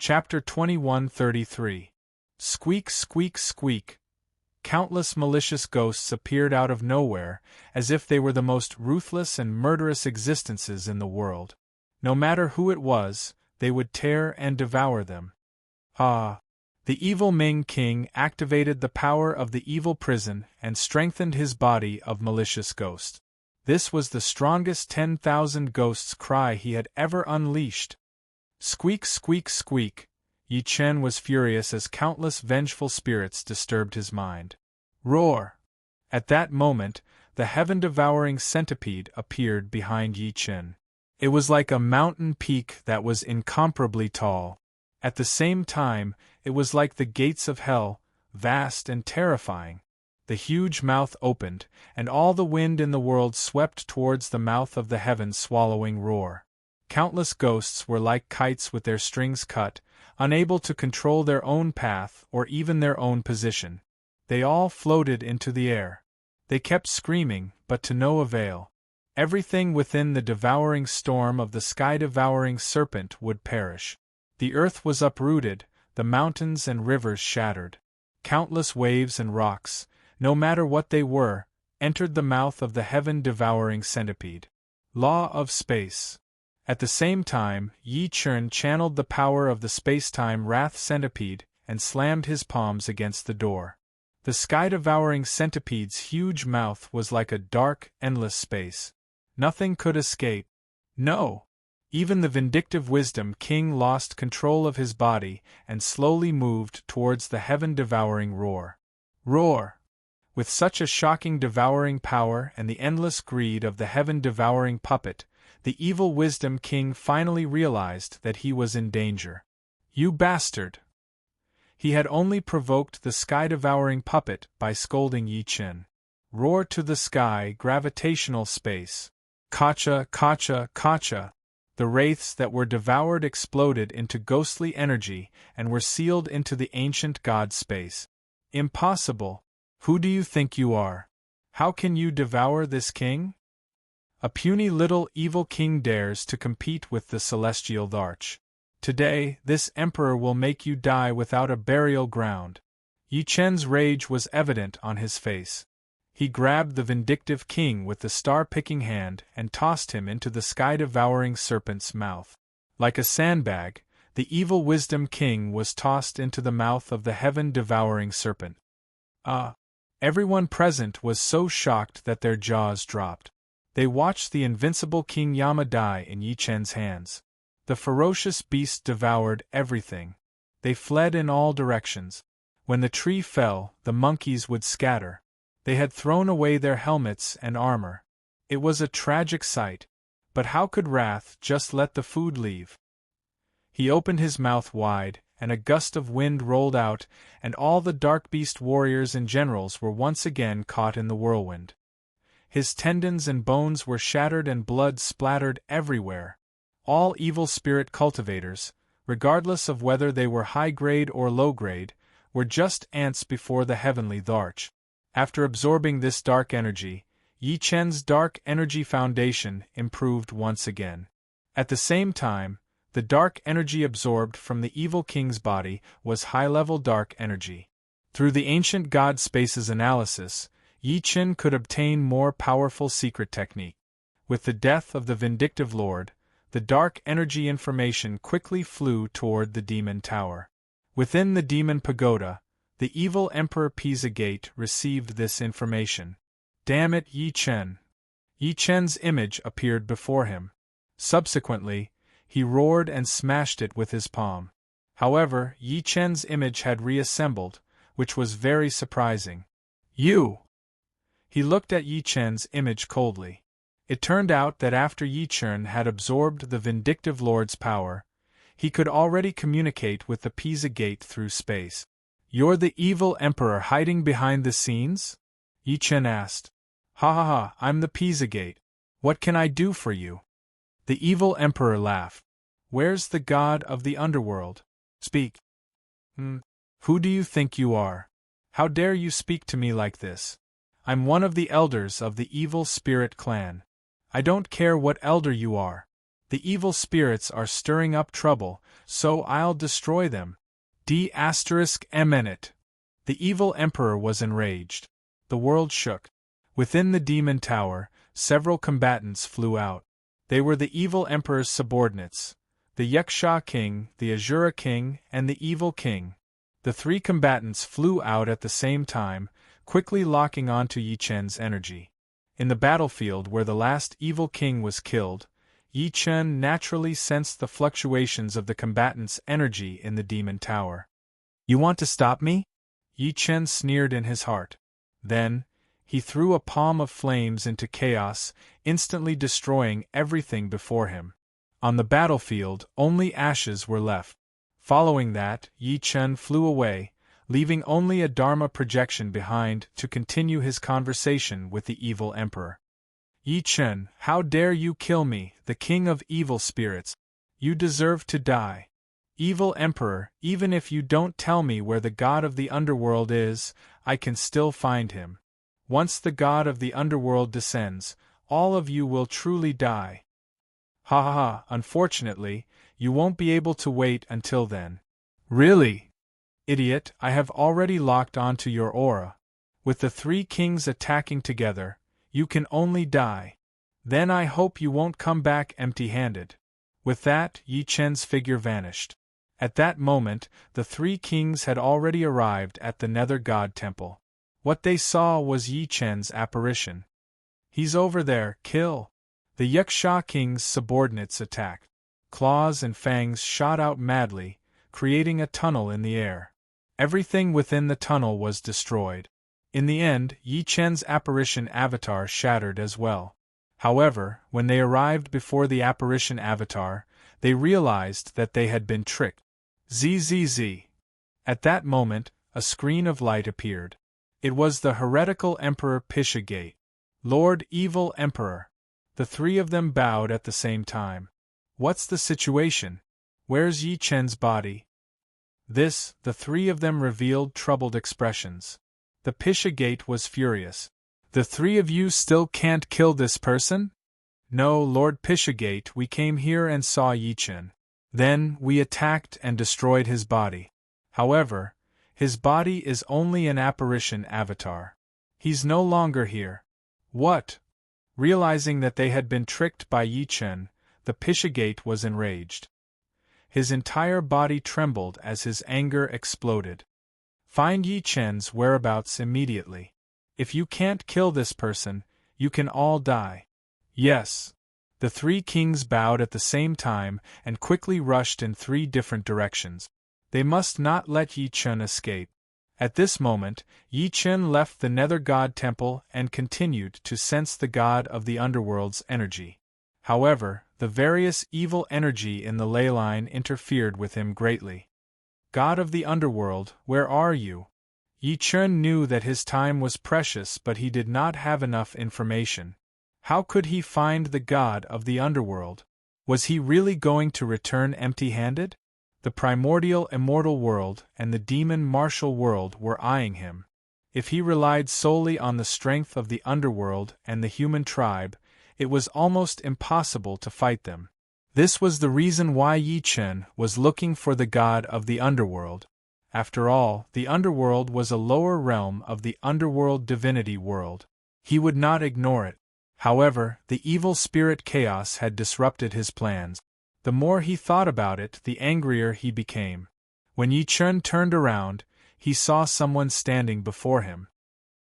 Chapter 21:33. Squeak, squeak, squeak. Countless malicious ghosts appeared out of nowhere, as if they were the most ruthless and murderous existences in the world. No matter who it was, they would tear and devour them. Ah! The evil Ming king activated the power of the evil prison and strengthened his body of malicious ghosts. This was the strongest 10,000 ghosts' cry he had ever unleashed. Squeak, squeak, squeak. Yi Chen was furious as countless vengeful spirits disturbed his mind. Roar! At that moment, the heaven-devouring centipede appeared behind Yi Chen. It was like a mountain peak that was incomparably tall. At the same time, it was like the gates of hell, vast and terrifying. The huge mouth opened, and all the wind in the world swept towards the mouth of the heaven-swallowing roar. Countless ghosts were like kites with their strings cut, unable to control their own path or even their own position. They all floated into the air. They kept screaming, but to no avail. Everything within the devouring storm of the sky-devouring serpent would perish. The earth was uprooted, the mountains and rivers shattered. Countless waves and rocks, no matter what they were, entered the mouth of the heaven-devouring centipede. Law of space. At the same time, Yi Chen channeled the power of the space-time wrath centipede and slammed his palms against the door. The sky-devouring centipede's huge mouth was like a dark, endless space. Nothing could escape. No! Even the vindictive Wisdom King lost control of his body and slowly moved towards the heaven-devouring roar. Roar! With such a shocking devouring power and the endless greed of the heaven-devouring puppet, the evil Wisdom King finally realized that he was in danger. You bastard! He had only provoked the sky-devouring puppet by scolding Yi Chen. Roar to the sky, gravitational space. Kacha, kacha, kacha. The wraiths that were devoured exploded into ghostly energy and were sealed into the ancient god space. Impossible! Who do you think you are? How can you devour this king? A puny little evil king dares to compete with the celestial Dharch. Today, this emperor will make you die without a burial ground. Yi Chen's rage was evident on his face. He grabbed the vindictive king with the star-picking hand and tossed him into the sky-devouring serpent's mouth. Like a sandbag, the evil Wisdom King was tossed into the mouth of the heaven-devouring serpent. Everyone present was so shocked that their jaws dropped. They watched the invincible King Yama die in Yi Chen's hands. The ferocious beast devoured everything. They fled in all directions. When the tree fell, the monkeys would scatter. They had thrown away their helmets and armor. It was a tragic sight, but how could Wrath just let the food leave? He opened his mouth wide, and a gust of wind rolled out, and all the dark beast warriors and generals were once again caught in the whirlwind. His tendons and bones were shattered and blood splattered everywhere. All evil spirit cultivators, regardless of whether they were high-grade or low-grade, were just ants before the heavenly Dharch. After absorbing this dark energy, Yi Chen's dark energy foundation improved once again. At the same time, the dark energy absorbed from the evil king's body was high-level dark energy. Through the ancient god space's analysis, Yi Chen could obtain more powerful secret technique. With the death of the vindictive lord, the dark energy information quickly flew toward the demon tower. Within the demon pagoda, the evil Emperor Pisa Gate received this information. Damn it, Yi Chen! Yi Chen's image appeared before him. Subsequently, he roared and smashed it with his palm. However, Yi Chen's image had reassembled, which was very surprising. You! He looked at Yi Chen's image coldly. It turned out that after Yi Chen had absorbed the vindictive lord's power, he could already communicate with the Pisa Gate through space. You're the evil emperor hiding behind the scenes? Yi Chen asked. Ha ha ha, I'm the Pisa Gate. What can I do for you? The evil emperor laughed. Where's the god of the underworld? Speak. Who do you think you are? How dare you speak to me like this? I'm one of the elders of the evil spirit clan. I don't care what elder you are. The evil spirits are stirring up trouble, so I'll destroy them. D***it. The evil emperor was enraged. The world shook. Within the demon tower, several combatants flew out. They were the evil emperor's subordinates, the Yaksha king, the Asura king, and the evil king. The three combatants flew out at the same time, quickly locking onto Yi Chen's energy. In the battlefield where the last evil king was killed, Yi Chen naturally sensed the fluctuations of the combatants' energy in the demon tower. "You want to stop me?" Yi Chen sneered in his heart. Then, he threw a palm of flames into chaos, instantly destroying everything before him. On the battlefield, only ashes were left. Following that, Yi Chen flew away, leaving only a Dharma projection behind to continue his conversation with the evil emperor. "Yi Chen, how dare you kill me, the king of evil spirits? You deserve to die. Evil emperor, even if you don't tell me where the god of the underworld is, I can still find him. Once the god of the underworld descends, all of you will truly die. Ha ha ha, unfortunately, you won't be able to wait until then." "Really? Idiot, I have already locked onto your aura. With the three kings attacking together, you can only die. Then I hope you won't come back empty-handed." With that, Yi Chen's figure vanished. At that moment, the three kings had already arrived at the Nether God Temple. What they saw was Yi Chen's apparition. "He's over there, kill!" The Yaksha king's subordinates attacked. Claws and fangs shot out madly, creating a tunnel in the air. Everything within the tunnel was destroyed. In the end, Yi Chen's apparition avatar shattered as well. However, when they arrived before the apparition avatar, they realized that they had been tricked. Zzz. At that moment, a screen of light appeared. It was the heretical Emperor Pishagate. "Lord Evil Emperor." The three of them bowed at the same time. "What's the situation? Where's Yi Chen's body?" The three of them revealed troubled expressions. The Pishagate was furious. "The three of you still can't kill this person?" "No, Lord Pishagate, we came here and saw Yi Chen. Then, we attacked and destroyed his body. However, his body is only an apparition avatar. He's no longer here." "What?" Realizing that they had been tricked by Yi Chen, the Pishagate was enraged. His entire body trembled as his anger exploded. "Find Yi Chen's whereabouts immediately. If you can't kill this person, you can all die." "Yes." The three kings bowed at the same time and quickly rushed in three different directions. They must not let Yi Chen escape. At this moment, Yi Chen left the Nether God Temple and continued to sense the god of the underworld's energy. However, the various evil energy in the ley line interfered with him greatly. "God of the underworld, where are you?" Yi Chen knew that his time was precious, but he did not have enough information. How could he find the god of the underworld? Was he really going to return empty-handed? The primordial immortal world and the demon martial world were eyeing him. If he relied solely on the strength of the underworld and the human tribe, it was almost impossible to fight them. This was the reason why Yi Chen was looking for the god of the underworld. After all, the underworld was a lower realm of the underworld divinity world. He would not ignore it. However, the evil spirit chaos had disrupted his plans. The more he thought about it, the angrier he became. When Yi Chen turned around, he saw someone standing before him.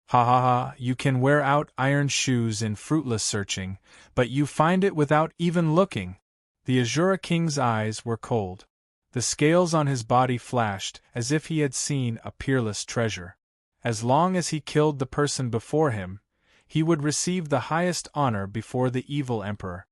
"Ha ha ha, you can wear out iron shoes in fruitless searching, but you find it without even looking." The Asura king's eyes were cold. The scales on his body flashed as if he had seen a peerless treasure. As long as he killed the person before him, he would receive the highest honor before the evil emperor.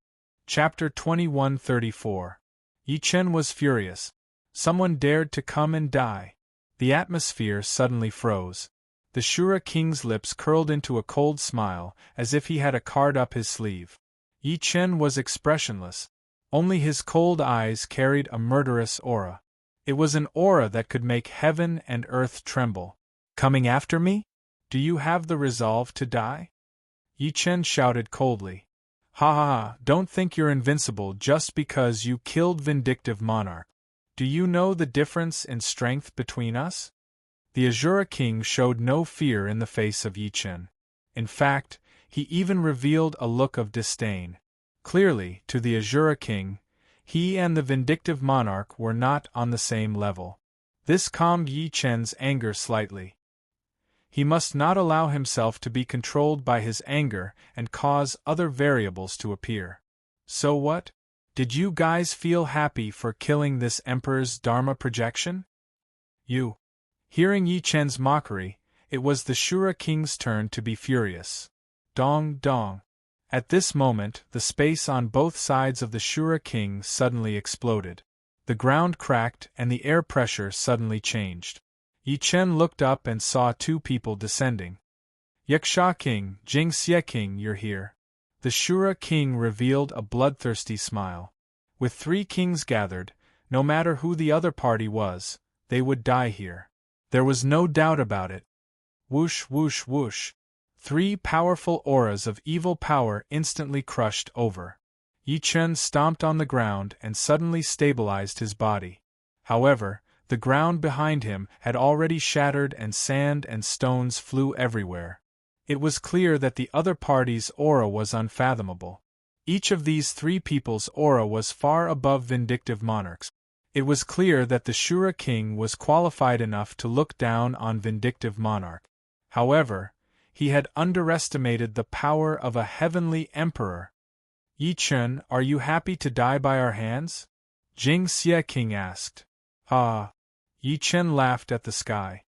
Chapter 2134. Yi Chen was furious. Someone dared to come and die. The atmosphere suddenly froze. The Shura king's lips curled into a cold smile, as if he had a card up his sleeve. Yi Chen was expressionless. Only his cold eyes carried a murderous aura. It was an aura that could make heaven and earth tremble. "Coming after me? Do you have the resolve to die?" Yi Chen shouted coldly. Ha ha ha, don't think you're invincible just because you killed vindictive monarch. Do you know the difference in strength between us? The Azura king showed no fear in the face of Yi Chen. In fact, he even revealed a look of disdain. Clearly, to the Azura king, he and the vindictive monarch were not on the same level. This calmed Yi Chen's anger slightly. He must not allow himself to be controlled by his anger and cause other variables to appear. So what? Did you guys feel happy for killing this Emperor's Dharma projection? You. Hearing Yi Chen's mockery, it was the Shura king's turn to be furious. Dong dong. At this moment, the space on both sides of the Shura king suddenly exploded. The ground cracked and the air pressure suddenly changed. Yi Chen looked up and saw two people descending. Yaksha King, Jing Xie King, you're here. The Shura king revealed a bloodthirsty smile. With 3 kings gathered, no matter who the other party was, they would die here. There was no doubt about it. Whoosh whoosh whoosh. 3 powerful auras of evil power instantly crushed over. Yi Chen stomped on the ground and suddenly stabilized his body. However, the ground behind him had already shattered and sand and stones flew everywhere. It was clear that the other party's aura was unfathomable. Each of these 3 people's aura was far above vindictive monarchs. It was clear that the Shura king was qualified enough to look down on vindictive monarch. However, he had underestimated the power of a heavenly emperor. Yi Chen, are you happy to die by our hands? Jing Xie King asked. Ah. Yi Chen laughed at the sky.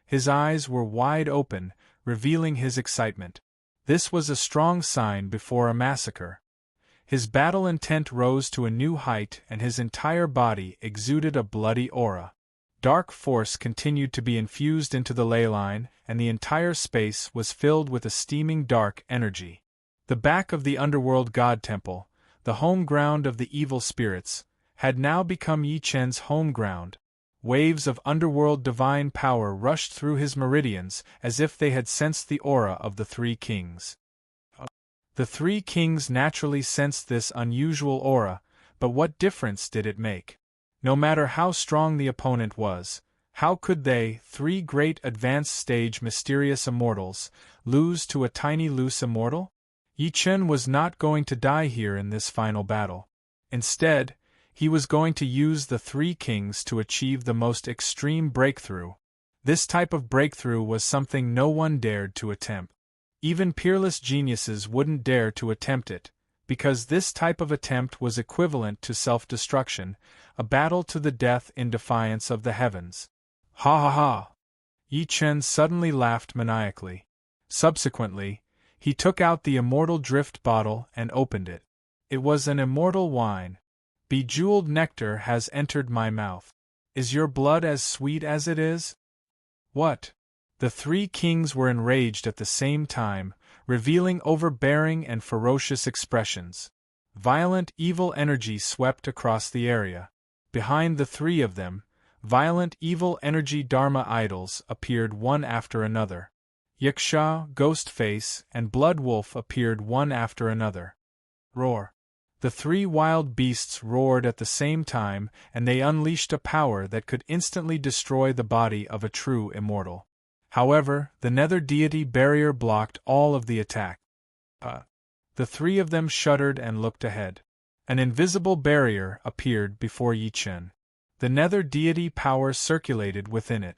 His eyes were wide open, revealing his excitement. This was a strong sign before a massacre. His battle intent rose to a new height and his entire body exuded a bloody aura. Dark force continued to be infused into the ley line, and the entire space was filled with a steaming dark energy. The back of the underworld god temple, the home ground of the evil spirits, had now become Yi Chen's home ground. Waves of underworld divine power rushed through his meridians as if they had sensed the aura of the 3 kings. The 3 kings naturally sensed this unusual aura, but what difference did it make? No matter how strong the opponent was, how could they, 3 great advanced stage mysterious immortals, lose to a tiny loose immortal? Yi Chen was not going to die here in this final battle. Instead, he was going to use the 3 kings to achieve the most extreme breakthrough. This type of breakthrough was something no one dared to attempt. Even peerless geniuses wouldn't dare to attempt it, because this type of attempt was equivalent to self-destruction, a battle to the death in defiance of the heavens. Ha ha ha! Yi Chen suddenly laughed maniacally. Subsequently, he took out the immortal drift bottle and opened it. It was an immortal wine. Bejeweled nectar has entered my mouth. Is your blood as sweet as it is? What? The 3 kings were enraged at the same time, revealing overbearing and ferocious expressions. Violent evil energy swept across the area. Behind the 3 of them, violent evil energy Dharma idols appeared one after another. Yaksha, Ghostface, and Bloodwolf appeared one after another. Roar. The 3 wild beasts roared at the same time, and they unleashed a power that could instantly destroy the body of a true immortal. However, the nether deity barrier blocked all of the attack. The 3 of them shuddered and looked ahead. An invisible barrier appeared before Yi Chen. The nether deity power circulated within it.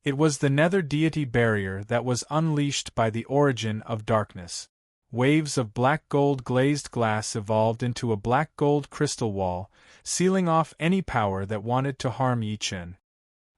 It was the nether deity barrier that was unleashed by the origin of darkness. Waves of black gold glazed glass evolved into a black gold crystal wall, sealing off any power that wanted to harm Yi Chen.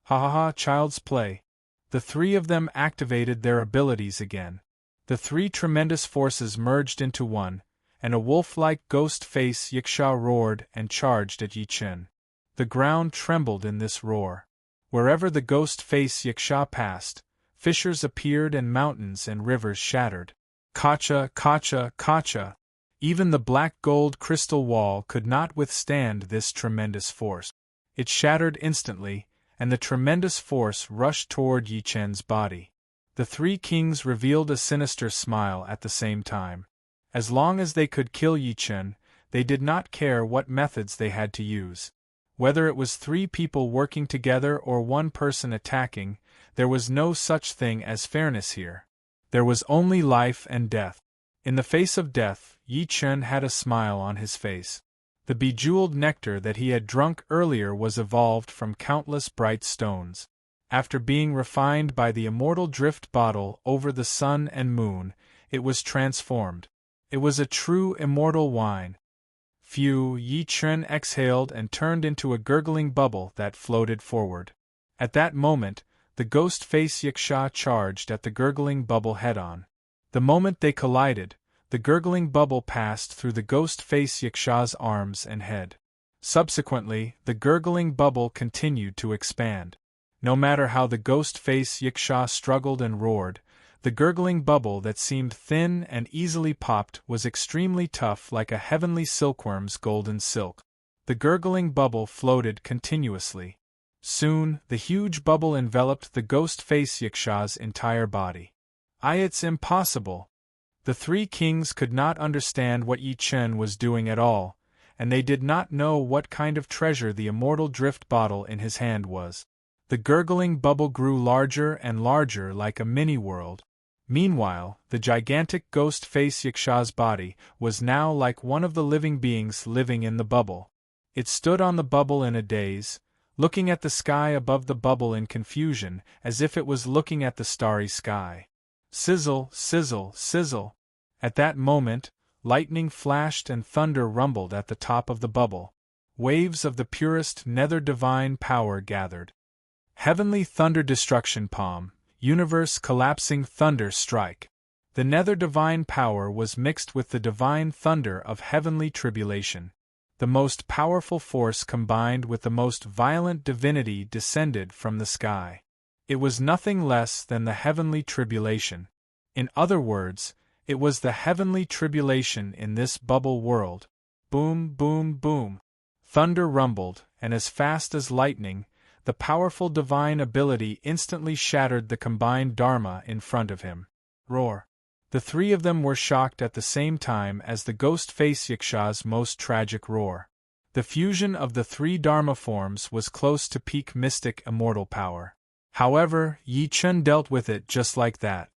Ha ha ha, child's play. The 3 of them activated their abilities again. The 3 tremendous forces merged into one, and a wolf-like ghost face Yiksha roared and charged at Yi Chen. The ground trembled in this roar. Wherever the ghost face Yiksha passed, fissures appeared and mountains and rivers shattered. Kacha, kacha, kacha. Even the black gold crystal wall could not withstand this tremendous force. It shattered instantly, and the tremendous force rushed toward Yi Chen's body. The 3 kings revealed a sinister smile at the same time. As long as they could kill Yi Chen, they did not care what methods they had to use. Whether it was 3 people working together or 1 person attacking, there was no such thing as fairness here. There was only life and death. In the face of death, Yi Chen had a smile on his face. The bejeweled nectar that he had drunk earlier was evolved from countless bright stones. After being refined by the immortal drift bottle over the sun and moon, it was transformed. It was a true immortal wine. Phew! Yi Chen exhaled and turned into a gurgling bubble that floated forward. At that moment, the ghost face Yiksha charged at the gurgling bubble head-on. The moment they collided, the gurgling bubble passed through the ghost face Yiksha's arms and head. Subsequently, the gurgling bubble continued to expand. No matter how the ghost face Yiksha struggled and roared, the gurgling bubble that seemed thin and easily popped was extremely tough, like a heavenly silkworm's golden silk. The gurgling bubble floated continuously. Soon, the huge bubble enveloped the ghost face Yiksha's entire body. It's impossible. The 3 kings could not understand what Yi Chen was doing at all, and they did not know what kind of treasure the immortal drift bottle in his hand was. The gurgling bubble grew larger and larger like a mini-world. Meanwhile, the gigantic ghost face Yiksha's body was now like one of the living beings living in the bubble. It stood on the bubble in a daze, looking at the sky above the bubble in confusion, as if it was looking at the starry sky. Sizzle, sizzle, sizzle. At that moment, lightning flashed and thunder rumbled at the top of the bubble. Waves of the purest nether divine power gathered. Heavenly thunder destruction palm, universe collapsing thunder strike. The nether divine power was mixed with the divine thunder of heavenly tribulation. The most powerful force combined with the most violent divinity descended from the sky. It was nothing less than the heavenly tribulation. In other words, it was the heavenly tribulation in this bubble world. Boom, boom, boom. Thunder rumbled, and as fast as lightning, the powerful divine ability instantly shattered the combined Dharma in front of him. Roar. The 3 of them were shocked at the same time as the ghost face Yiksha's most tragic roar. The fusion of the 3 Dharma forms was close to peak mystic immortal power. However, Yi Chen dealt with it just like that.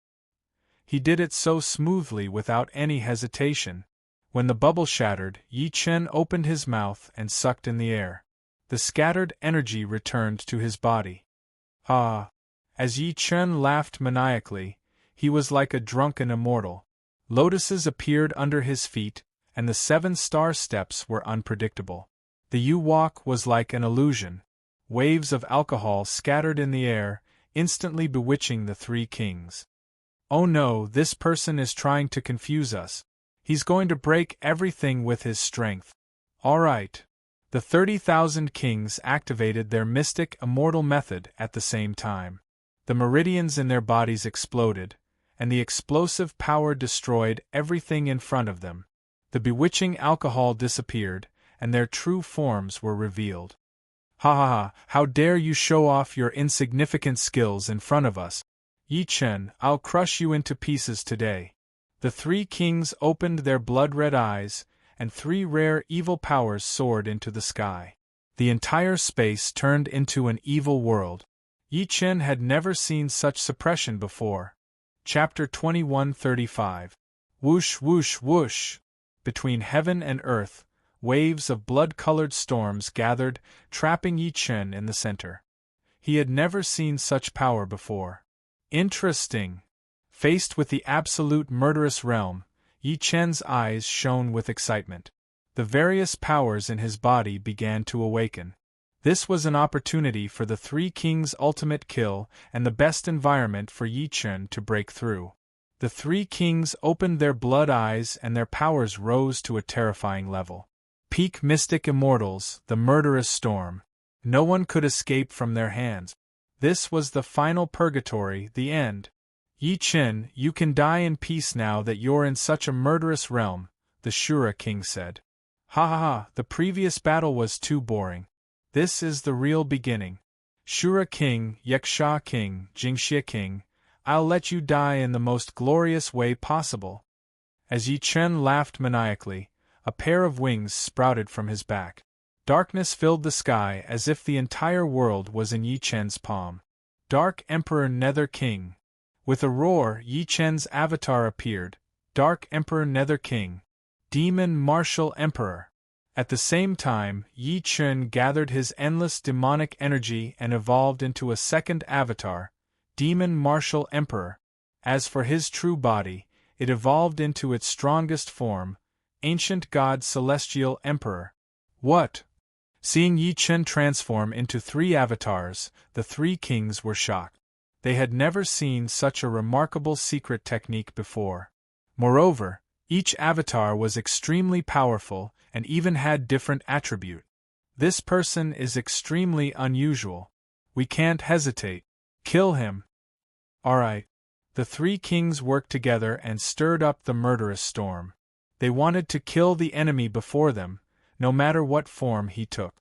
He did it so smoothly without any hesitation. When the bubble shattered, Yi Chen opened his mouth and sucked in the air. The scattered energy returned to his body. Ah! As Yi Chen laughed maniacally, he was like a drunken immortal. Lotuses appeared under his feet, and the 7 star steps were unpredictable. The U-walk was like an illusion. Waves of alcohol scattered in the air, instantly bewitching the 3 kings. Oh no, this person is trying to confuse us. He's going to break everything with his strength. All right. The 30,000 kings activated their mystic immortal method at the same time. The meridians in their bodies exploded, and the explosive power destroyed everything in front of them. The bewitching alcohol disappeared, and their true forms were revealed. Ha ha ha, how dare you show off your insignificant skills in front of us? Yi Chen, I'll crush you into pieces today. The 3 kings opened their blood-red eyes, and 3 rare evil powers soared into the sky. The entire space turned into an evil world. Yi Chen had never seen such suppression before. Chapter 2135. Whoosh whoosh whoosh! Between heaven and earth, waves of blood-colored storms gathered, trapping Yi Chen in the center. He had never seen such power before. Interesting. Faced with the absolute murderous realm, Yi Chen's eyes shone with excitement. The various powers in his body began to awaken. This was an opportunity for the 3 kings' ultimate kill and the best environment for Yi Chen to break through. The 3 kings opened their blood eyes and their powers rose to a terrifying level. Peak mystic immortals, the murderous storm. No one could escape from their hands. This was the final purgatory, the end. Yi Chen, you can die in peace now that you're in such a murderous realm, the Shura king said. Ha ha ha, the previous battle was too boring. This is the real beginning. Shura king, Yiksha king, Jingxia king, I'll let you die in the most glorious way possible. As Yi Chen laughed maniacally, a pair of wings sprouted from his back. Darkness filled the sky as if the entire world was in Yi Chen's palm. Dark Emperor Nether King. With a roar, Yi Chen's avatar appeared. Dark Emperor Nether King. Demon Martial Emperor. At the same time, Yi Chen gathered his endless demonic energy and evolved into a second avatar, Demon Martial Emperor. As for his true body, it evolved into its strongest form, Ancient God Celestial Emperor. What? Seeing Yi Chen transform into 3 avatars, the 3 kings were shocked. They had never seen such a remarkable secret technique before. Moreover, each avatar was extremely powerful and even had different attributes. This person is extremely unusual. We can't hesitate. Kill him. Alright. The 3 kings worked together and stirred up the murderous storm. They wanted to kill the enemy before them, no matter what form he took.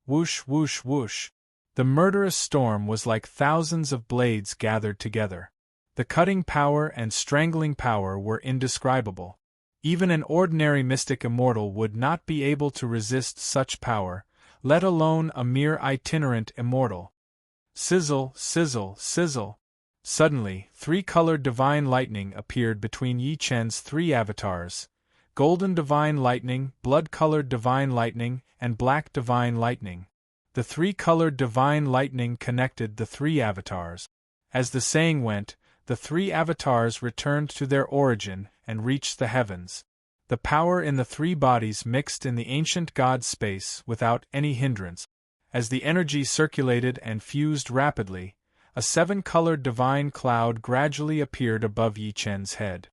Whoosh, whoosh, whoosh. The murderous storm was like thousands of blades gathered together. The cutting power and strangling power were indescribable. Even an ordinary mystic immortal would not be able to resist such power, let alone a mere itinerant immortal. Sizzle, sizzle, sizzle. Suddenly, 3-colored divine lightning appeared between Yi Chen's 3 avatars: golden divine lightning, blood-colored divine lightning, and black divine lightning. The 3-colored divine lightning connected the 3 avatars. As the saying went, the 3 avatars returned to their origin and reached the heavens. The power in the 3 bodies mixed in the ancient god space without any hindrance. As the energy circulated and fused rapidly, a 7-colored divine cloud gradually appeared above Yi Chen's head.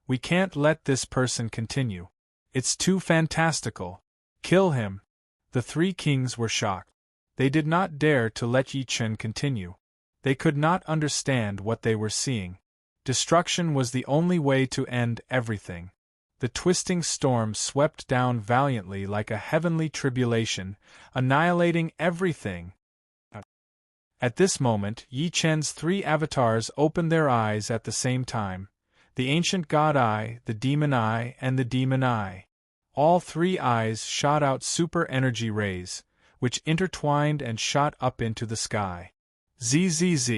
We can't let this person continue. It's too fantastical. Kill him. The 3 kings were shocked. They did not dare to let Yi Chen continue. They could not understand what they were seeing. Destruction was the only way to end everything. The twisting storm swept down valiantly like a heavenly tribulation, annihilating everything. At this moment, Yi Chen's 3 avatars opened their eyes at the same time: the ancient god eye, the demon eye, and the demon eye. All 3 eyes shot out super energy rays, which intertwined and shot up into the sky. Zzz.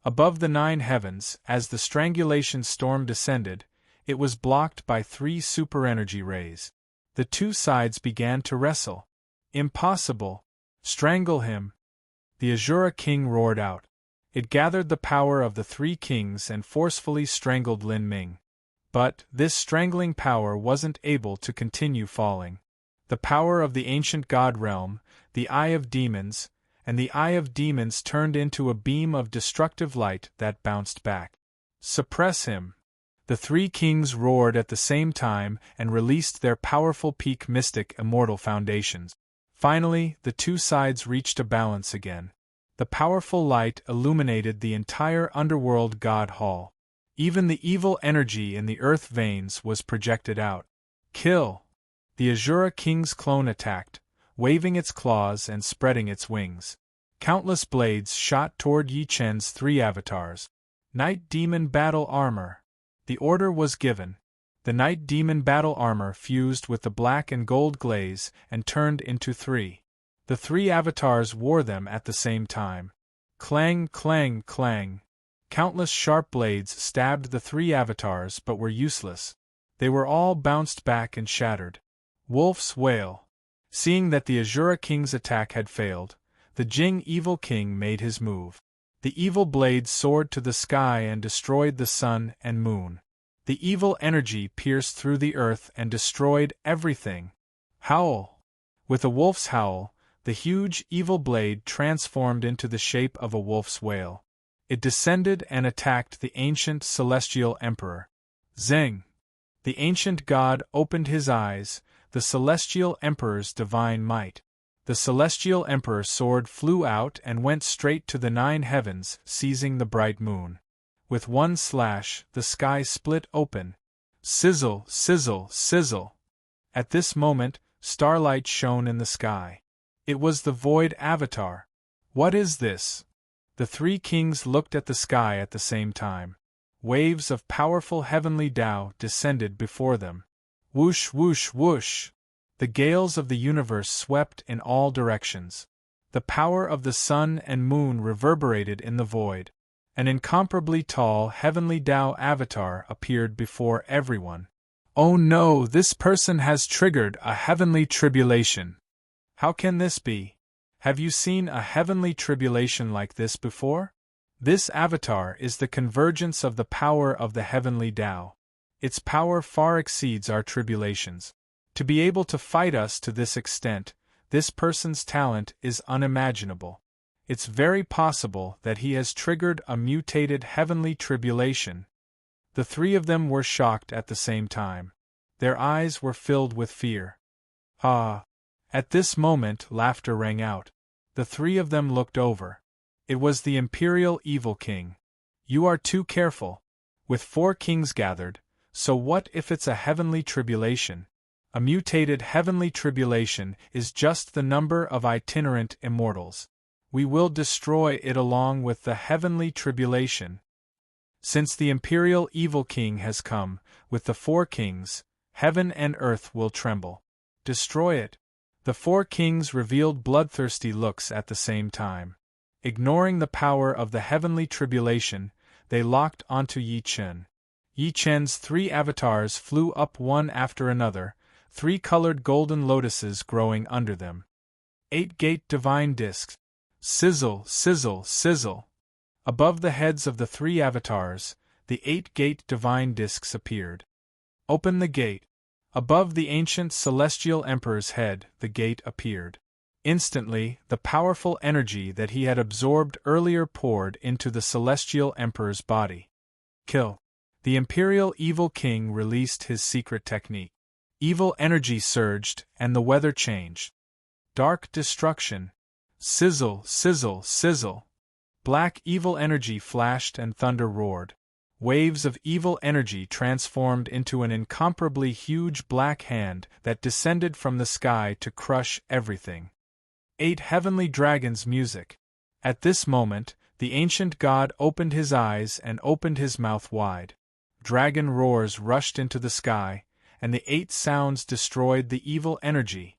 Above the 9 heavens, as the strangulation storm descended, it was blocked by 3 super energy rays. The 2 sides began to wrestle. Impossible! Strangle him! The Azura King roared out. It gathered the power of the 3 kings and forcefully strangled Lin Ming. But this strangling power wasn't able to continue falling. The power of the ancient god realm, the Eye of Demons, and the Eye of Demons turned into a beam of destructive light that bounced back. Suppress him! The 3 kings roared at the same time and released their powerful peak mystic immortal foundations. Finally, the 2 sides reached a balance again. The powerful light illuminated the entire underworld god hall. Even the evil energy in the earth veins was projected out. Kill! The Azura King's clone attacked, waving its claws and spreading its wings. Countless blades shot toward Yi Chen's 3 avatars. Night Demon Battle Armor. The order was given. The Night Demon Battle Armor fused with the black and gold glaze and turned into 3. The 3 avatars wore them at the same time. Clang, clang, clang. Countless sharp blades stabbed the 3 avatars but were useless. They were all bounced back and shattered. Wolf's Wail. Seeing that the Azura King's attack had failed, the Jing Evil King made his move. The evil blades soared to the sky and destroyed the sun and moon. The evil energy pierced through the earth and destroyed everything. Howl! With a wolf's howl, the huge evil blade transformed into the shape of a wolf's wail. It descended and attacked the ancient celestial emperor. Zeng! The ancient god opened his eyes, the celestial emperor's divine might. The celestial emperor's sword flew out and went straight to the 9 heavens, seizing the bright moon. With one slash, the sky split open. Sizzle, sizzle, sizzle. At this moment, starlight shone in the sky. It was the Void Avatar. What is this? The 3 kings looked at the sky at the same time. waves of powerful heavenly Tao descended before them. Whoosh, whoosh, whoosh! The gales of the universe swept in all directions. The power of the sun and moon reverberated in the void. An incomparably tall heavenly Tao avatar appeared before everyone. Oh no, this person has triggered a heavenly tribulation. How can this be? Have you seen a heavenly tribulation like this before? This avatar is the convergence of the power of the heavenly Tao. Its power far exceeds our tribulations. To be able to fight us to this extent, this person's talent is unimaginable. It's very possible that he has triggered a mutated heavenly tribulation. The three of them were shocked at the same time. Their eyes were filled with fear. Ah! At this moment, laughter rang out. The three of them looked over. It was the Imperial Evil King. You are too careful. With 4 kings gathered, so what if it's a heavenly tribulation? A mutated heavenly tribulation is just the number of itinerant immortals. We will destroy it along with the heavenly tribulation. Since the Imperial Evil King has come, with the 4 kings, heaven and earth will tremble. Destroy it. The 4 kings revealed bloodthirsty looks at the same time. Ignoring the power of the heavenly tribulation, they locked onto Yi Chen. Yi Chen's 3 avatars flew up one after another, 3 colored golden lotuses growing under them. 8-gate divine discs. Sizzle, sizzle, sizzle. Above the heads of the 3 avatars, the 8-gate divine discs appeared. Open the gate. Above the ancient celestial emperor's head, the gate appeared. Instantly, the powerful energy that he had absorbed earlier poured into the celestial emperor's body. Kill. The Imperial Evil King released his secret technique. Evil energy surged, and the weather changed. Dark destruction. Sizzle, sizzle, sizzle. Black evil energy flashed and thunder roared. Waves of evil energy transformed into an incomparably huge black hand that descended from the sky to crush everything. 8 heavenly dragons' music. At this moment, the ancient god opened his eyes and opened his mouth wide. Dragon roars rushed into the sky, and the 8 sounds destroyed the evil energy.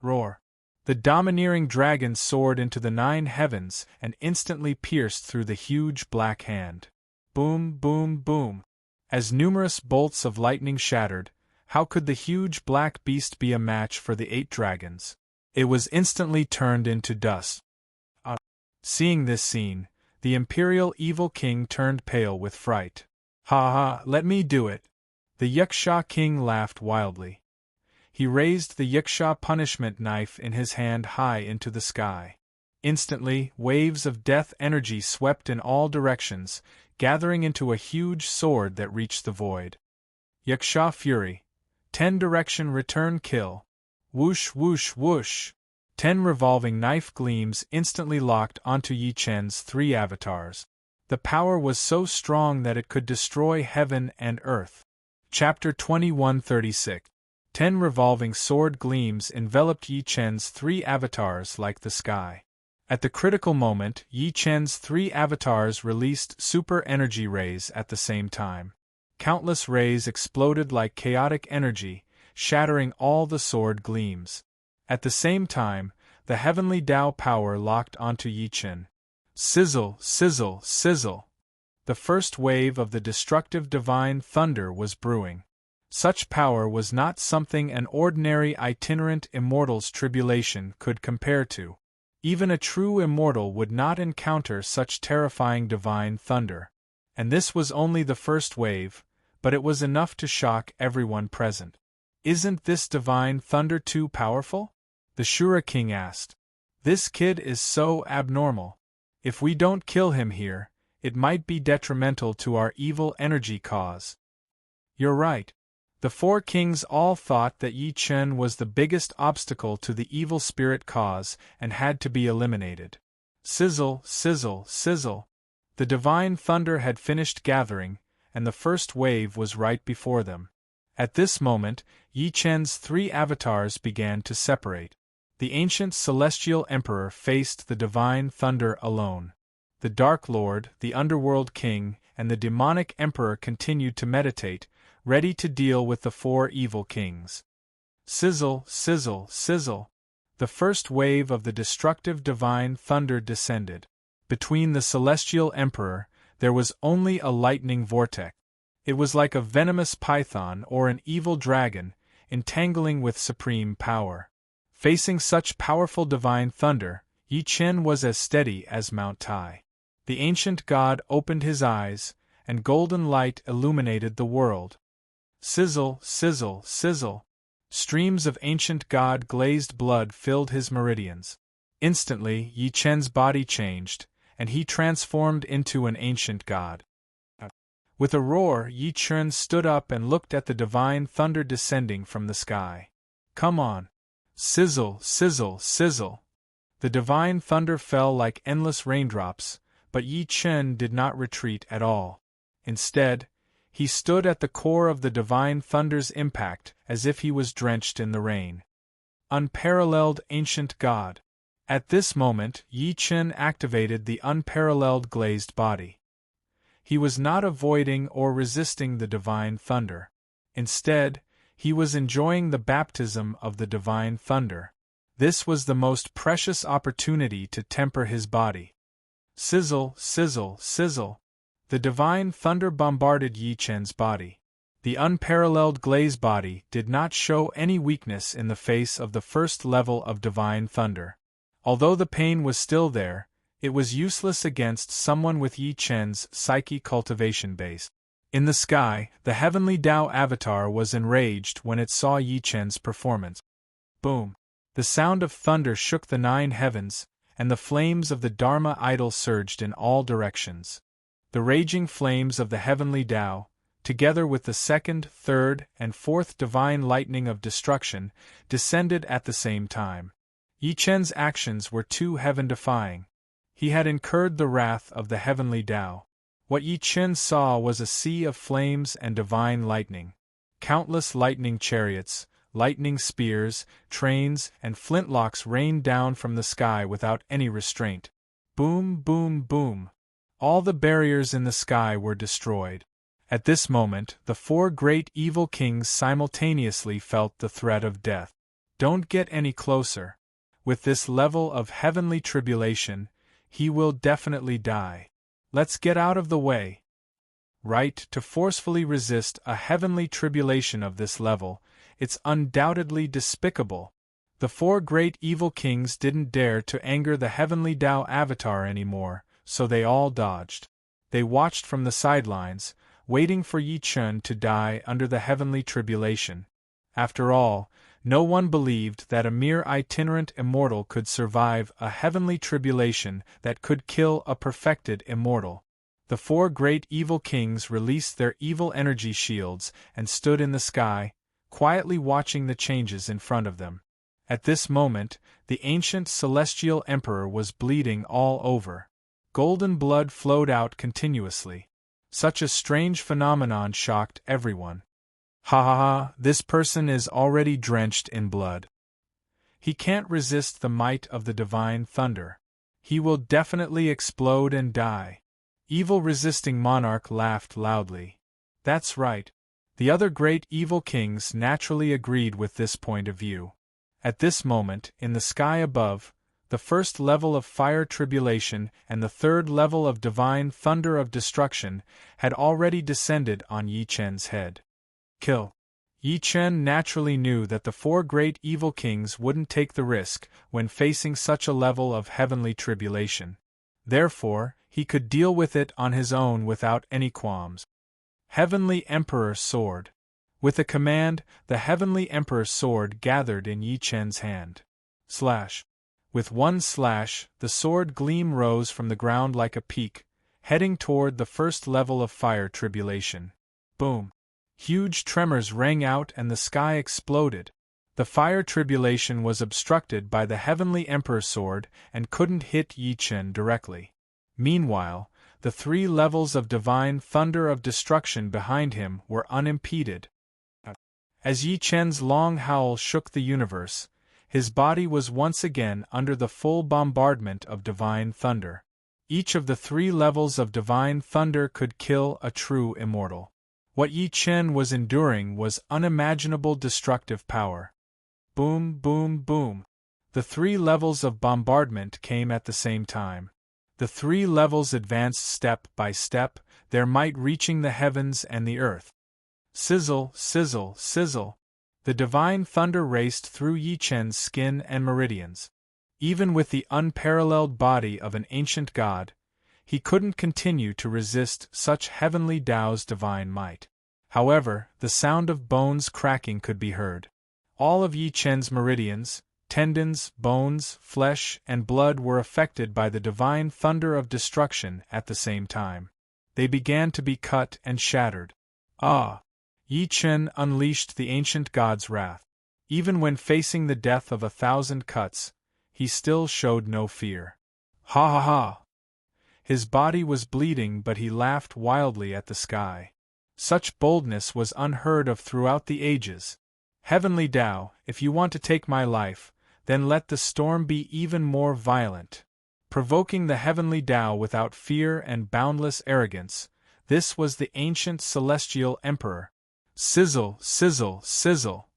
Roar. The domineering dragon soared into the 9 heavens and instantly pierced through the huge black hand. Boom, boom, boom. As numerous bolts of lightning shattered, how could the huge black beast be a match for the 8 dragons? It was instantly turned into dust. Seeing this scene, the Imperial Evil King turned pale with fright. Ha ha, let me do it. The Yaksha King laughed wildly. He raised the Yaksha punishment knife in his hand high into the sky. Instantly, waves of death energy swept in all directions, gathering into a huge sword that reached the void. Yaksha Fury. 10 direction return kill. Whoosh, whoosh, whoosh. 10 revolving knife gleams instantly locked onto Yi Chen's 3 avatars. The power was so strong that it could destroy heaven and earth. Chapter 2136. 10 revolving sword gleams enveloped Yi Chen's 3 avatars like the sky. At the critical moment, Yi Chen's 3 avatars released super energy rays at the same time. Countless rays exploded like chaotic energy, shattering all the sword gleams. At the same time, the heavenly Tao power locked onto Yi Chen. Sizzle, sizzle, sizzle. The first wave of the destructive divine thunder was brewing. Such power was not something an ordinary itinerant immortal's tribulation could compare to. Even a true immortal would not encounter such terrifying divine thunder. And this was only the first wave, but it was enough to shock everyone present. Isn't this divine thunder too powerful? The Shura King asked. This kid is so abnormal. If we don't kill him here, it might be detrimental to our evil energy cause. You're right. The 4 kings all thought that Yi Chen was the biggest obstacle to the evil spirit cause and had to be eliminated. Sizzle, sizzle, sizzle. The divine thunder had finished gathering, and the first wave was right before them. At this moment, Yi Chen's 3 avatars began to separate. The ancient celestial emperor faced the divine thunder alone. The Dark Lord, the Underworld King, and the demonic emperor continued to meditate, ready to deal with the four evil kings. Sizzle, sizzle, sizzle. The first wave of the destructive divine thunder descended. Between the celestial emperor, there was only a lightning vortex. It was like a venomous python or an evil dragon, entangling with supreme power. Facing such powerful divine thunder, Yi Chen was as steady as Mount Tai. The ancient god opened his eyes, and golden light illuminated the world. Sizzle, sizzle, sizzle. Streams of ancient god-glazed blood filled his meridians. Instantly, Yi Chen's body changed, and he transformed into an ancient god. With a roar, Yi Chen stood up and looked at the divine thunder descending from the sky. Come on! Sizzle, sizzle, sizzle! The divine thunder fell like endless raindrops, but Yi Chen did not retreat at all. Instead, he stood at the core of the divine thunder's impact as if he was drenched in the rain. Unparalleled ancient god! At this moment, Yi Chen activated the unparalleled glazed body. He was not avoiding or resisting the divine thunder. Instead, he was enjoying the baptism of the divine thunder. This was the most precious opportunity to temper his body. Sizzle, sizzle, sizzle. The divine thunder bombarded Yi Chen's body. The unparalleled glaze body did not show any weakness in the face of the first level of divine thunder. Although the pain was still there, it was useless against someone with Yi Chen's psyche cultivation base. In the sky, the heavenly Tao avatar was enraged when it saw Yi Chen's performance. Boom! The sound of thunder shook the 9 heavens, and the flames of the Dharma idol surged in all directions. The raging flames of the heavenly Tao, together with the second, third, and fourth divine lightning of destruction, descended at the same time. Yi Chen's actions were too heaven-defying. He had incurred the wrath of the heavenly Tao. What Yi Chen saw was a sea of flames and divine lightning. Countless lightning chariots, lightning spears, trains, and flintlocks rained down from the sky without any restraint. Boom, boom, boom. All the barriers in the sky were destroyed. At this moment, the 4 great evil kings simultaneously felt the threat of death. Don't get any closer. With this level of heavenly tribulation, he will definitely die. Let's get out of the way. Right, to forcefully resist a heavenly tribulation of this level, it's undoubtedly despicable. The 4 great evil kings didn't dare to anger the heavenly Tao avatar anymore, so they all dodged. They watched from the sidelines, waiting for Yi Chen to die under the heavenly tribulation. After all, no one believed that a mere itinerant immortal could survive a heavenly tribulation that could kill a perfected immortal. The 4 great evil kings released their evil energy shields and stood in the sky, quietly watching the changes in front of them. At this moment, the ancient celestial emperor was bleeding all over. Golden blood flowed out continuously. Such a strange phenomenon shocked everyone. Ha ha ha, this person is already drenched in blood. He can't resist the might of the divine thunder. He will definitely explode and die. Evil resisting monarch laughed loudly. That's right. The other great evil kings naturally agreed with this point of view. At this moment, in the sky above, the first level of fire tribulation and the third level of divine thunder of destruction had already descended on Yi Chen's head. Kill. Yi Chen naturally knew that the 4 great evil kings wouldn't take the risk when facing such a level of heavenly tribulation. Therefore, he could deal with it on his own without any qualms. Heavenly Emperor Sword. With a command, the Heavenly Emperor Sword gathered in Yi Chen's hand. Slash. With one slash, the sword gleam rose from the ground like a peak, heading toward the first level of fire tribulation. Boom. Huge tremors rang out and the sky exploded. The fire tribulation was obstructed by the Heavenly Emperor Sword and couldn't hit Yi Chen directly. Meanwhile, the 3 levels of divine thunder of destruction behind him were unimpeded. As Yi Chen's long howl shook the universe, his body was once again under the full bombardment of divine thunder. Each of the 3 levels of divine thunder could kill a true immortal. What Yi Chen was enduring was unimaginable destructive power. Boom, boom, boom. The 3 levels of bombardment came at the same time. The 3 levels advanced step by step, their might reaching the heavens and the earth. Sizzle, sizzle, sizzle. The divine thunder raced through Yi Chen's skin and meridians. Even with the unparalleled body of an ancient god, he couldn't continue to resist such heavenly Tao's divine might. However, the sound of bones cracking could be heard. All of Yi Chen's meridians, tendons, bones, flesh, and blood were affected by the divine thunder of destruction at the same time. They began to be cut and shattered. Ah! Yi Chen unleashed the ancient god's wrath. Even when facing the death of 1,000 cuts, he still showed no fear. Ha ha ha! His body was bleeding, but he laughed wildly at the sky. Such boldness was unheard of throughout the ages. Heavenly Tao, if you want to take my life, then let the storm be even more violent. Provoking the heavenly Tao without fear and boundless arrogance, this was the ancient celestial emperor. Sizzle, sizzle, sizzle.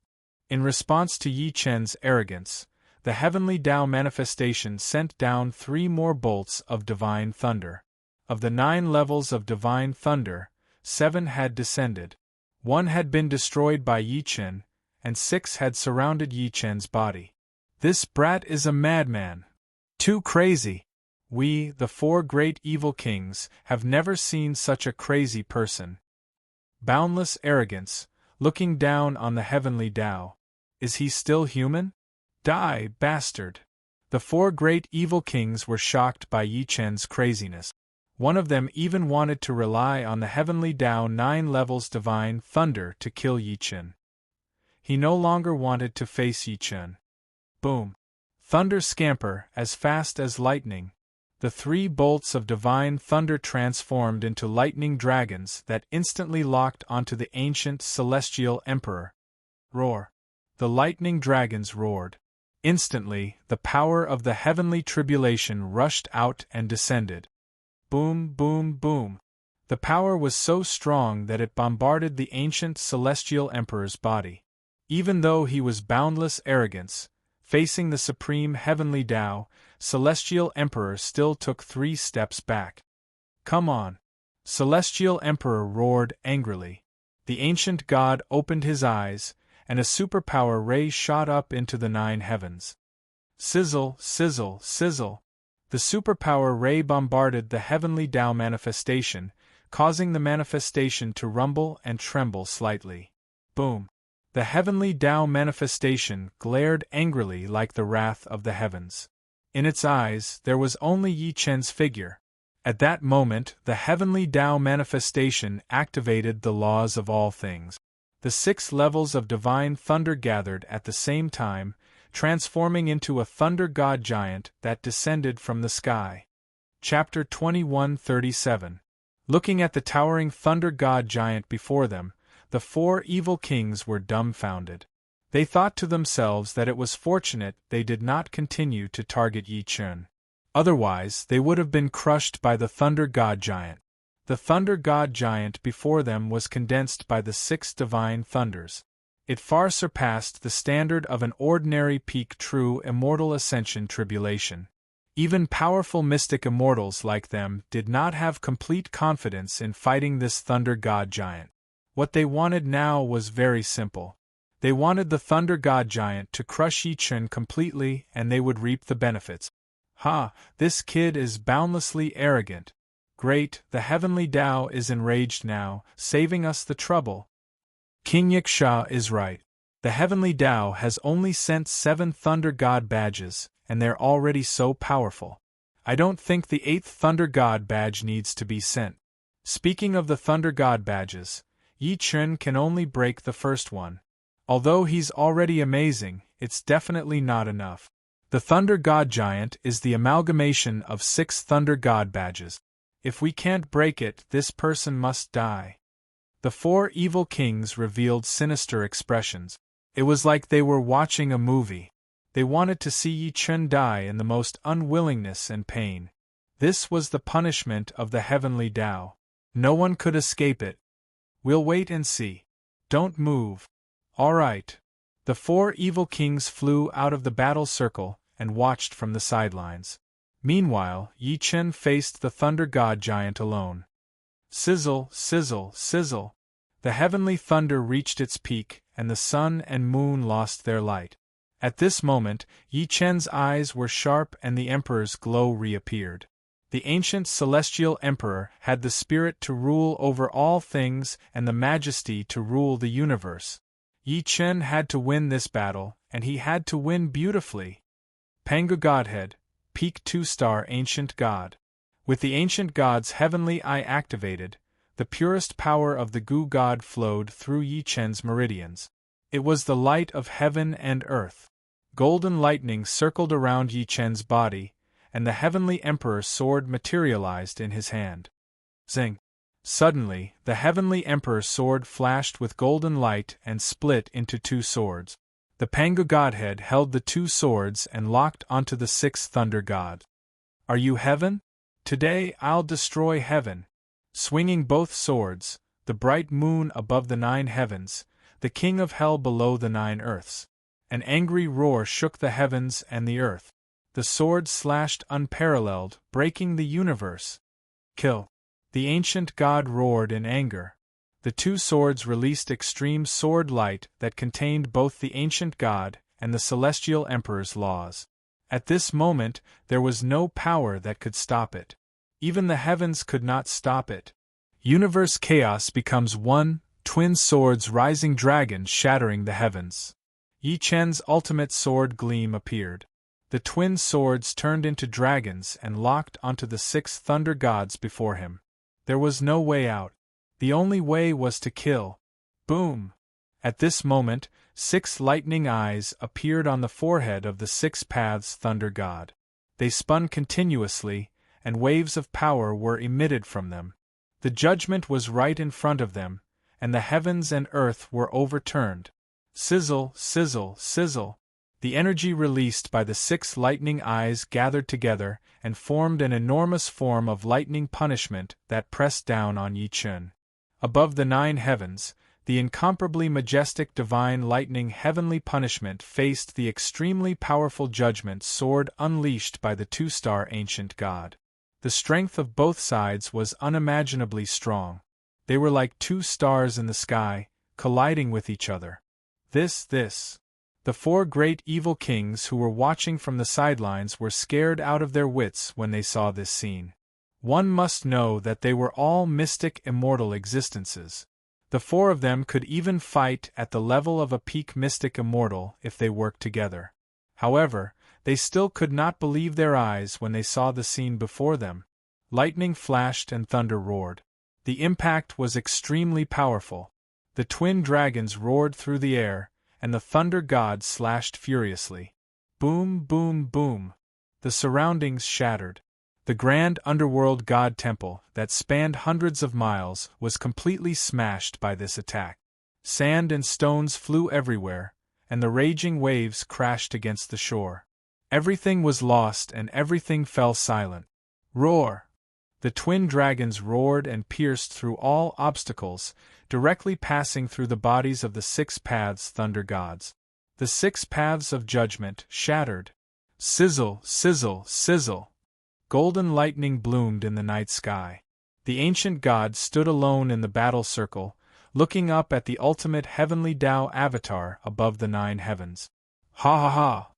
In response to Yi Chen's arrogance, the heavenly Tao manifestation sent down 3 more bolts of divine thunder. Of the 9 levels of divine thunder, 7 had descended. 1 had been destroyed by Yi Chen, and 6 had surrounded Yi Chen's body. This brat is a madman. Too crazy. We, the 4 great evil kings, have never seen such a crazy person. Boundless arrogance, looking down on the heavenly Tao. Is he still human? Die, bastard! The 4 great evil kings were shocked by Yi Chen's craziness. One of them even wanted to rely on the heavenly Tao 9 levels divine thunder to kill Yi Chen. He no longer wanted to face Yi Chen. Boom! Thunder scamper as fast as lightning. The 3 bolts of divine thunder transformed into lightning dragons that instantly locked onto the ancient celestial emperor. Roar! The lightning dragons roared. Instantly, the power of the heavenly tribulation rushed out and descended. Boom, boom, boom. The power was so strong that it bombarded the ancient celestial emperor's body. Even though he was boundless arrogance, facing the supreme heavenly Tao, celestial emperor still took 3 steps back. Come on! Celestial emperor roared angrily. The ancient god opened his eyes, and a superpower ray shot up into the 9 heavens. Sizzle, sizzle, sizzle. The superpower ray bombarded the heavenly Tao manifestation, causing the manifestation to rumble and tremble slightly. Boom! The heavenly Tao manifestation glared angrily like the wrath of the heavens. In its eyes, there was only Yi Chen's figure. At that moment, the heavenly Tao manifestation activated the laws of all things. The 6 levels of divine thunder gathered at the same time, transforming into a thunder god giant that descended from the sky. Chapter 21:37. Looking at the towering thunder god giant before them, the 4 evil kings were dumbfounded. They thought to themselves that it was fortunate they did not continue to target Yi Chen. Otherwise, they would have been crushed by the thunder god giant. The thunder god giant before them was condensed by the 6 divine thunders. It far surpassed the standard of an ordinary peak true immortal ascension tribulation. Even powerful mystic immortals like them did not have complete confidence in fighting this thunder god giant. What they wanted now was very simple. They wanted the thunder god giant to crush Yi Chen completely and they would reap the benefits. Ha! This kid is boundlessly arrogant. Great, the heavenly Tao is enraged now, saving us the trouble. King Yiksha is right. The heavenly Tao has only sent 7 thunder god badges, and they're already so powerful. I don't think the 8th thunder god badge needs to be sent. Speaking of the thunder god badges, Yi Chen can only break the first one. Although he's already amazing, it's definitely not enough. The thunder god giant is the amalgamation of 6 thunder god badges. If we can't break it, this person must die. The 4 evil kings revealed sinister expressions. It was like they were watching a movie. They wanted to see Yi Chen die in the most unwillingness and pain. This was the punishment of the heavenly Tao. No one could escape it. We'll wait and see. Don't move. All right. The four evil kings flew out of the battle circle and watched from the sidelines. Meanwhile, Yi Chen faced the thunder god giant alone. Sizzle, sizzle, sizzle. The heavenly thunder reached its peak, and the sun and moon lost their light. At this moment, Yi Chen's eyes were sharp and the emperor's glow reappeared. The ancient celestial emperor had the spirit to rule over all things and the majesty to rule the universe. Yi Chen had to win this battle, and he had to win beautifully. Panga Godhead, Peak 2-star Ancient God. With the ancient god's heavenly eye activated, the purest power of the Gu God flowed through Yi Chen's meridians. It was the light of heaven and earth. Golden lightning circled around Yi Chen's body, and the heavenly emperor's sword materialized in his hand. Zing! Suddenly, the heavenly emperor's sword flashed with golden light and split into two swords. The Panga Godhead held the two swords and locked onto the sixth thunder god. Are you heaven? Today I'll destroy heaven. Swinging both swords, the bright moon above the 9 heavens, the king of hell below the 9 earths. An angry roar shook the heavens and the earth. The sword slashed unparalleled, breaking the universe. Kill! The ancient god roared in anger. The two swords released extreme sword light that contained both the ancient god and the celestial emperor's laws. At this moment, there was no power that could stop it. Even the heavens could not stop it. Universe chaos becomes one, twin swords rising dragons shattering the heavens. Yi Chen's ultimate sword gleam appeared. The twin swords turned into dragons and locked onto the 6 thunder gods before him. There was no way out. The only way was to kill. Boom! At this moment, 6 lightning eyes appeared on the forehead of the 6 paths thunder god. They spun continuously, and waves of power were emitted from them. The judgment was right in front of them, and the heavens and earth were overturned. Sizzle, sizzle, sizzle. The energy released by the 6 lightning eyes gathered together and formed an enormous form of lightning punishment that pressed down on Yi Chen. Above the 9 heavens, the incomparably majestic divine lightning heavenly punishment faced the extremely powerful judgment sword unleashed by the 2-star ancient god. The strength of both sides was unimaginably strong. They were like 2 stars in the sky, colliding with each other. The 4 great evil kings who were watching from the sidelines were scared out of their wits when they saw this scene. One must know that they were all mystic immortal existences. The 4 of them could even fight at the level of a peak mystic immortal if they worked together. However, they still could not believe their eyes when they saw the scene before them. Lightning flashed and thunder roared. The impact was extremely powerful. The twin dragons roared through the air, and the thunder god slashed furiously. Boom, boom, boom. The surroundings shattered. The grand underworld god temple, that spanned hundreds of miles, was completely smashed by this attack. Sand and stones flew everywhere, and the raging waves crashed against the shore. Everything was lost and everything fell silent. Roar! The twin dragons roared and pierced through all obstacles, directly passing through the bodies of the 6 paths thunder gods. The 6 paths of judgment shattered. Sizzle, sizzle, sizzle. Golden lightning bloomed in the night sky. The ancient god stood alone in the battle circle, looking up at the ultimate heavenly Tao avatar above the 9 heavens. Ha ha ha!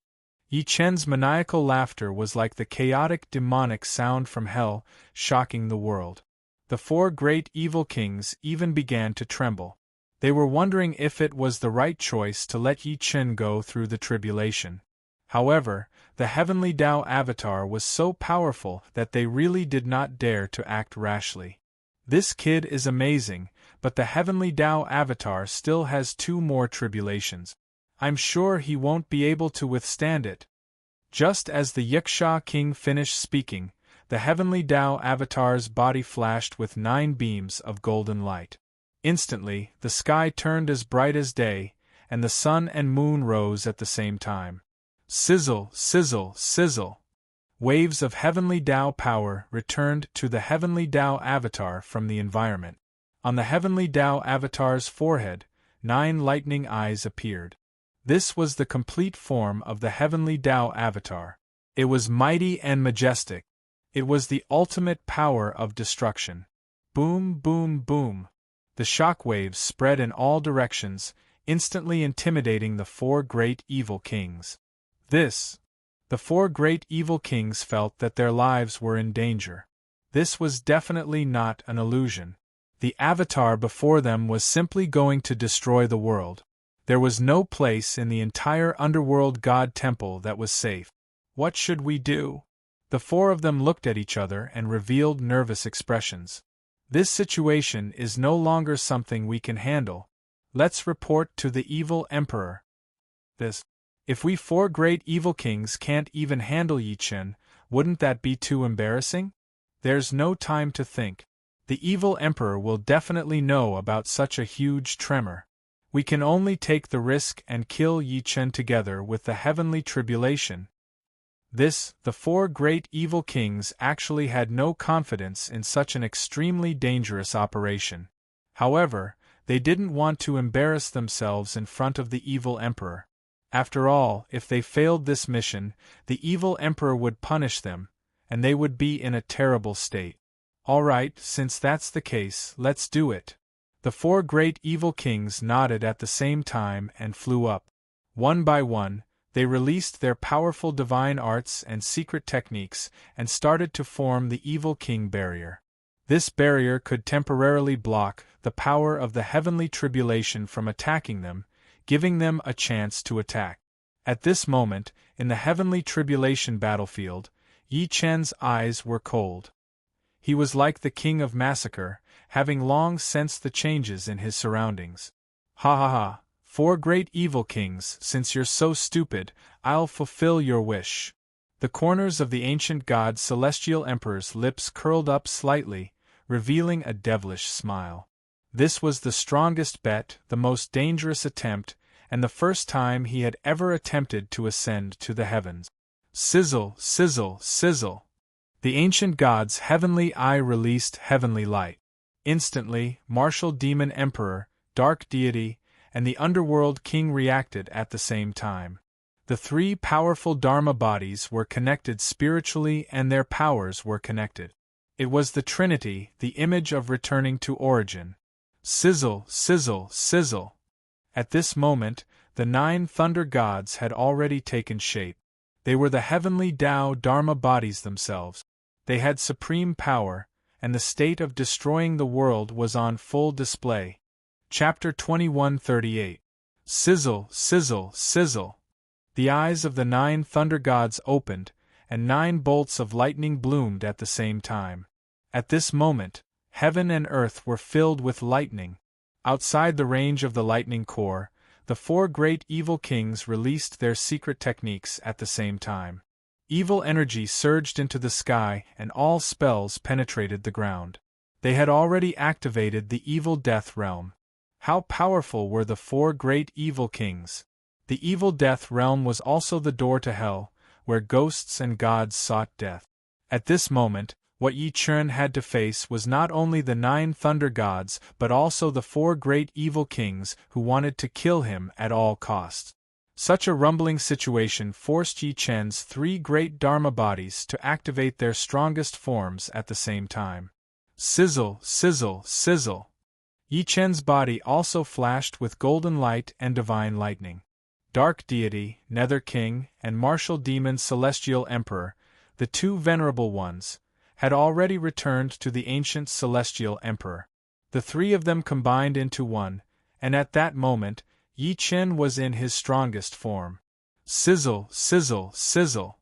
Yi Chen's maniacal laughter was like the chaotic demonic sound from hell, shocking the world. The 4 great evil kings even began to tremble. They were wondering if it was the right choice to let Yi Chen go through the tribulation. However, the heavenly Tao avatar was so powerful that they really did not dare to act rashly. This kid is amazing, but the heavenly Tao avatar still has 2 more tribulations. I'm sure he won't be able to withstand it. Just as the Yiksha king finished speaking, the heavenly Tao avatar's body flashed with 9 beams of golden light. Instantly, the sky turned as bright as day, and the sun and moon rose at the same time. Sizzle, sizzle, sizzle. Waves of heavenly Tao power returned to the heavenly Tao avatar from the environment. On the heavenly Tao avatar's forehead, 9 lightning eyes appeared. This was the complete form of the heavenly Tao avatar. It was mighty and majestic. It was the ultimate power of destruction. Boom, boom, boom. The shock waves spread in all directions, instantly intimidating the 4 great evil kings. The 4 great evil kings felt that their lives were in danger. This was definitely not an illusion. The avatar before them was simply going to destroy the world. There was no place in the entire underworld god temple that was safe. What should we do? The 4 of them looked at each other and revealed nervous expressions. This situation is no longer something we can handle. Let's report to the evil emperor. If we 4 great evil kings can't even handle Yi Chen, wouldn't that be too embarrassing? There's no time to think. The evil emperor will definitely know about such a huge tremor. We can only take the risk and kill Yi Chen together with the heavenly tribulation. The 4 great evil kings actually had no confidence in such an extremely dangerous operation. However, they didn't want to embarrass themselves in front of the evil emperor. After all, if they failed this mission, the evil emperor would punish them, and they would be in a terrible state. Alright, since that's the case, let's do it. The 4 great evil kings nodded at the same time and flew up. One by one, they released their powerful divine arts and secret techniques and started to form the Evil King Barrier. This barrier could temporarily block the power of the heavenly tribulation from attacking them, giving them a chance to attack. At this moment, in the heavenly tribulation battlefield, Yi Chen's eyes were cold. He was like the king of massacre, having long sensed the changes in his surroundings. Ha ha ha, 4 great evil kings, since you're so stupid, I'll fulfill your wish. The corners of the ancient god's celestial emperor's lips curled up slightly, revealing a devilish smile. This was the strongest bet, the most dangerous attempt, and the first time he had ever attempted to ascend to the heavens. Sizzle, sizzle, sizzle. The ancient god's heavenly eye released heavenly light. Instantly, martial demon emperor, dark deity, and the underworld king reacted at the same time. The 3 powerful Dharma bodies were connected spiritually and their powers were connected. It was the Trinity, the image of returning to origin. Sizzle, sizzle, sizzle. At this moment, the 9 thunder gods had already taken shape. They were the heavenly Tao Dharma bodies themselves. They had supreme power, and the state of destroying the world was on full display. Chapter 21:38. Sizzle, sizzle, sizzle. The eyes of the 9 thunder gods opened, and 9 bolts of lightning bloomed at the same time. At this moment, heaven and earth were filled with lightning. Outside the range of the lightning core, the 4 great evil kings released their secret techniques at the same time. Evil energy surged into the sky and all spells penetrated the ground. They had already activated the evil death realm. How powerful were the 4 great evil kings! The evil death realm was also the door to hell, where ghosts and gods sought death. At this moment, what Yi Chen had to face was not only the 9 thunder gods but also the 4 great evil kings who wanted to kill him at all costs. Such a rumbling situation forced Yi Chen's 3 great Dharma bodies to activate their strongest forms at the same time. Sizzle, sizzle, sizzle. Yi Chen's body also flashed with golden light and divine lightning. Dark deity, Nether King, and martial demon Celestial Emperor, the 2 venerable ones, had already returned to the ancient Celestial Emperor. The 3 of them combined into one, and at that moment, Yi Chen was in his strongest form. Sizzle, sizzle, sizzle.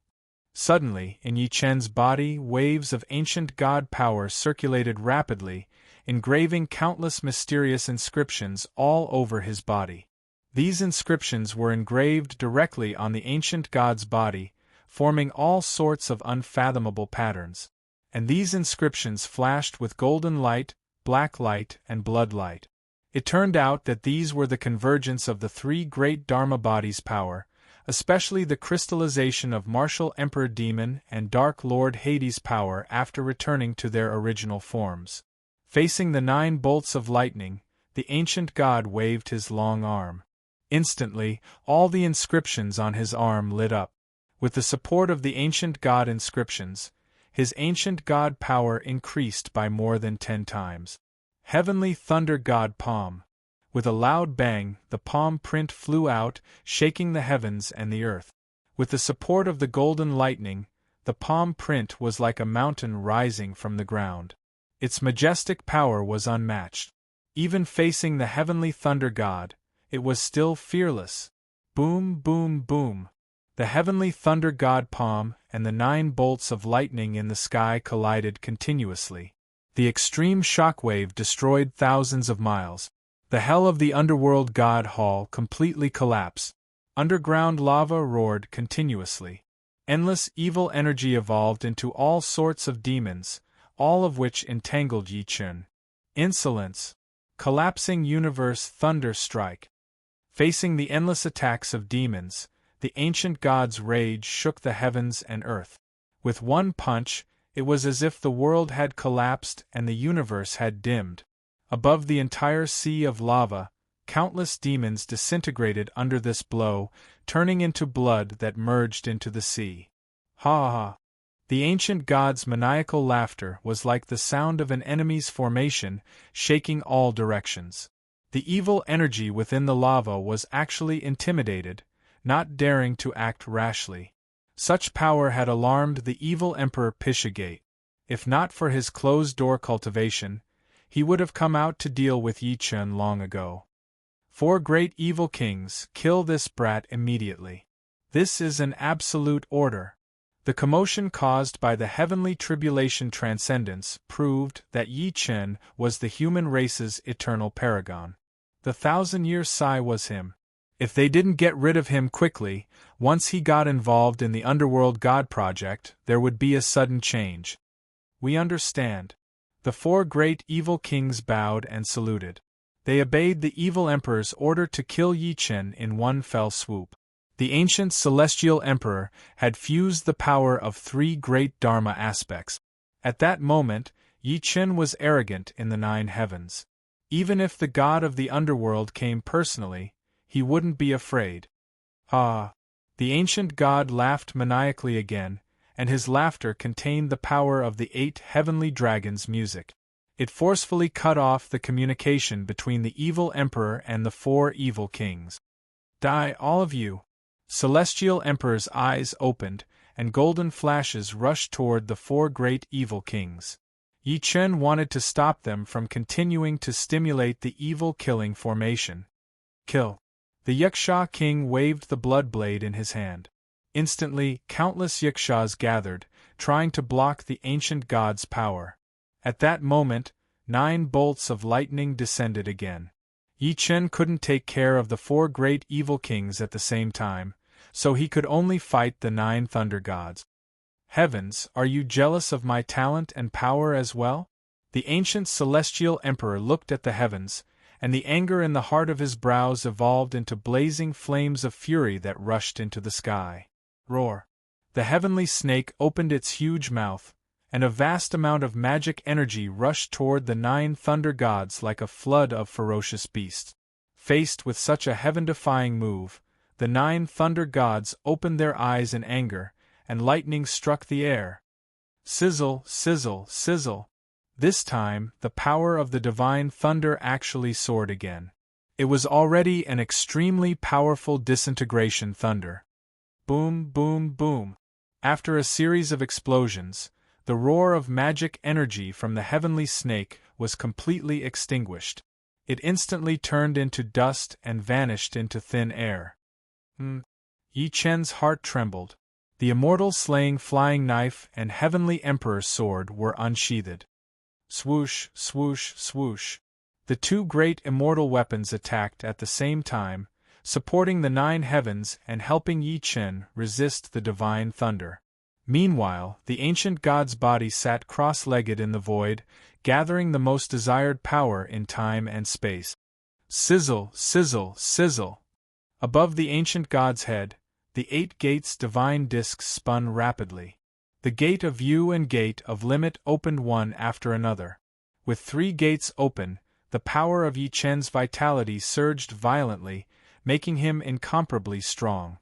Suddenly, in Yi Chen's body, waves of ancient god power circulated rapidly, engraving countless mysterious inscriptions all over his body. These inscriptions were engraved directly on the ancient god's body, forming all sorts of unfathomable patterns. And these inscriptions flashed with golden light, black light, and blood light. It turned out that these were the convergence of the 3 great Dharma bodies' power, especially the crystallization of martial Emperor Demon and Dark Lord Hades' power after returning to their original forms. Facing the 9 bolts of lightning, the ancient god waved his long arm. Instantly, all the inscriptions on his arm lit up. With the support of the ancient god inscriptions, his ancient god power increased by more than 10 times. Heavenly Thunder God Palm. With a loud bang, the palm print flew out, shaking the heavens and the earth. With the support of the golden lightning, the palm print was like a mountain rising from the ground. Its majestic power was unmatched. Even facing the heavenly thunder god, it was still fearless. Boom, boom, boom. The heavenly thunder god palm and the 9 bolts of lightning in the sky collided continuously. The extreme shockwave destroyed thousands of miles. The hell of the underworld god hall completely collapsed. Underground lava roared continuously. Endless evil energy evolved into all sorts of demons, all of which entangled Yi Chun. Insolence. Collapsing universe thunder strike. Facing the endless attacks of demons, the ancient god's rage shook the heavens and earth. With one punch, it was as if the world had collapsed and the universe had dimmed. Above the entire sea of lava, countless demons disintegrated under this blow, turning into blood that merged into the sea. Ha ha! The ancient god's maniacal laughter was like the sound of an enemy's formation, shaking all directions. The evil energy within the lava was actually intimidated, not daring to act rashly. Such power had alarmed the evil Emperor Pishagate. If not for his closed-door cultivation, he would have come out to deal with Yi Chun long ago. 4 great evil kings, kill this brat immediately. This is an absolute order. The commotion caused by the heavenly tribulation transcendence proved that Yi Chun was the human race's eternal paragon. The 1,000-year sigh was him. If they didn't get rid of him quickly, once he got involved in the Underworld God Project, there would be a sudden change. We understand. The 4 great evil kings bowed and saluted. They obeyed the evil emperor's order to kill Yi Chun in one fell swoop. The ancient celestial emperor had fused the power of 3 great Dharma aspects. At that moment, Yi Chun was arrogant in the 9 heavens. Even if the god of the underworld came personally, he wouldn't be afraid. Ah! The ancient god laughed maniacally again, and his laughter contained the power of the 8 heavenly dragons' music. It forcefully cut off the communication between the evil emperor and the 4 evil kings. Die, all of you! Celestial Emperor's eyes opened, and golden flashes rushed toward the 4 great evil kings. Yi Chun wanted to stop them from continuing to stimulate the evil-killing formation. Kill! The Yaksha king waved the blood blade in his hand. Instantly, countless Yakshas gathered, trying to block the ancient god's power. At that moment, 9 bolts of lightning descended again. Yi Chun couldn't take care of the 4 great evil kings at the same time, so he could only fight the 9 thunder gods. Heavens, are you jealous of my talent and power as well? The ancient celestial emperor looked at the heavens, and the anger in the heart of his brows evolved into blazing flames of fury that rushed into the sky. Roar! The heavenly snake opened its huge mouth, and a vast amount of magic energy rushed toward the 9 thunder gods like a flood of ferocious beasts. Faced with such a heaven-defying move, the 9 thunder gods opened their eyes in anger, and lightning struck the air. Sizzle, sizzle, sizzle. This time, the power of the divine thunder actually soared again. It was already an extremely powerful disintegration thunder. Boom, boom, boom. After a series of explosions, the roar of magic energy from the heavenly snake was completely extinguished. It instantly turned into dust and vanished into thin air. Yi Chun's heart trembled. The immortal slaying flying knife and heavenly emperor's sword were unsheathed. Swoosh, swoosh, swoosh. The 2 great immortal weapons attacked at the same time, supporting the 9 heavens and helping Yi Chun resist the divine thunder. Meanwhile, the ancient god's body sat cross-legged in the void, gathering the most desired power in time and space. Sizzle, sizzle, sizzle. Above the ancient god's head, the 8 gates divine discs spun rapidly. The gate of view and gate of limit opened one after another. With 3 gates open, the power of Yi Chen's vitality surged violently, making him incomparably strong.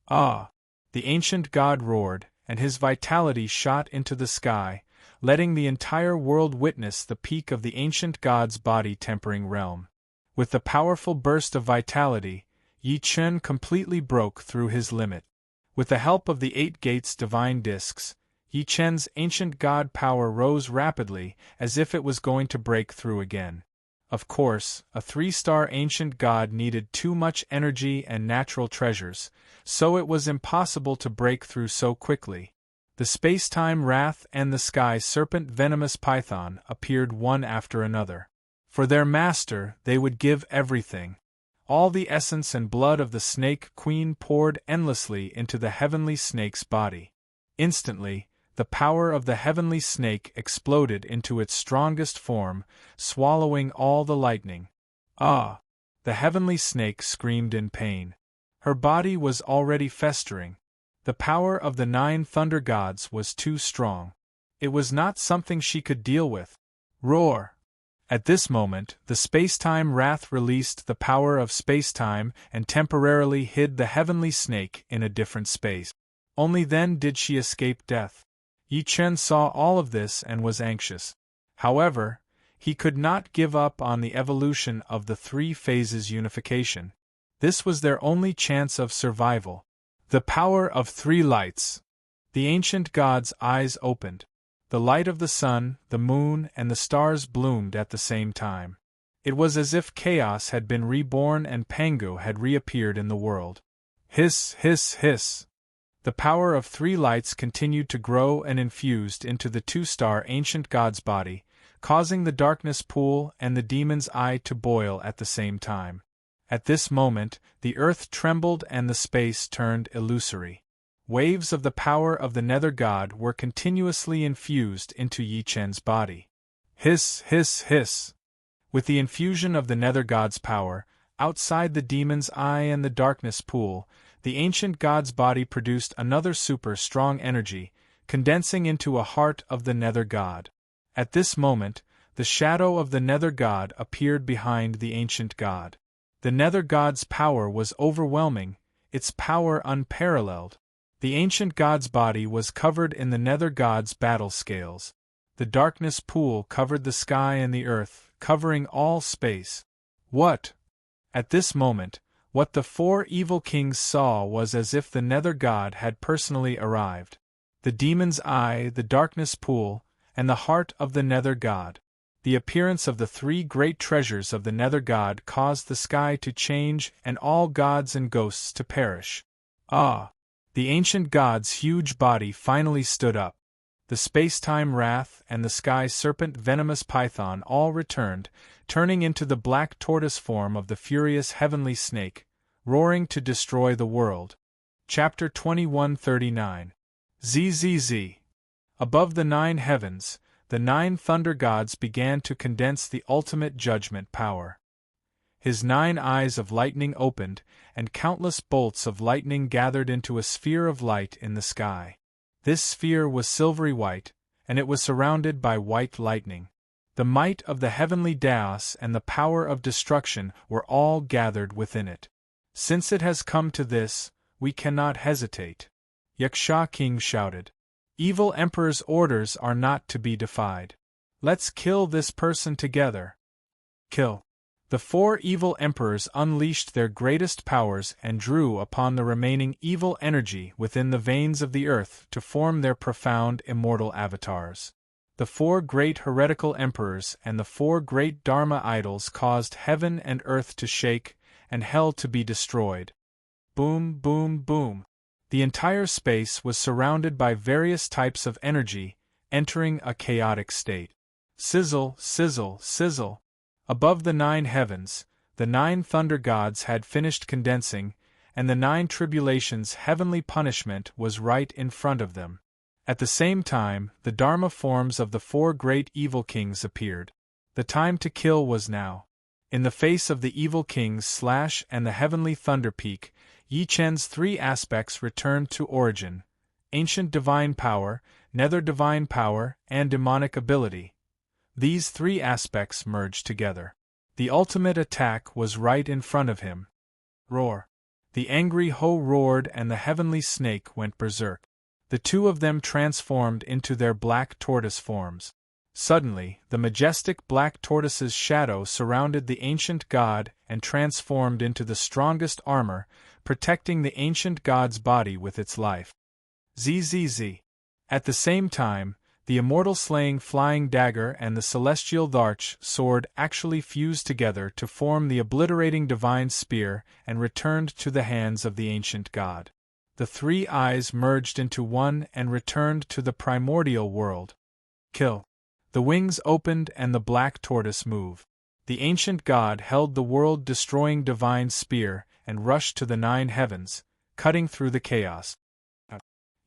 Ah! The ancient god roared, and his vitality shot into the sky, letting the entire world witness the peak of the ancient god's body-tempering realm. With the powerful burst of vitality, Yi Chen completely broke through his limit. With the help of the 8 gates divine discs, Yi Chen's ancient god power rose rapidly as if it was going to break through again. Of course, a 3-star ancient god needed too much energy and natural treasures, so it was impossible to break through so quickly. The space-time wrath and the sky serpent venomous python appeared one after another. For their master they would give everything. All the essence and blood of the snake queen poured endlessly into the heavenly snake's body. Instantly, the power of the heavenly snake exploded into its strongest form, swallowing all the lightning. Ah! The heavenly snake screamed in pain. Her body was already festering. The power of the 9 thunder gods was too strong. It was not something she could deal with. Roar! At this moment, the space-time wrath released the power of space-time and temporarily hid the heavenly snake in a different space. Only then did she escape death. Yi Chen saw all of this and was anxious. However, he could not give up on the evolution of the 3 phases unification. This was their only chance of survival. The power of 3 lights. The ancient god's eyes opened. The light of the sun, the moon, and the stars bloomed at the same time. It was as if chaos had been reborn and Pangu had reappeared in the world. Hiss, hiss, hiss. The power of 3 lights continued to grow and infused into the 2-star ancient god's body, causing the darkness pool and the demon's eye to boil at the same time. At this moment, the earth trembled and the space turned illusory. Waves of the power of the nether god were continuously infused into Yi Chen's body. Hiss, hiss, hiss. With the infusion of the nether god's power, outside the demon's eye and the darkness pool, the ancient god's body produced another super strong energy, condensing into a heart of the nether god. At this moment, the shadow of the nether god appeared behind the ancient god. The nether god's power was overwhelming, its power unparalleled. The ancient god's body was covered in the nether god's battle scales. The darkness pool covered the sky and the earth, covering all space. What? At this moment, what the 4 evil kings saw was as if the nether god had personally arrived. The demon's eye, the darkness pool, and the heart of the nether god. The appearance of the 3 great treasures of the nether god caused the sky to change and all gods and ghosts to perish. Ah! The ancient god's huge body finally stood up. The space-time wrath and the sky serpent venomous python all returned, turning into the black tortoise form of the furious heavenly snake, roaring to destroy the world. Chapter 2139. ZZZ. Above the 9 heavens, the 9 thunder gods began to condense the ultimate judgment power. His 9 eyes of lightning opened, and countless bolts of lightning gathered into a sphere of light in the sky. This sphere was silvery white, and it was surrounded by white lightning. The might of the heavenly Daos and the power of destruction were all gathered within it. Since it has come to this, we cannot hesitate. Yaksha King shouted. Evil Emperor's orders are not to be defied. Let's kill this person together. Kill. The 4 evil emperors unleashed their greatest powers and drew upon the remaining evil energy within the veins of the earth to form their profound immortal avatars. The 4 great heretical emperors and the 4 great Dharma idols caused heaven and earth to shake and hell to be destroyed. Boom, boom, boom. The entire space was surrounded by various types of energy, entering a chaotic state. Sizzle, sizzle, sizzle. Above the 9 heavens, the 9 thunder gods had finished condensing, and the 9 tribulations' heavenly punishment was right in front of them. At the same time, the Dharma forms of the 4 great evil kings appeared. The time to kill was now. In the face of the evil kings and the heavenly thunder peak, Yi Chen's three aspects returned to origin: ancient divine power, nether divine power, and demonic ability. These three aspects merged together. The ultimate attack was right in front of him. Roar! The angry Ho roared and the heavenly snake went berserk. The two of them transformed into their black tortoise forms. Suddenly, the majestic black tortoise's shadow surrounded the ancient god and transformed into the strongest armor, protecting the ancient god's body with its life. Zzz. At the same time, the immortal slaying flying dagger and the celestial Dharch sword actually fused together to form the obliterating divine spear and returned to the hands of the ancient god. The three eyes merged into one and returned to the primordial world. Kill. The wings opened and the black tortoise moved. The ancient god held the world-destroying divine spear and rushed to the 9 heavens, cutting through the chaos.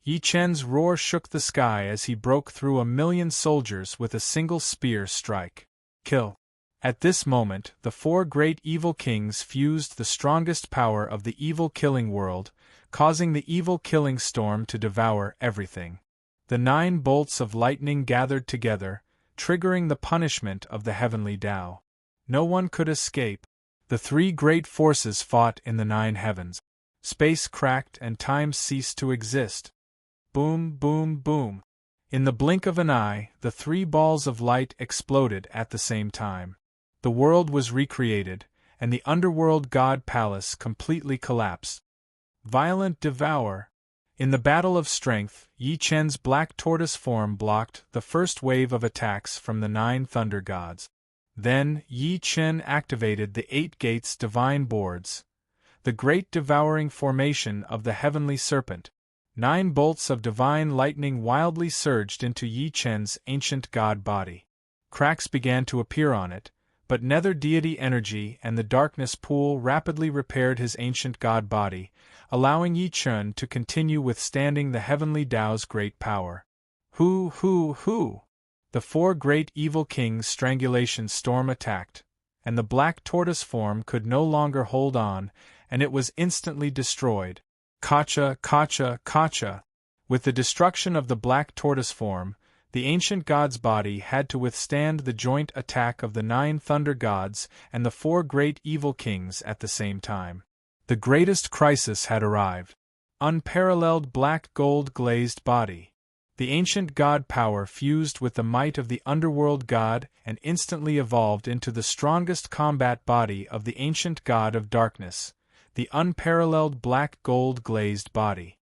Yi Chen's roar shook the sky as he broke through 1,000,000 soldiers with a single spear strike. Kill. At this moment, the 4 great evil kings fused the strongest power of the evil killing world, causing the evil killing storm to devour everything. The 9 bolts of lightning gathered together, triggering the punishment of the heavenly Tao. No one could escape. The 3 great forces fought in the 9 heavens. Space cracked and time ceased to exist. Boom, boom, boom. In the blink of an eye, the 3 balls of light exploded at the same time. The world was recreated, and the underworld god palace completely collapsed. Violent devour. In the battle of strength, Yi Chen's black tortoise form blocked the first wave of attacks from the 9 thunder gods. Then, Yi Chen activated the 8 gates divine boards, the great devouring formation of the heavenly serpent. 9 bolts of divine lightning wildly surged into Yi Chen's ancient god body. Cracks began to appear on it, but nether deity energy and the darkness pool rapidly repaired his ancient god body, allowing Yi Chen to continue withstanding the heavenly Tao's great power. Hoo! The 4 great evil kings' strangulation storm attacked, and the black tortoise form could no longer hold on, and it was instantly destroyed. Kacha! With the destruction of the black tortoise form, the ancient god's body had to withstand the joint attack of the 9 thunder gods and the 4 great evil kings at the same time. The greatest crisis had arrived. Unparalleled black gold glazed body. The ancient god power fused with the might of the underworld god and instantly evolved into the strongest combat body of the ancient god of darkness, the unparalleled black gold glazed body.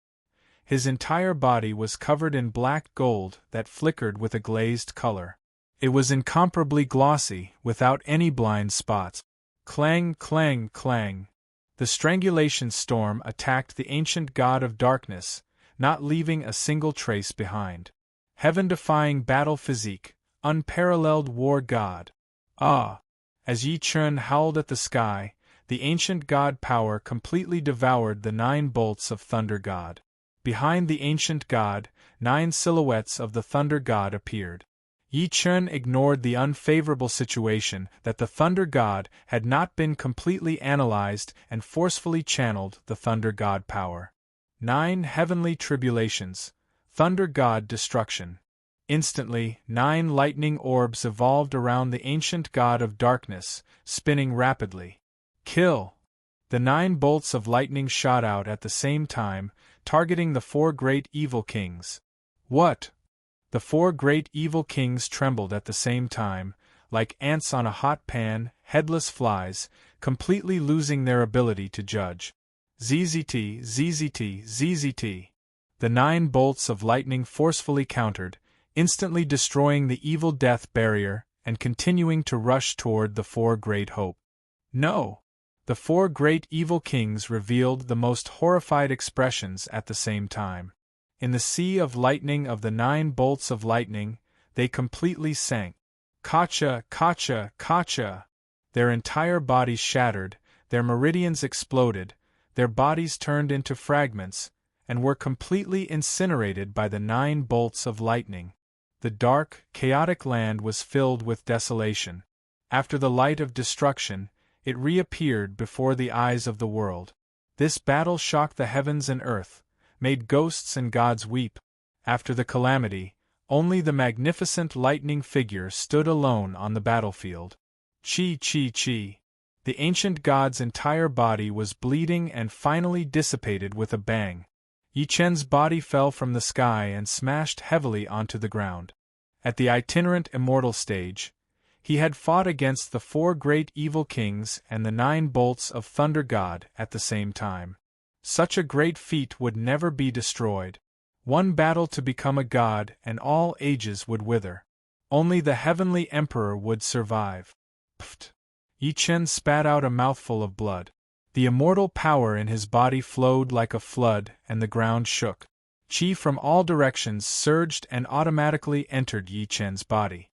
His entire body was covered in black gold that flickered with a glazed color. It was incomparably glossy, without any blind spots. Clang, clang, clang. The strangulation storm attacked the ancient god of darkness, not leaving a single trace behind. Heaven-defying battle physique, unparalleled war god. Ah! As Yi Chen howled at the sky, the ancient god power completely devoured the 9 bolts of thunder god. Behind the ancient god, 9 silhouettes of the thunder god appeared. Yi Chen ignored the unfavorable situation that the thunder god had not been completely analyzed and forcefully channeled the thunder god power. 9 heavenly tribulations, thunder god destruction. Instantly, 9 lightning orbs evolved around the ancient god of darkness, spinning rapidly. Kill! The 9 bolts of lightning shot out at the same time, targeting the 4 great evil kings. What? The 4 great evil kings trembled at the same time, like ants on a hot pan, headless flies, completely losing their ability to judge. ZZT. The 9 bolts of lightning forcefully countered, instantly destroying the evil death barrier and continuing to rush toward the 4 great hope. No! The 4 great evil kings revealed the most horrified expressions at the same time. In the sea of lightning of the 9 bolts of lightning, they completely sank. Kacha! Their entire bodies shattered, their meridians exploded, their bodies turned into fragments, and were completely incinerated by the 9 bolts of lightning. The dark, chaotic land was filled with desolation. After the light of destruction, it reappeared before the eyes of the world. This battle shocked the heavens and earth, made ghosts and gods weep. After the calamity, only the magnificent lightning figure stood alone on the battlefield. Chi chi chi. The ancient god's entire body was bleeding and finally dissipated with a bang. Yi Chen's body fell from the sky and smashed heavily onto the ground. At the itinerant immortal stage, he had fought against the 4 great evil kings and the 9 bolts of Thunder God at the same time. Such a great feat would never be destroyed. One battle to become a god and all ages would wither. Only the heavenly emperor would survive. Pft! Yi Chen spat out a mouthful of blood. The immortal power in his body flowed like a flood and the ground shook. Qi from all directions surged and automatically entered Yi Chen's body.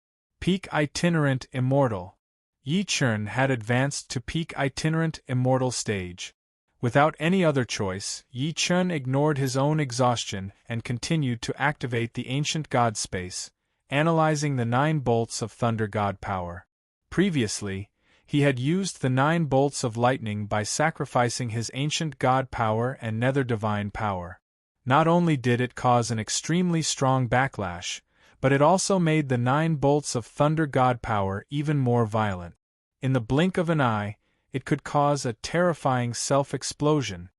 Peak itinerant immortal. Yi Chen had advanced to peak itinerant immortal stage. Without any other choice, Yi Chen ignored his own exhaustion and continued to activate the ancient god space, analyzing the 9 bolts of Thunder God power. Previously, he had used the 9 bolts of lightning by sacrificing his ancient god power and nether divine power. Not only did it cause an extremely strong backlash, but it also made the 9 bolts of Thunder God power even more violent. In the blink of an eye, it could cause a terrifying self-explosion.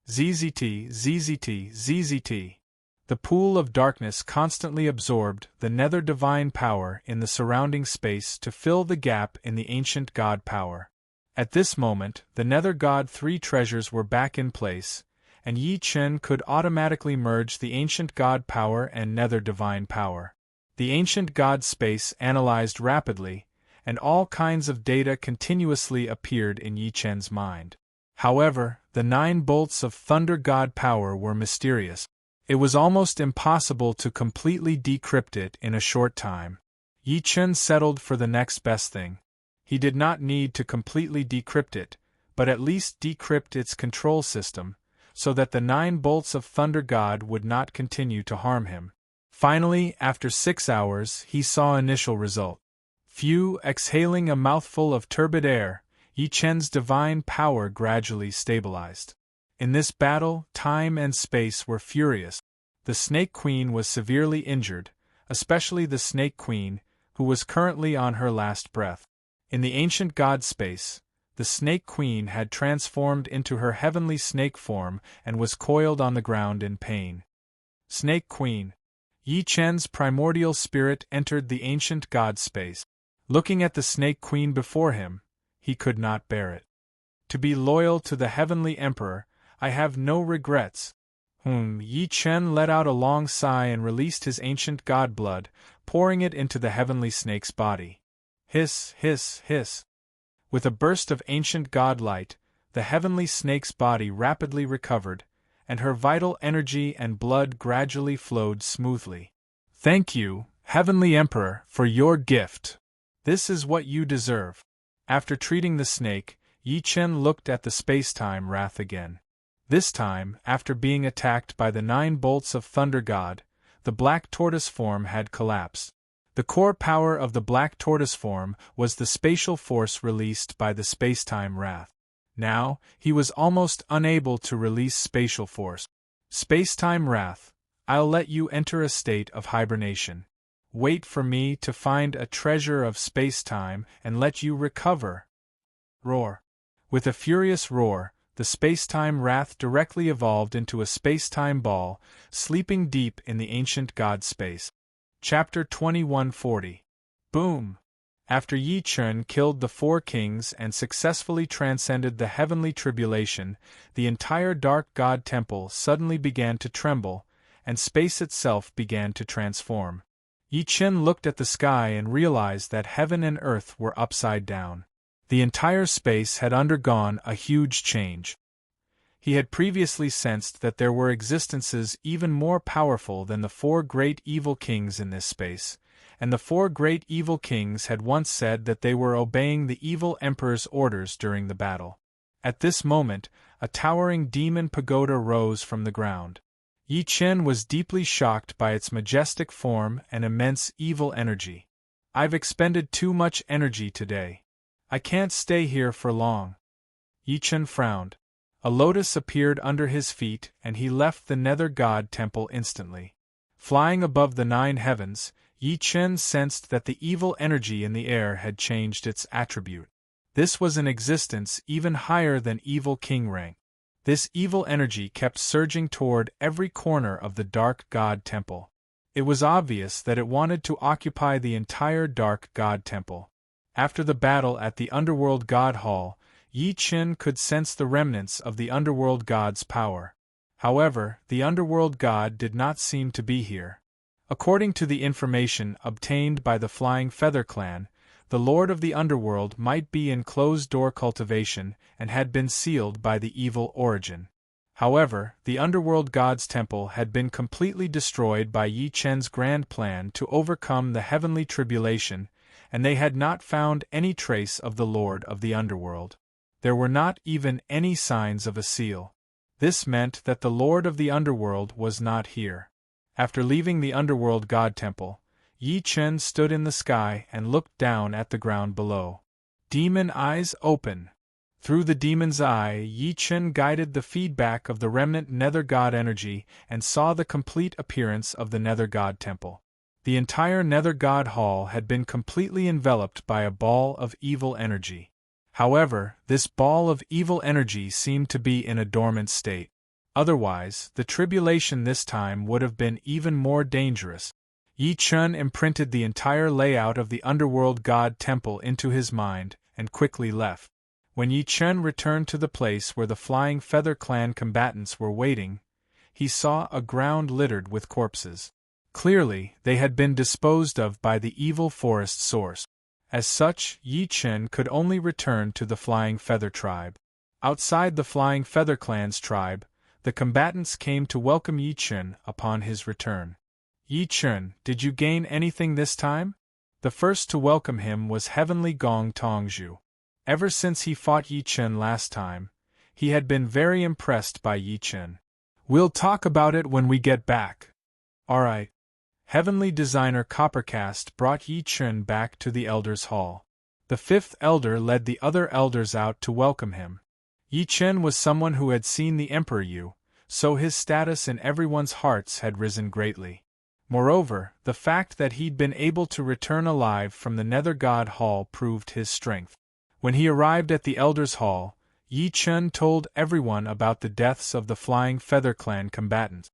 ZZT, ZZT, ZZT. The pool of darkness constantly absorbed the nether divine power in the surrounding space to fill the gap in the ancient god power. At this moment, the nether god 3 treasures were back in place, and Yi Chen could automatically merge the ancient god power and nether divine power. The ancient god space analyzed rapidly, and all kinds of data continuously appeared in Yi Chen's mind. However, the 9 bolts of Thunder God power were mysterious. It was almost impossible to completely decrypt it in a short time. Yi Chen settled for the next best thing. He did not need to completely decrypt it, but at least decrypt its control system, so that the 9 bolts of Thunder God would not continue to harm him. Finally, after 6 hours, he saw initial result. Exhaling a mouthful of turbid air, Yi Chen's divine power gradually stabilized. In this battle, time and space were furious. The Snake Queen was severely injured, especially the Snake Queen, who was currently on her last breath. In the ancient god space, the Snake Queen had transformed into her heavenly snake form and was coiled on the ground in pain. Snake Queen. Yi Chen's primordial spirit entered the ancient god space. Looking at the Snake Queen before him, he could not bear it. To be loyal to the heavenly emperor, I have no regrets. Yi Chen let out a long sigh and released his ancient god blood, pouring it into the heavenly snake's body. Hiss, hiss, hiss. With a burst of ancient god light, the heavenly snake's body rapidly recovered, and her vital energy and blood gradually flowed smoothly. Thank you, Heavenly Emperor, for your gift. This is what you deserve. After treating the snake, Yi Chen looked at the space-time wrath again. This time, after being attacked by the 9 bolts of Thunder God, the black tortoise form had collapsed. The core power of the black tortoise form was the spatial force released by the space-time wrath. Now, he was almost unable to release spatial force. Space-time wrath, I'll let you enter a state of hibernation. Wait for me to find a treasure of space-time and let you recover. Roar. With a furious roar, the space-time wrath directly evolved into a space-time ball, sleeping deep in the ancient god space. Chapter 2140. Boom! After Yi Chen killed the 4 kings and successfully transcended the heavenly tribulation, the entire dark god temple suddenly began to tremble, and space itself began to transform. Yi Chen looked at the sky and realized that heaven and earth were upside down. The entire space had undergone a huge change. He had previously sensed that there were existences even more powerful than the 4 great evil kings in this space, and the 4 great evil kings had once said that they were obeying the evil emperor's orders during the battle. At this moment, a towering demon pagoda rose from the ground. Yi Chen was deeply shocked by its majestic form and immense evil energy. I've expended too much energy today. I can't stay here for long. Yi Chen frowned. A lotus appeared under his feet, and he left the Nether God Temple instantly. Flying above the 9 heavens, Yi Chen sensed that the evil energy in the air had changed its attribute. This was an existence even higher than evil king rank. This evil energy kept surging toward every corner of the Dark God Temple. It was obvious that it wanted to occupy the entire Dark God Temple. After the battle at the Underworld God Hall, Yi Chen could sense the remnants of the Underworld God's power. However, the Underworld God did not seem to be here. According to the information obtained by the Flying Feather Clan, the Lord of the Underworld might be in closed-door cultivation and had been sealed by the evil origin. However, the Underworld God's temple had been completely destroyed by Yi Chen's grand plan to overcome the heavenly tribulation, and they had not found any trace of the Lord of the Underworld. There were not even any signs of a seal. This meant that the Lord of the Underworld was not here. After leaving the Underworld God Temple, Yi Chen stood in the sky and looked down at the ground below. Demon eyes open. Through the demon's eye, Yi Chen guided the feedback of the remnant Nether God energy and saw the complete appearance of the Nether God Temple. The entire Nether God Hall had been completely enveloped by a ball of evil energy. However, this ball of evil energy seemed to be in a dormant state. Otherwise, the tribulation this time would have been even more dangerous. Yi Chen imprinted the entire layout of the Underworld God Temple into his mind, and quickly left. When Yi Chen returned to the place where the Flying Feather Clan combatants were waiting, he saw a ground littered with corpses. Clearly, they had been disposed of by the evil forest source. As such, Yi Chen could only return to the Flying Feather tribe. Outside the Flying Feather Clan's tribe, the combatants came to welcome Yi Chen upon his return. Yi Chen, did you gain anything this time? The first to welcome him was Heavenly Gong Tongzhu. Ever since he fought Yi Chen last time, he had been very impressed by Yi Chen. We'll talk about it when we get back. Alright. Heavenly Designer Coppercast brought Yi Chen back to the Elders' Hall. The 5th Elder led the other elders out to welcome him. Yi Chen was someone who had seen the Emperor Yu, so his status in everyone's hearts had risen greatly. Moreover, the fact that he'd been able to return alive from the Nether God Hall proved his strength. When he arrived at the Elders' Hall, Yi Chen told everyone about the deaths of the Flying Feather Clan combatants.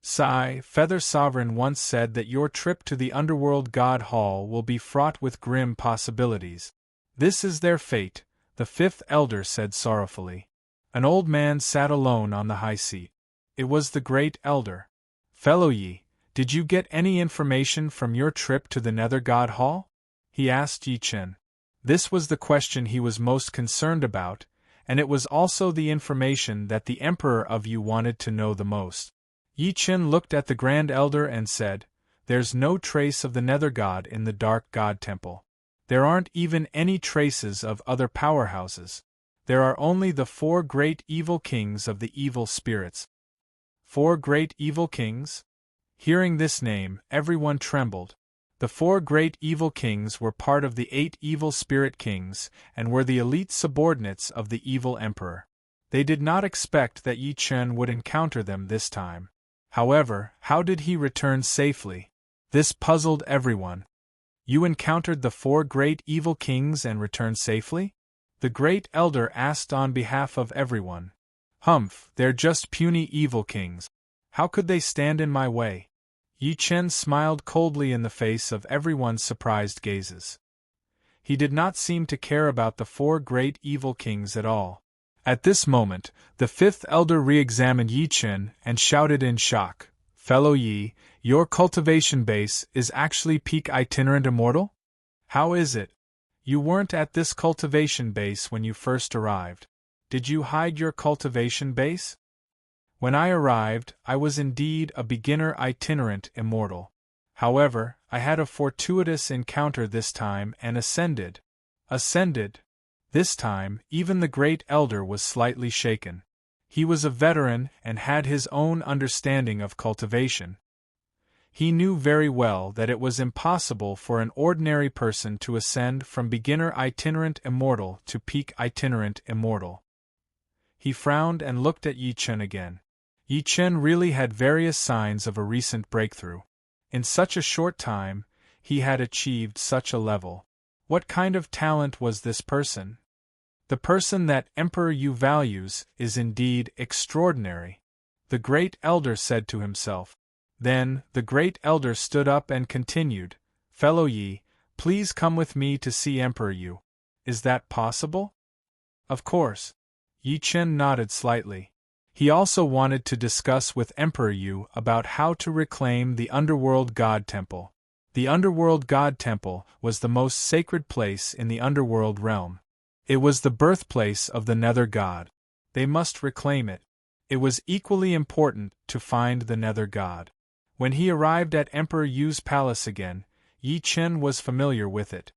Sai, Feather Sovereign once said that your trip to the Underworld God Hall will be fraught with grim possibilities. This is their fate, the 5th Elder said sorrowfully. An old man sat alone on the high seat. It was the Great Elder. Fellow Yi, did you get any information from your trip to the Nether God Hall? He asked Yi Chen. This was the question he was most concerned about, and it was also the information that the Emperor of Yu wanted to know the most. Yi Chen looked at the Grand Elder and said, "There's no trace of the Nether God in the Dark God Temple. There aren't even any traces of other powerhouses. There are only the 4 great evil kings of the evil spirits." 4 great evil kings? Hearing this name, everyone trembled. The 4 great evil kings were part of the 8 evil spirit kings, and were the elite subordinates of the evil emperor. They did not expect that Yi Chen would encounter them this time. However, how did he return safely? This puzzled everyone. You encountered the 4 great evil kings and returned safely? The Great Elder asked on behalf of everyone. Humph, they're just puny evil kings. How could they stand in my way? Yi Chen smiled coldly in the face of everyone's surprised gazes. He did not seem to care about the 4 great evil kings at all. At this moment, the 5th Elder re-examined Yi Chen and shouted in shock, "Fellow Yi, your cultivation base is actually peak itinerant immortal? How is it? You weren't at this cultivation base when you first arrived. Did you hide your cultivation base?" When I arrived, I was indeed a beginner itinerant immortal. However, I had a fortuitous encounter this time and ascended. Ascended? This time, even the Great Elder was slightly shaken. He was a veteran and had his own understanding of cultivation. He knew very well that it was impossible for an ordinary person to ascend from beginner itinerant immortal to peak itinerant immortal. He frowned and looked at Yi Chen again. Yi Chen really had various signs of a recent breakthrough. In such a short time, he had achieved such a level. What kind of talent was this person? The person that Emperor Yu values is indeed extraordinary, the great elder said to himself. Then, the great elder stood up and continued, Fellow Yi, please come with me to see Emperor Yu. Is that possible? Of course. Yi Chen nodded slightly. He also wanted to discuss with Emperor Yu about how to reclaim the Underworld God Temple. The Underworld God Temple was the most sacred place in the Underworld realm. It was the birthplace of the Nether God. They must reclaim it. It was equally important to find the Nether God. When he arrived at Emperor Yu's palace again, Yi Chen was familiar with it.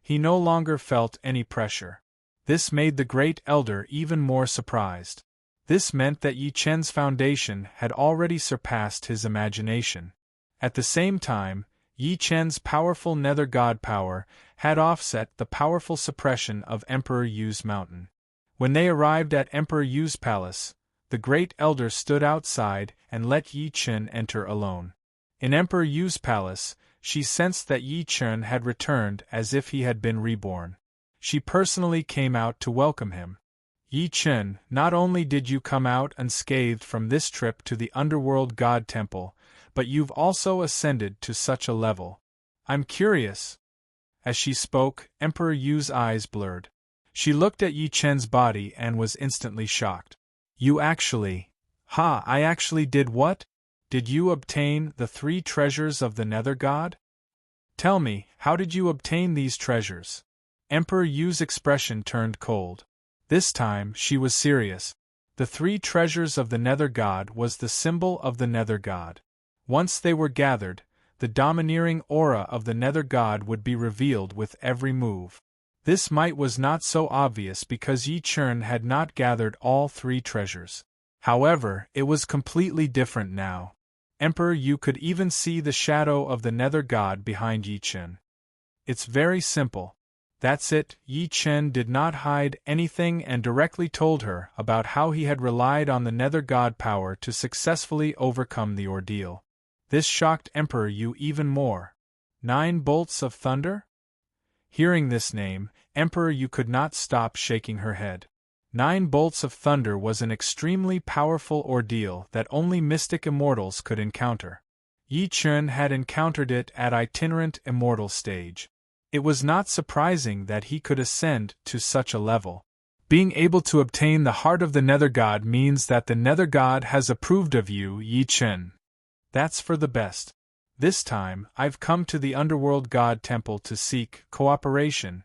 He no longer felt any pressure. This made the great elder even more surprised. This meant that Yi Chen's foundation had already surpassed his imagination. At the same time, Yi Chen's powerful Nether God power had offset the powerful suppression of Emperor Yu's mountain. When they arrived at Emperor Yu's palace, the great elder stood outside and let Yi Chen enter alone. In Emperor Yu's palace, she sensed that Yi Chen had returned as if he had been reborn. She personally came out to welcome him. Yi Chen, not only did you come out unscathed from this trip to the Underworld God Temple, but you've also ascended to such a level. I'm curious. As she spoke, Emperor Yu's eyes blurred. She looked at Yi Chen's body and was instantly shocked. You actually… I actually did what? Did you obtain the 3 treasures of the Nether God? Tell me, how did you obtain these treasures? Emperor Yu's expression turned cold. This time, she was serious. The 3 treasures of the Nether God was the symbol of the Nether God. Once they were gathered, the domineering aura of the Nether God would be revealed with every move. This might was not so obvious because Yi Chen had not gathered all 3 treasures. However, it was completely different now. Emperor Yu could even see the shadow of the Nether God behind Yi Chen. It's very simple. That's it. Yi Chen did not hide anything and directly told her about how he had relied on the Nether God power to successfully overcome the ordeal. This shocked Emperor Yu even more. 9 bolts of thunder? Hearing this name, Emperor Yu could not stop shaking her head. 9 bolts of thunder was an extremely powerful ordeal that only mystic immortals could encounter. Yi Chen had encountered it at itinerant immortal stage. It was not surprising that he could ascend to such a level. Being able to obtain the heart of the Nether God means that the Nether God has approved of you, Yi Chen. That's for the best. This time, I've come to the Underworld God Temple to seek cooperation.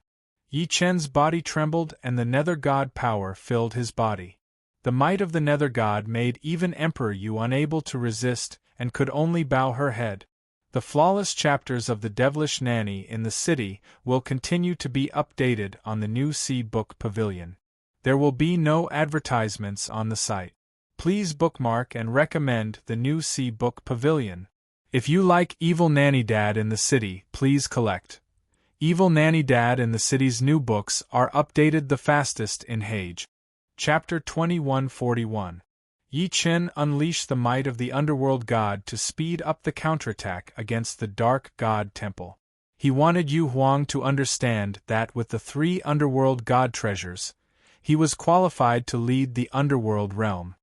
Yi Chen's body trembled and the Nether God power filled his body. The might of the Nether God made even Emperor Yu unable to resist and could only bow her head. The flawless chapters of the Devilish Nanny in the city will continue to be updated on the new C-Book Pavilion. There will be no advertisements on the site. Please bookmark and recommend the new C-Book Pavilion. If you like Evil Nanny Dad in the City, please collect. Evil Nanny Dad in the City's new books are updated the fastest in Hage. Chapter 2141. Yi Chen unleashed the might of the Underworld God to speed up the counterattack against the Dark God Temple. He wanted Yu Huang to understand that with the 3 Underworld God treasures, he was qualified to lead the Underworld realm.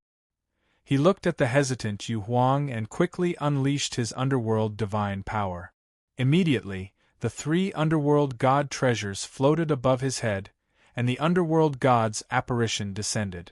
He looked at the hesitant Yu Huang and quickly unleashed his Underworld divine power. Immediately, the 3 Underworld God treasures floated above his head, and the Underworld God's apparition descended.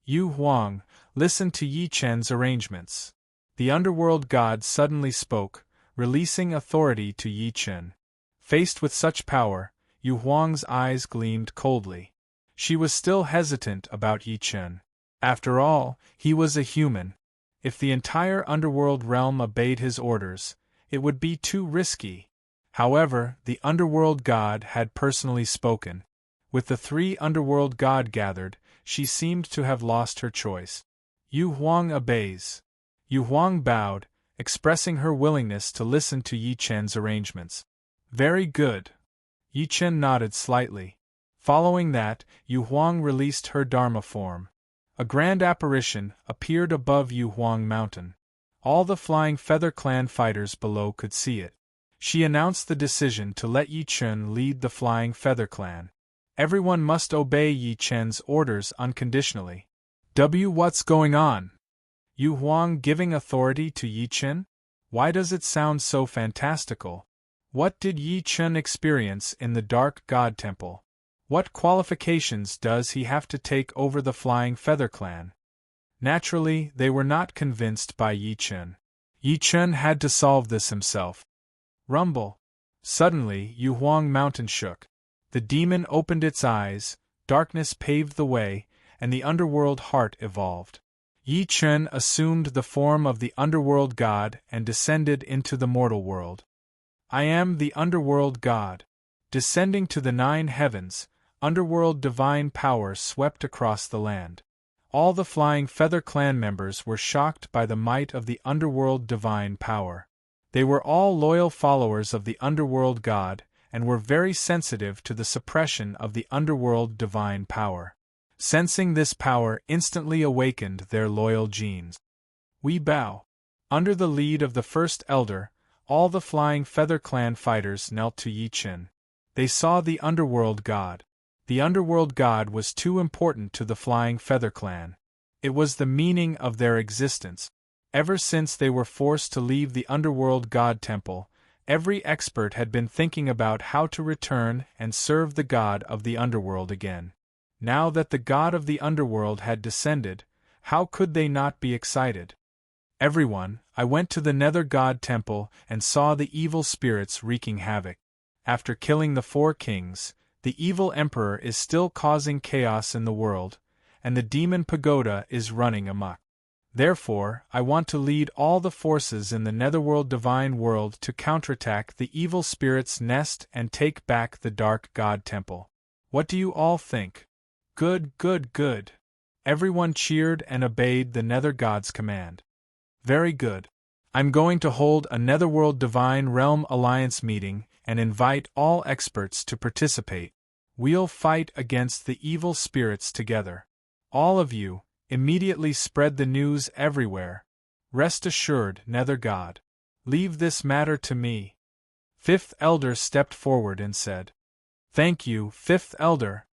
Yu Huang, listen to Yi Chen's arrangements. The Underworld God suddenly spoke, releasing authority to Yi Chen. Faced with such power, Yu Huang's eyes gleamed coldly. She was still hesitant about Yi Chen. After all, he was a human. If the entire Underworld realm obeyed his orders, it would be too risky. However, the Underworld God had personally spoken. With the 3 Underworld God gathered, she seemed to have lost her choice. Yu Huang obeys. Yu Huang bowed, expressing her willingness to listen to Yi Chen's arrangements. Very good. Yi Chen nodded slightly. Following that, Yu Huang released her Dharma form. A grand apparition appeared above Yu Huang Mountain. All the Flying Feather Clan fighters below could see it. She announced the decision to let Yi Chen lead the Flying Feather Clan. Everyone must obey Yi Chen's orders unconditionally. What's going on? Yu Huang giving authority to Yi Chen? Why does it sound so fantastical? What did Yi Chen experience in the Dark God Temple? What qualifications does he have to take over the Flying Feather Clan? Naturally, they were not convinced by Yi Chen. Yi Chen had to solve this himself. Rumble. Suddenly, Yu Huang Mountain shook. The demon opened its eyes, darkness paved the way, and the underworld heart evolved. Yi Chen assumed the form of the underworld god and descended into the mortal world. I am the underworld god. Descending to the 9 heavens, underworld divine power swept across the land. All the Flying Feather Clan members were shocked by the might of the underworld divine power. They were all loyal followers of the underworld god, and were very sensitive to the suppression of the underworld divine power. Sensing this power instantly awakened their loyal genes. We bow. Under the lead of the first elder, all the Flying Feather Clan fighters knelt to Yi Chen. They saw the underworld god. The underworld god was too important to the Flying Feather Clan. It was the meaning of their existence. Ever since they were forced to leave the underworld god temple, every expert had been thinking about how to return and serve the god of the underworld again. Now that the god of the underworld had descended, how could they not be excited? Everyone, I went to the Nether God Temple and saw the evil spirits wreaking havoc. After killing the 4 kings, the evil emperor is still causing chaos in the world, and the demon pagoda is running amok. Therefore, I want to lead all the forces in the netherworld divine world to counterattack the evil spirit's nest and take back the Dark God Temple. What do you all think? Good, good, good. Everyone cheered and obeyed the Nether God's command. Very good. I'm going to hold a Netherworld Divine Realm Alliance meeting and invite all experts to participate. We'll fight against the evil spirits together. All of you, immediately spread the news everywhere. Rest assured, Nether God. Leave this matter to me. 5th Elder stepped forward and said, Thank you, 5th Elder.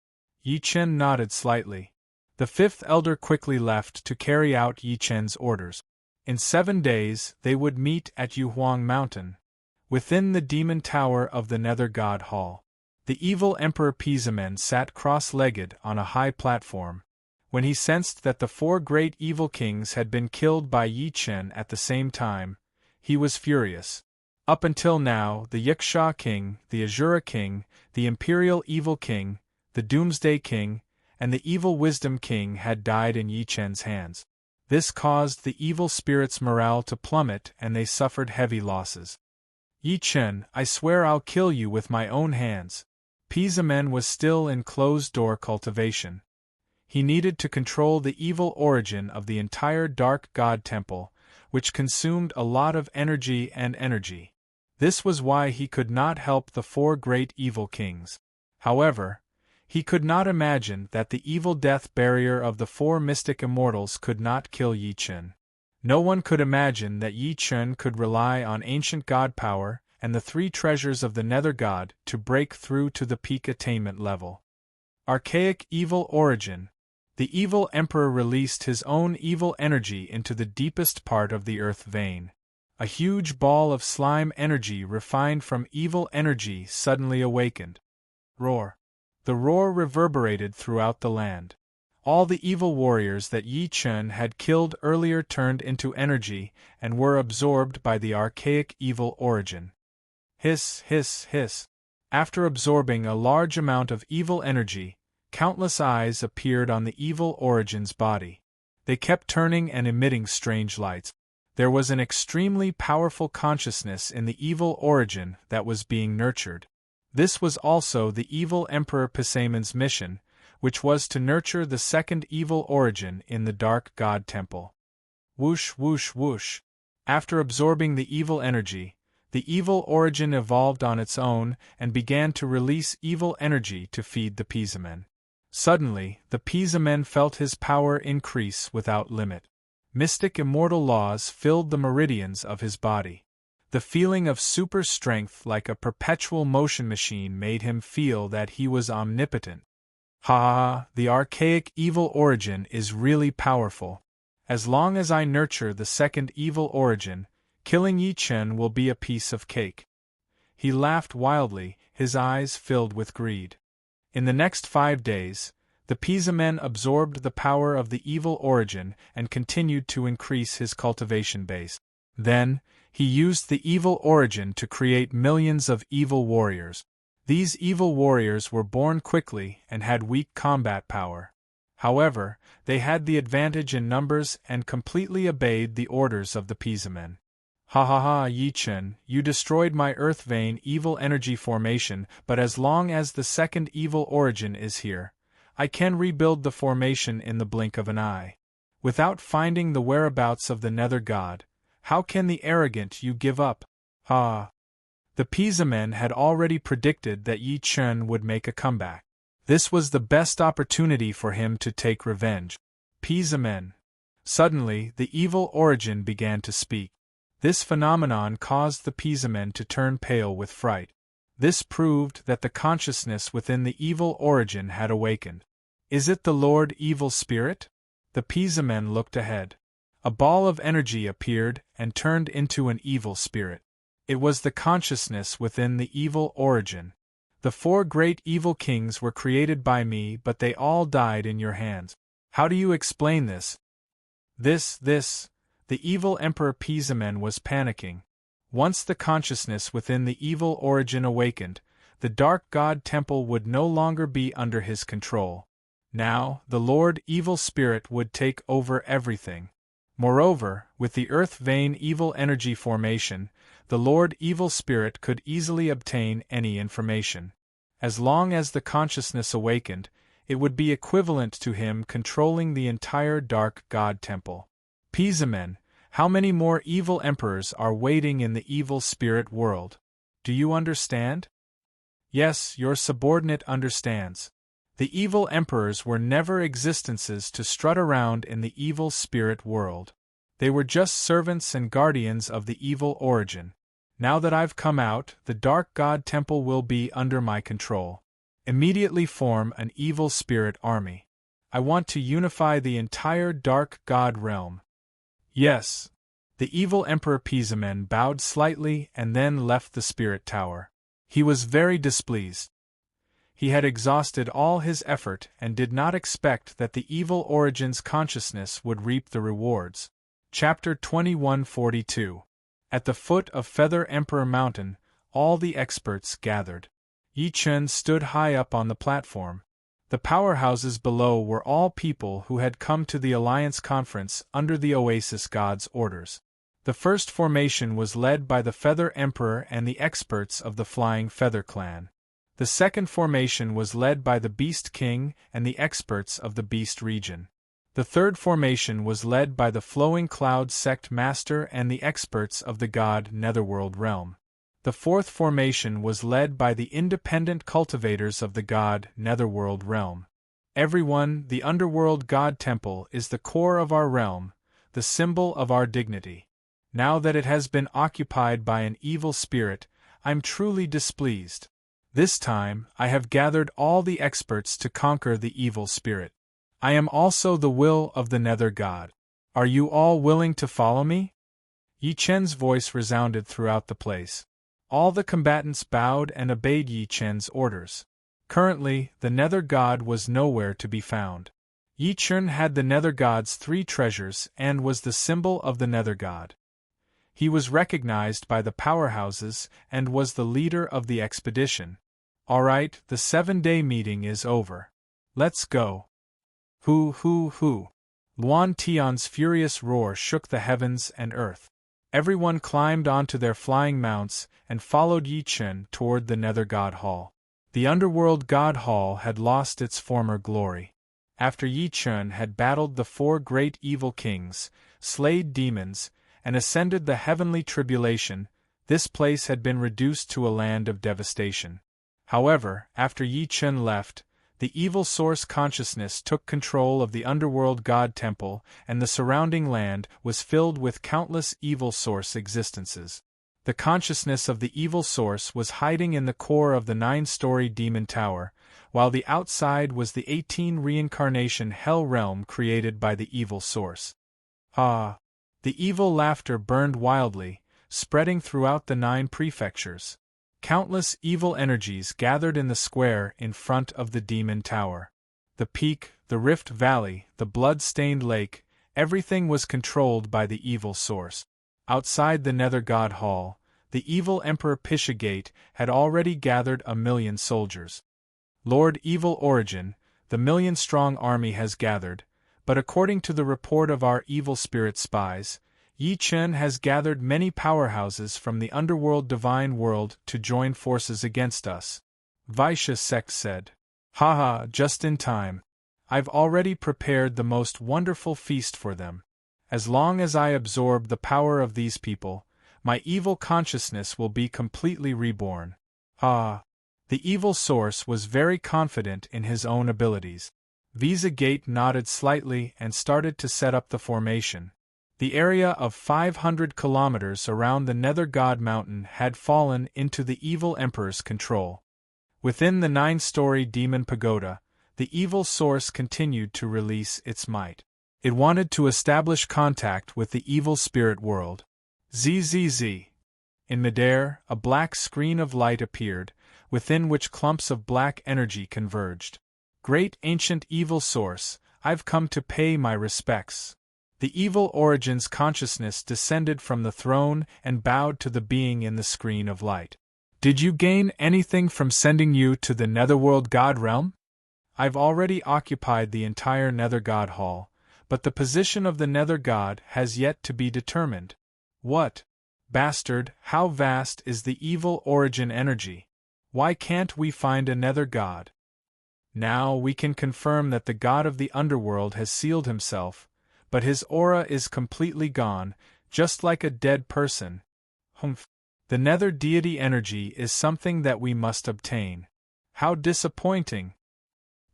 Yi Chen nodded slightly. The 5th Elder quickly left to carry out Yi Chen's orders. In 7 days, they would meet at Yu Huang Mountain, within the demon tower of the Nether God Hall. The evil Emperor Pizamen sat cross-legged on a high platform. When he sensed that the 4 great evil kings had been killed by Yi Chen at the same time, he was furious. Up until now, the Yiksha King, the Azura King, the Imperial Evil King, the Doomsday King, and the Evil Wisdom King had died in Yi Chen's hands. This caused the evil spirits' morale to plummet and they suffered heavy losses. Yi Chen, I swear I'll kill you with my own hands. Pizamen was still in closed-door cultivation. He needed to control the evil origin of the entire Dark God Temple, which consumed a lot of energy and energy. This was why he could not help the 4 great evil kings. However, he could not imagine that the evil death barrier of the 4 mystic immortals could not kill Yi Chen. No one could imagine that Yi Chen could rely on ancient god power and the 3 treasures of the Nether God to break through to the peak attainment level. Archaic evil origin. The evil emperor released his own evil energy into the deepest part of the earth vein. A huge ball of slime energy refined from evil energy suddenly awakened. Roar. The roar reverberated throughout the land. All the evil warriors that Yi Chen had killed earlier turned into energy and were absorbed by the archaic evil origin. Hiss, hiss, hiss. After absorbing a large amount of evil energy, countless eyes appeared on the evil origin's body. They kept turning and emitting strange lights. There was an extremely powerful consciousness in the evil origin that was being nurtured. This was also the evil Emperor Pisamen's mission, which was to nurture the 2nd evil origin in the Dark God Temple. Whoosh, whoosh, whoosh. After absorbing the evil energy, the evil origin evolved on its own and began to release evil energy to feed the Pizamen. Suddenly, the Pisa men felt his power increase without limit. Mystic immortal laws filled the meridians of his body. The feeling of super strength like a perpetual motion machine made him feel that he was omnipotent. Ha ha ha, the archaic evil origin is really powerful. As long as I nurture the second evil origin, killing Yi Chen will be a piece of cake. He laughed wildly, his eyes filled with greed. In the next 5 days, the Pisa men absorbed the power of the evil origin and continued to increase his cultivation base. Then, he used the evil origin to create millions of evil warriors. These evil warriors were born quickly and had weak combat power. However, they had the advantage in numbers and completely obeyed the orders of the Pisa men. Ha ha ha, Yi Chen, you destroyed my earth vein evil energy formation, but as long as the second evil origin is here, I can rebuild the formation in the blink of an eye. Without finding the whereabouts of the Nether God, how can the arrogant you give up? Ha! The Pisa men had already predicted that Yi Chen would make a comeback. This was the best opportunity for him to take revenge. Pisa men. Suddenly, the evil origin began to speak. This phenomenon caused the Pisa men to turn pale with fright. This proved that the consciousness within the evil origin had awakened. Is it the Lord Evil Spirit? The Pisa men looked ahead. A ball of energy appeared and turned into an evil spirit. It was the consciousness within the evil origin. The 4 great evil kings were created by me, but they all died in your hands. How do you explain this? The evil Emperor Pisa men was panicking. Once the consciousness within the evil origin awakened, the Dark God Temple would no longer be under his control. Now, the Lord Evil Spirit would take over everything. Moreover, with the Earth Vein evil energy formation, the Lord Evil Spirit could easily obtain any information. As long as the consciousness awakened, it would be equivalent to him controlling the entire Dark God Temple. Pisa men, how many more evil emperors are waiting in the evil spirit world? Do you understand? Yes, your subordinate understands. The evil emperors were never existences to strut around in the evil spirit world. They were just servants and guardians of the evil origin. Now that I've come out, the Dark God Temple will be under my control. Immediately form an evil spirit army. I want to unify the entire Dark God realm. Yes. The evil Emperor Pisa men bowed slightly and then left the spirit tower. He was very displeased. He had exhausted all his effort and did not expect that the evil origin's consciousness would reap the rewards. Chapter 2142. At the foot of Feather Emperor Mountain, all the experts gathered. Yi Chen stood high up on the platform. The powerhouses below were all people who had come to the Alliance Conference under the Oasis God's orders. The first formation was led by the Feather Emperor and the experts of the Flying Feather Clan. The second formation was led by the Beast King and the experts of the Beast region. The third formation was led by the Flowing Cloud Sect Master and the experts of the God Netherworld realm. The fourth formation was led by the independent cultivators of the God Netherworld realm. Everyone, the Underworld God Temple is the core of our realm, the symbol of our dignity. Now that it has been occupied by an evil spirit, I'm truly displeased. This time, I have gathered all the experts to conquer the evil spirit. I am also the will of the Nether God. Are you all willing to follow me? Yi Chen's voice resounded throughout the place. All the combatants bowed and obeyed Yi Chen's orders. Currently, the Nether God was nowhere to be found. Yi Chen had the Nether God's 3 treasures and was the symbol of the Nether God. He was recognized by the powerhouses and was the leader of the expedition. Alright, the 7-day meeting is over. Let's go. Hoo. Luan Tian's furious roar shook the heavens and earth. Everyone climbed onto their flying mounts and followed Yi Chen toward the Nether God Hall. The Underworld God Hall had lost its former glory. After Yi Chen had battled the 4 great evil kings, slayed demons, and ascended the heavenly tribulation, this place had been reduced to a land of devastation. However, after Yi Chen left, the evil source consciousness took control of the underworld god temple, and the surrounding land was filled with countless evil source existences. The consciousness of the evil source was hiding in the core of the 9-story demon tower, while the outside was the 18 reincarnation hell realm created by the evil source. Ah! The evil laughter burned wildly, spreading throughout the 9 prefectures. Countless evil energies gathered in the square in front of the demon tower. The peak, the rift valley, the blood-stained lake, everything was controlled by the evil source. Outside the Nether God Hall, the evil Emperor Pishagate had already gathered 1,000,000 soldiers. Lord Evil Origin, the 1,000,000-strong army has gathered, but according to the report of our evil spirit spies, Yi Chen has gathered many powerhouses from the underworld divine world to join forces against us. Vaishya sect said. Haha, just in time. I've already prepared the most wonderful feast for them. As long as I absorb the power of these people, my evil consciousness will be completely reborn. Ah! The evil source was very confident in his own abilities. Visa Gate nodded slightly and started to set up the formation. The area of 500 kilometers around the Nether God Mountain had fallen into the evil emperor's control. Within the 9-story demon pagoda, the evil source continued to release its might. It wanted to establish contact with the evil spirit world. Zzz. In midair, a black screen of light appeared, within which clumps of black energy converged. Great ancient evil source, I've come to pay my respects. The evil Origin's consciousness descended from the throne and bowed to the being in the screen of light. Did you gain anything from sending you to the Netherworld God realm? I've already occupied the entire Nether God Hall, but the position of the Nether God has yet to be determined. What? Bastard, how vast is the evil Origin energy? Why can't we find a Nether God? Now we can confirm that the god of the underworld has sealed himself, but his aura is completely gone, just like a dead person. Humph. The Nether deity energy is something that we must obtain. How disappointing!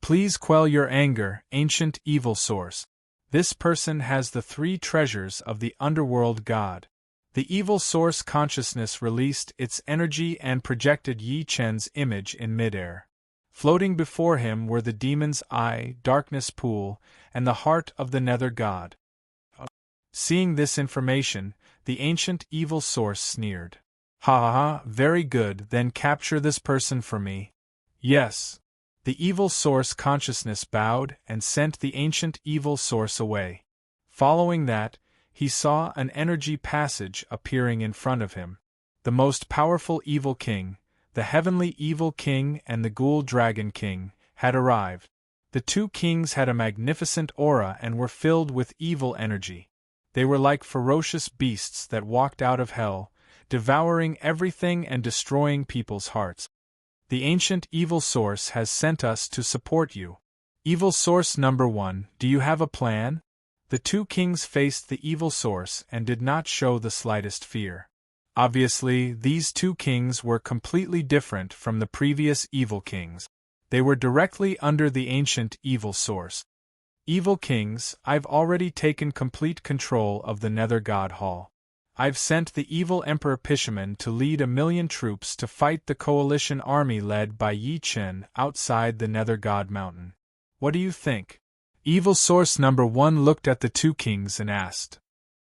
Please quell your anger, ancient evil source. This person has the 3 treasures of the underworld god. The evil source consciousness released its energy and projected Yi Chen's image in midair. Floating before him were the demon's eye, darkness pool, and the heart of the Nether God. Seeing this information, the ancient evil source sneered. Ha ha ha, very good, then capture this person for me. Yes. The evil source consciousness bowed and sent the ancient evil source away. Following that, he saw an energy passage appearing in front of him. The most powerful evil king, the heavenly evil king and the ghoul dragon king, had arrived. The 2 kings had a magnificent aura and were filled with evil energy. They were like ferocious beasts that walked out of hell, devouring everything and destroying people's hearts. The ancient evil source has sent us to support you. Evil source number 1, do you have a plan? The 2 kings faced the evil source and did not show the slightest fear. Obviously, these 2 kings were completely different from the previous evil kings. They were directly under the ancient evil source. Evil kings, I've already taken complete control of the Nether God Hall. I've sent the evil Emperor Pishaman to lead 1,000,000 troops to fight the coalition army led by Yi Chen outside the Nether God Mountain. What do you think? Evil source number 1 looked at the 2 kings and asked.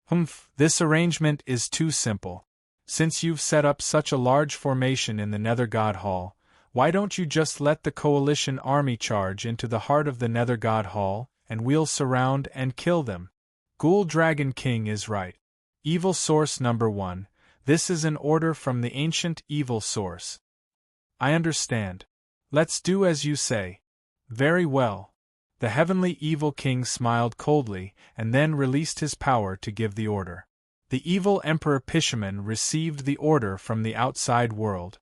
Humph, this arrangement is too simple. Since you've set up such a large formation in the Nether God Hall, why don't you just let the coalition army charge into the heart of the Nether God Hall, and we'll surround and kill them? Ghoul Dragon King is right. Evil source number 1, this is an order from the ancient evil source. I understand. Let's do as you say. Very well. The heavenly evil king smiled coldly and then released his power to give the order. The evil Emperor Pishaman received the order from the outside world.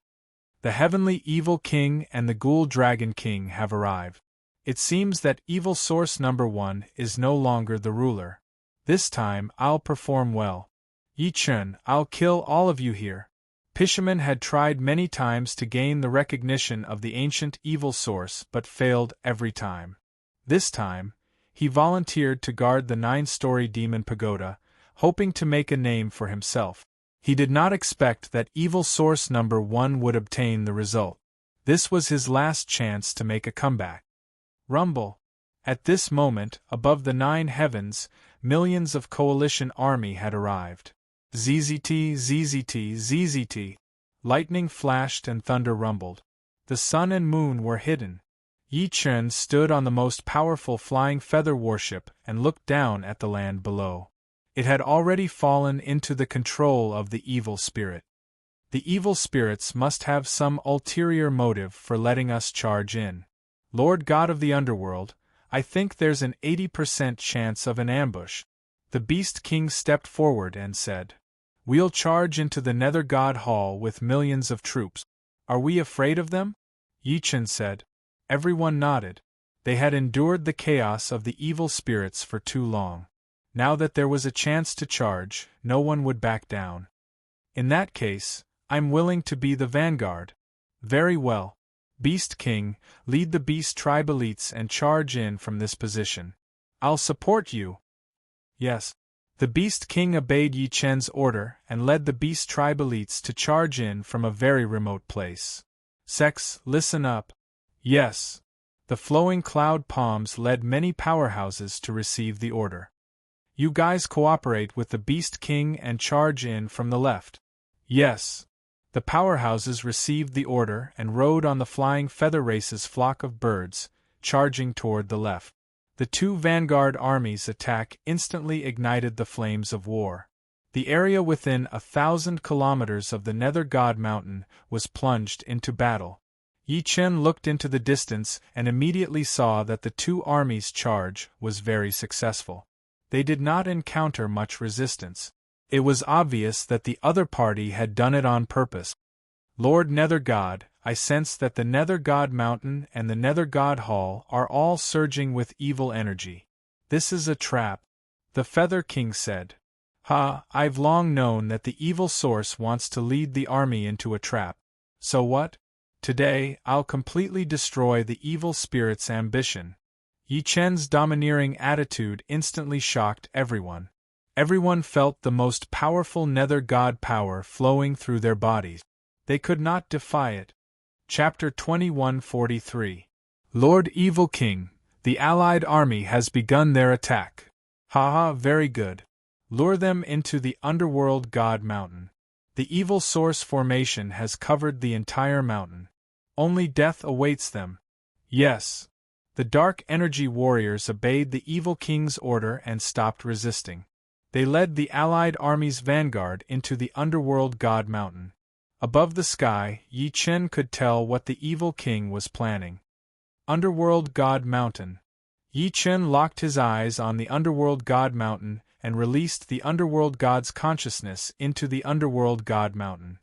The heavenly evil king and the ghoul dragon king have arrived. It seems that evil source number 1 is no longer the ruler. This time I'll perform well. Yi Chen, I'll kill all of you here. Pishaman had tried many times to gain the recognition of the ancient evil source but failed every time. This time, he volunteered to guard the 9-story demon pagoda, hoping to make a name for himself. He did not expect that evil source number 1 would obtain the result. This was his last chance to make a comeback. Rumble. At this moment, above the 9 heavens, millions of coalition army had arrived. ZZT, ZZT, ZZT. Lightning flashed and thunder rumbled. The sun and moon were hidden. Yi Chen stood on the most powerful flying feather warship and looked down at the land below. It had already fallen into the control of the evil spirit. The evil spirits must have some ulterior motive for letting us charge in. Lord God of the underworld, I think there's an 80% chance of an ambush. The Beast King stepped forward and said, "We'll charge into the Nether God Hall with millions of troops. Are we afraid of them?" Yi Chen said. Everyone nodded. They had endured the chaos of the evil spirits for too long. Now that there was a chance to charge, no one would back down. In that case, I'm willing to be the vanguard. Very well. Beast King, lead the Beast Tribe elites and charge in from this position. I'll support you. Yes. The Beast King obeyed Yi Chen's order and led the Beast Tribe elites to charge in from a very remote place. Sex, listen up. Yes. The flowing cloud palms led many powerhouses to receive the order. You guys cooperate with the Beast King and charge in from the left. Yes. The powerhouses received the order and rode on the flying feather race's flock of birds, charging toward the left. The 2 vanguard armies' attack instantly ignited the flames of war. The area within 1,000 kilometers of the Nether God Mountain was plunged into battle. Yi Chen looked into the distance and immediately saw that the 2 armies' charge was very successful. They did not encounter much resistance. It was obvious that the other party had done it on purpose. Lord Nether God, I sense that the Nether God Mountain and the Nether God Hall are all surging with evil energy. This is a trap, the Feather King said. Ha, I've long known that the evil source wants to lead the army into a trap. So what? Today, I'll completely destroy the evil spirit's ambition. Yi Chen's domineering attitude instantly shocked everyone. Everyone felt the most powerful Nether God power flowing through their bodies. They could not defy it. Chapter 2143. Lord Evil King, the allied army has begun their attack. Haha, very good. Lure them into the underworld God Mountain. The evil source formation has covered the entire mountain. Only death awaits them. Yes. The Dark Energy Warriors obeyed the Evil King's order and stopped resisting. They led the allied army's vanguard into the underworld God Mountain. Above the sky, Yi Chen could tell what the Evil King was planning. Underworld God Mountain. Yi Chen locked his eyes on the underworld God Mountain and released the underworld God's consciousness into the underworld God Mountain.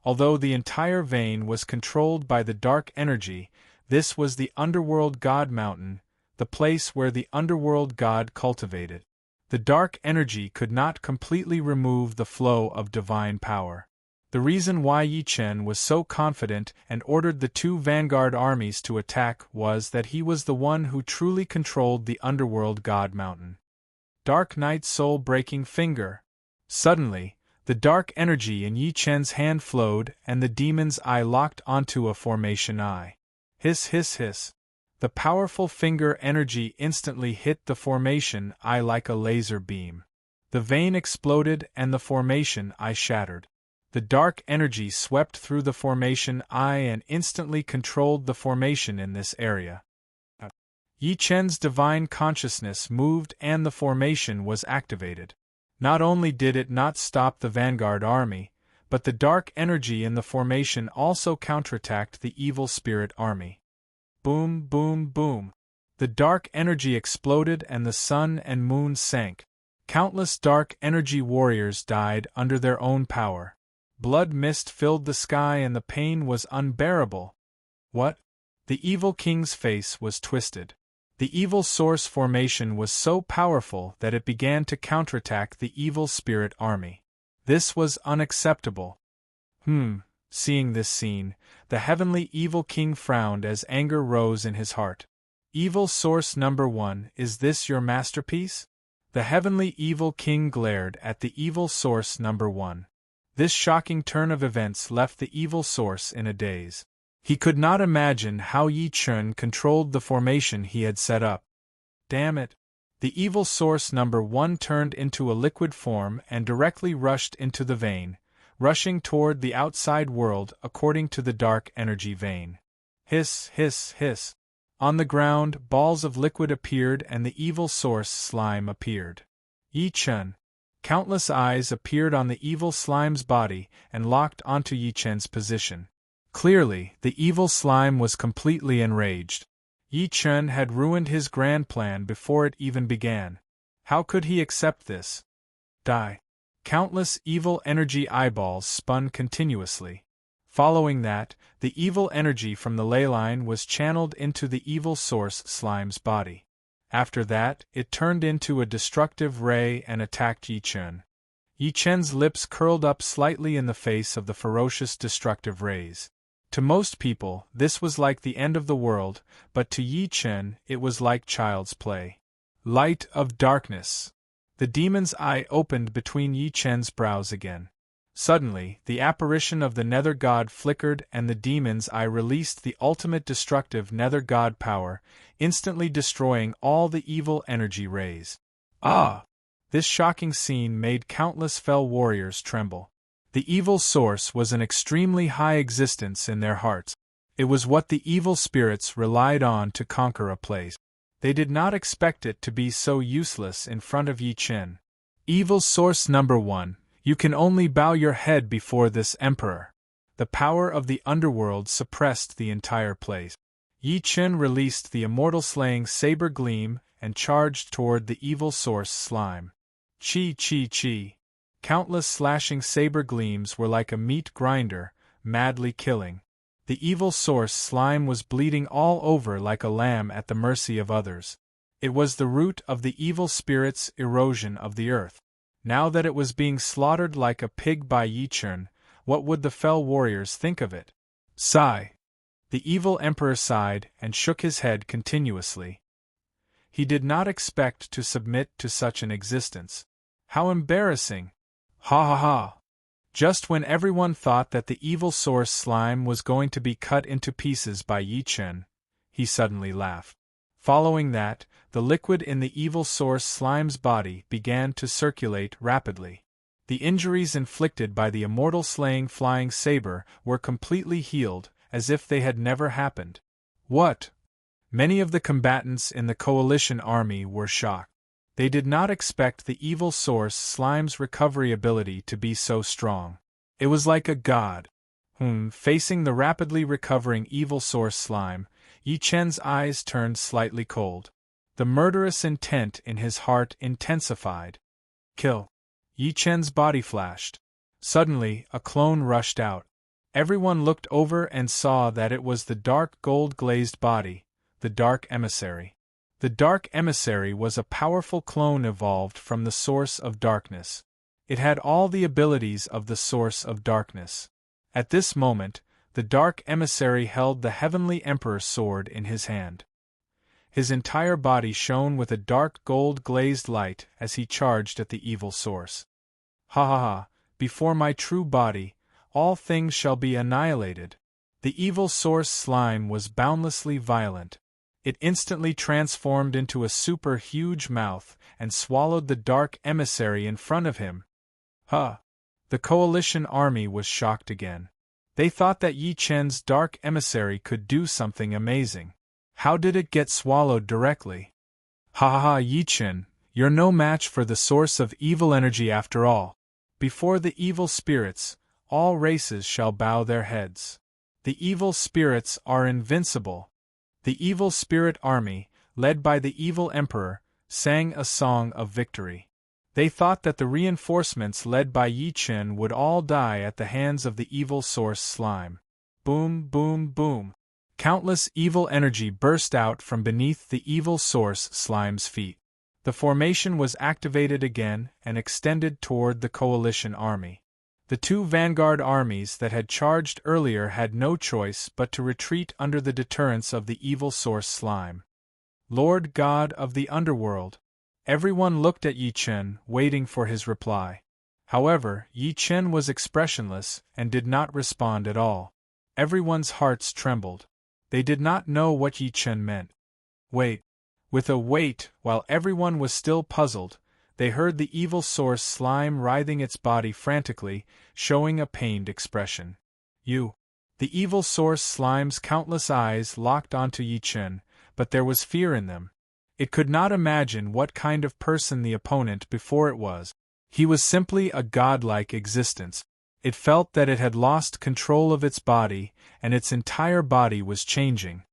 Although the entire vein was controlled by the dark energy, this was the underworld God Mountain, the place where the underworld God cultivated. The dark energy could not completely remove the flow of divine power. The reason why Yi Chen was so confident and ordered the 2 vanguard armies to attack was that he was the one who truly controlled the underworld God Mountain. Dark Night Soul-Breaking Finger. Suddenly, the dark energy in Yi Chen's hand flowed and the demon's eye locked onto a formation eye. Hiss hiss hiss. The powerful finger energy instantly hit the formation eye like a laser beam. The vein exploded and the formation eye shattered. The dark energy swept through the formation eye and instantly controlled the formation in this area. Yi Chen's divine consciousness moved and the formation was activated. Not only did it not stop the vanguard army, but the dark energy in the formation also counterattacked the evil spirit army. Boom, boom, boom. The dark energy exploded and the sun and moon sank. Countless dark energy warriors died under their own power. Blood mist filled the sky and the pain was unbearable. What? The Evil King's face was twisted. The evil source formation was so powerful that it began to counterattack the evil spirit army. This was unacceptable. Seeing this scene, the heavenly evil king frowned as anger rose in his heart. Evil source number 1, is this your masterpiece? The heavenly evil king glared at the evil source number 1. This shocking turn of events left the evil source in a daze. He could not imagine how Yi Chun controlled the formation he had set up. Damn it! The evil source number 1 turned into a liquid form and directly rushed into the vein, rushing toward the outside world according to the dark energy vein. Hiss, hiss, hiss. On the ground, balls of liquid appeared and the evil source slime appeared. Yi Chun. Countless eyes appeared on the evil slime's body and locked onto Yi Chun's position. Clearly, the evil slime was completely enraged. Yi Chun had ruined his grand plan before it even began. How could he accept this? Die. Countless evil energy eyeballs spun continuously. Following that, the evil energy from the ley line was channeled into the evil source slime's body. After that, it turned into a destructive ray and attacked Yi Chun. Yi Chun's lips curled up slightly in the face of the ferocious destructive rays. To most people, this was like the end of the world, but to Yi Chun, it was like child's play. Light of darkness. The demon's eye opened between Yi Chun's brows again. Suddenly, the apparition of the Nether God flickered and the demon's eye released the ultimate destructive Nether God power, instantly destroying all the evil energy rays. Ah! This shocking scene made countless fell warriors tremble. The evil source was an extremely high existence in their hearts. It was what the evil spirits relied on to conquer a place. They did not expect it to be so useless in front of Yi Chun. Evil source number 1, you can only bow your head before this emperor. The power of the underworld suppressed the entire place. Yi Chun released the immortal slaying saber gleam and charged toward the evil source slime. Chi chi chi. Countless slashing saber gleams were like a meat grinder, madly killing. The evil source slime was bleeding all over like a lamb at the mercy of others. It was the root of the evil spirit's erosion of the earth. Now that it was being slaughtered like a pig by Yi Chun, what would the fell warriors think of it? Sigh. The evil emperor sighed and shook his head continuously. He did not expect to submit to such an existence. How embarrassing! Ha ha ha! Just when everyone thought that the evil source slime was going to be cut into pieces by Yi Chun, he suddenly laughed. Following that, the liquid in the evil source slime's body began to circulate rapidly. The injuries inflicted by the immortal slaying flying saber were completely healed, as if they had never happened. What? Many of the combatants in the coalition army were shocked. They did not expect the evil source slime's recovery ability to be so strong. It was like a god. Facing the rapidly recovering evil source slime, Yi Chun's eyes turned slightly cold. The murderous intent in his heart intensified. Kill. Yi Chun's body flashed. Suddenly, a clone rushed out. Everyone looked over and saw that it was the dark gold-glazed body, the Dark Emissary. The Dark Emissary was a powerful clone evolved from the Source of Darkness. It had all the abilities of the Source of Darkness. At this moment, the Dark Emissary held the Heavenly Emperor's sword in his hand. His entire body shone with a dark gold-glazed light as he charged at the evil source. Ha ha ha, before my true body, all things shall be annihilated. The evil source slime was boundlessly violent. It instantly transformed into a super huge mouth and swallowed the Dark Emissary in front of him. Huh! The coalition army was shocked again. They thought that Yi Chun's Dark Emissary could do something amazing. How did it get swallowed directly? Ha ha ha, Yi Chun, you're no match for the source of evil energy after all. Before the evil spirits, all races shall bow their heads. The evil spirits are invincible. The evil spirit army, led by the evil emperor, sang a song of victory. They thought that the reinforcements led by Yi Chun would all die at the hands of the evil source slime. Boom, boom, boom. Countless evil energy burst out from beneath the evil source slime's feet. The formation was activated again and extended toward the coalition army. The two vanguard armies that had charged earlier had no choice but to retreat under the deterrence of the evil source slime. Lord God of the underworld! Everyone looked at Yi Chen, waiting for his reply. However, Yi Chen was expressionless and did not respond at all. Everyone's hearts trembled. They did not know what Yi Chen meant. Wait. With a wait, while everyone was still puzzled, they heard the evil source slime writhing its body frantically, showing a pained expression. You. The evil source slime's countless eyes locked onto Yi Chen, but there was fear in them. It could not imagine what kind of person the opponent before it was. He was simply a godlike existence. It felt that it had lost control of its body, and its entire body was changing.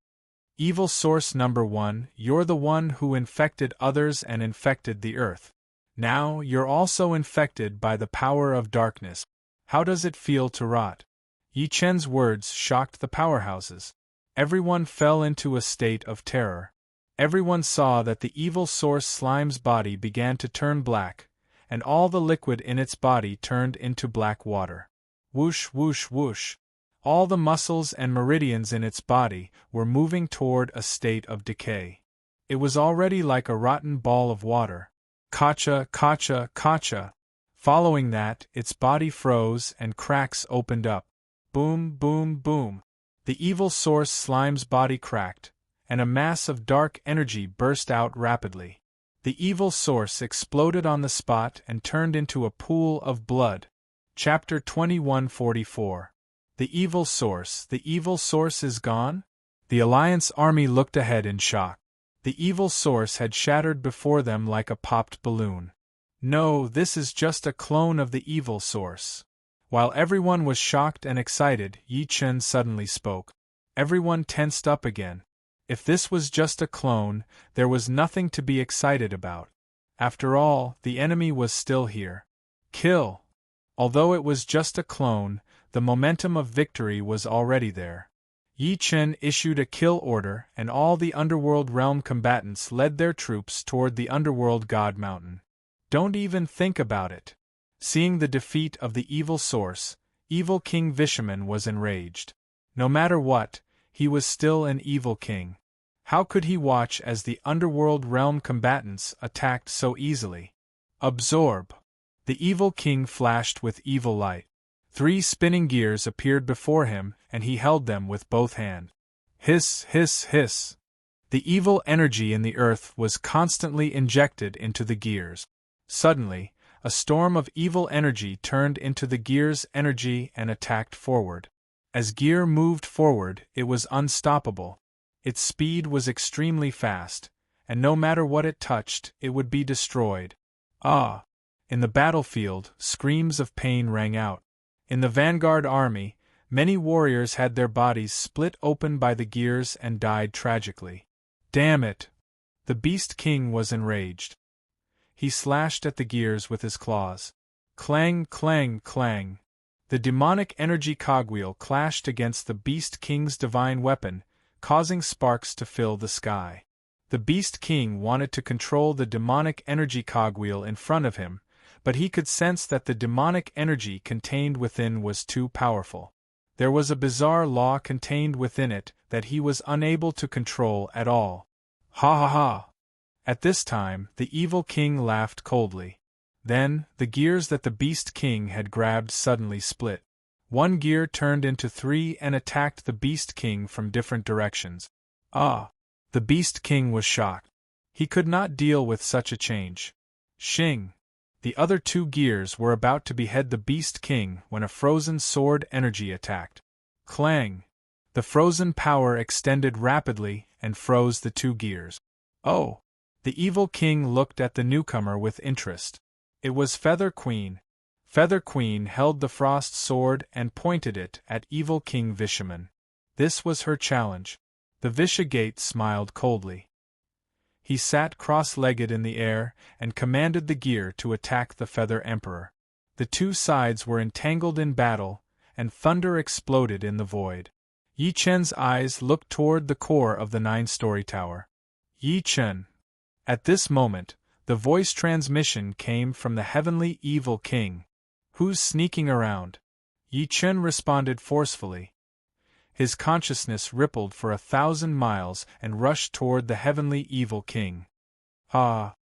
Evil source number 1, you're the one who infected others and infected the earth. Now you're also infected by the power of darkness. How does it feel to rot? Yi Chen's words shocked the powerhouses. Everyone fell into a state of terror. Everyone saw that the evil source slime's body began to turn black, and all the liquid in its body turned into black water. Whoosh, whoosh, whoosh. All the muscles and meridians in its body were moving toward a state of decay. It was already like a rotten ball of water. Kacha, kacha, kacha. Following that, its body froze and cracks opened up. Boom, boom, boom. The evil source slime's body cracked, and a mass of dark energy burst out rapidly. The evil source exploded on the spot and turned into a pool of blood. Chapter 2144. The evil source is gone? The Alliance army looked ahead in shock. The evil source had shattered before them like a popped balloon. No, this is just a clone of the evil source. While everyone was shocked and excited, Yi Chen suddenly spoke. Everyone tensed up again. If this was just a clone, there was nothing to be excited about. After all, the enemy was still here. Kill! Although it was just a clone, the momentum of victory was already there. Yi Chen issued a kill order, and all the Underworld Realm combatants led their troops toward the Underworld God Mountain. Don't even think about it. Seeing the defeat of the evil source, evil King Vishaman was enraged. No matter what, he was still an evil king. How could he watch as the Underworld Realm combatants attacked so easily? Absorb! The evil king flashed with evil light. 3 spinning gears appeared before him, and he held them with both hands. Hiss, hiss, hiss. The evil energy in the earth was constantly injected into the gears. Suddenly, a storm of evil energy turned into the gear's energy and attacked forward. As gear moved forward, it was unstoppable. Its speed was extremely fast, and no matter what it touched, it would be destroyed. Ah! In the battlefield, screams of pain rang out. In the vanguard army, many warriors had their bodies split open by the gears and died tragically. Damn it! The Beast King was enraged. He slashed at the gears with his claws. Clang, clang, clang. The demonic energy cogwheel clashed against the Beast King's divine weapon, causing sparks to fill the sky. The Beast King wanted to control the demonic energy cogwheel in front of him, but he could sense that the demonic energy contained within was too powerful. There was a bizarre law contained within it that he was unable to control at all. Ha ha ha! At this time, the evil king laughed coldly. Then, the gears that the Beast King had grabbed suddenly split. 1 gear turned into 3 and attacked the Beast King from different directions. Ah! The Beast King was shocked. He could not deal with such a change. Shing! The other 2 gears were about to behead the Beast King when a frozen sword energy attacked. Clang! The frozen power extended rapidly and froze the 2 gears. Oh! The evil king looked at the newcomer with interest. It was Feather Queen. Feather Queen held the frost sword and pointed it at evil King Vishaman. This was her challenge. The Vishagate smiled coldly. He sat cross-legged in the air and commanded the gear to attack the Feather Emperor. The 2 sides were entangled in battle, and thunder exploded in the void. Yi Chen's eyes looked toward the core of the 9-story tower. Yi Chen. At this moment, the voice transmission came from the heavenly evil king. Who's sneaking around? Yi Chen responded forcefully. His consciousness rippled for 1,000 miles and rushed toward the heavenly evil king. Ah!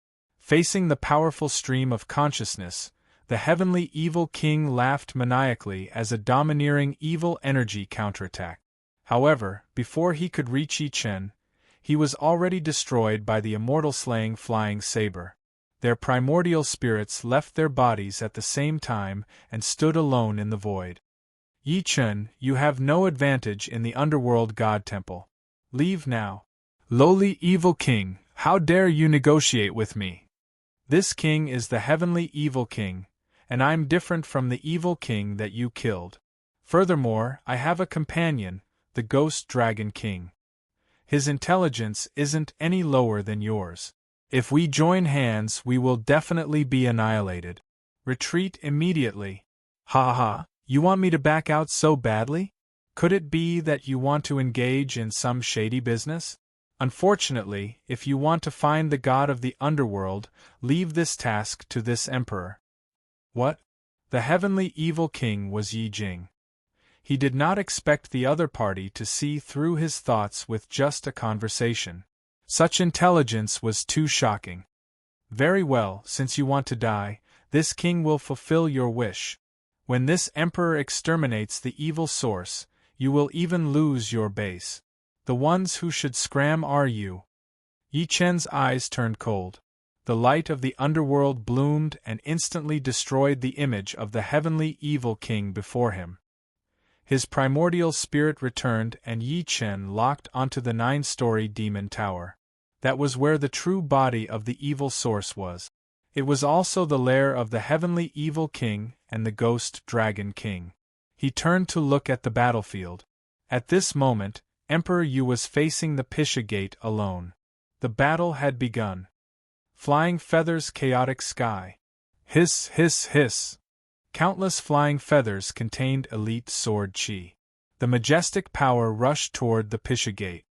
Facing the powerful stream of consciousness, the heavenly evil king laughed maniacally as a domineering evil energy counterattacked. However, before he could reach Yi Chen, he was already destroyed by the immortal-slaying flying saber. Their primordial spirits left their bodies at the same time and stood alone in the void. Yi Chen, you have no advantage in the underworld god temple. Leave now. Lowly evil king, how dare you negotiate with me? This king is the heavenly evil king, and I'm different from the evil king that you killed. Furthermore, I have a companion, the ghost dragon king. His intelligence isn't any lower than yours. If we join hands, we will definitely be annihilated. Retreat immediately. Ha ha, you want me to back out so badly? Could it be that you want to engage in some shady business? Unfortunately, if you want to find the god of the underworld, leave this task to this emperor. What? The heavenly evil king was Yi Jing. He did not expect the other party to see through his thoughts with just a conversation. Such intelligence was too shocking. Very well, since you want to die, this king will fulfill your wish. When this emperor exterminates the evil source, you will even lose your base. The ones who should scram are you. Yi Chen's eyes turned cold. The light of the underworld bloomed and instantly destroyed the image of the heavenly evil king before him. His primordial spirit returned and Yi Chen locked onto the 9-story demon tower. That was where the true body of the evil source was. It was also the lair of the heavenly evil king and the ghost dragon king. He turned to look at the battlefield. At this moment, Emperor Yu was facing the Pisha Gate alone. The battle had begun. Flying feathers, chaotic sky. Hiss, hiss, hiss. Countless flying feathers contained elite sword chi. The majestic power rushed toward the Pisha Gate.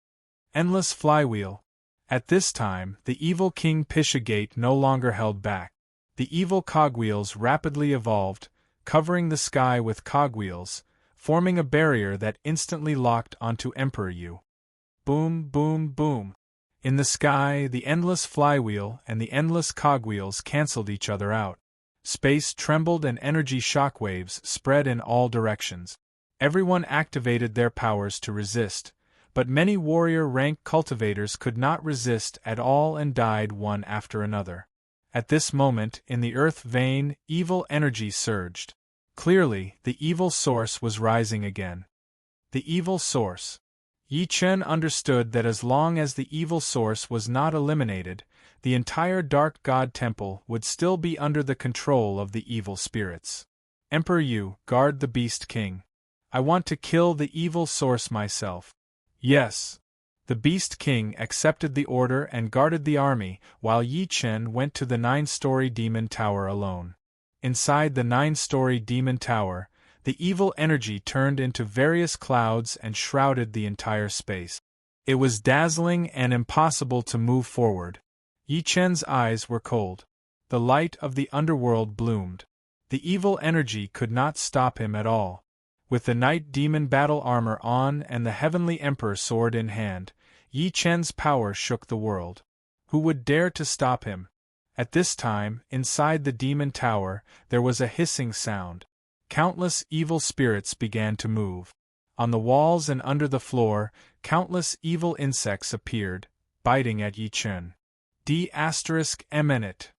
Endless flywheel. At this time, the evil king Pisha Gate no longer held back. The evil cogwheels rapidly evolved, covering the sky with cogwheels, forming a barrier that instantly locked onto Emperor Yu. Boom, boom, boom. In the sky, the endless flywheel and the endless cogwheels cancelled each other out. Space trembled and energy shockwaves spread in all directions. Everyone activated their powers to resist, but many warrior rank cultivators could not resist at all and died one after another. At this moment, in the earth vein, evil energy surged. Clearly, the evil source was rising again. The evil source. Yi Chen understood that as long as the evil source was not eliminated, the entire Dark God Temple would still be under the control of the evil spirits. Emperor Yu, guard the Beast King. I want to kill the evil source myself. Yes. The Beast King accepted the order and guarded the army, while Yi Chen went to the 9-story demon tower alone. Inside the 9-story demon tower, the evil energy turned into various clouds and shrouded the entire space. It was dazzling and impossible to move forward. Yi Chen's eyes were cold. The light of the underworld bloomed. The evil energy could not stop him at all. With the night demon battle armor on and the heavenly emperor sword in hand, Yi Chen's power shook the world. Who would dare to stop him? At this time, inside the demon tower, there was a hissing sound. Countless evil spirits began to move. On the walls and under the floor, countless evil insects appeared, biting at Yi Chen. D**eminent.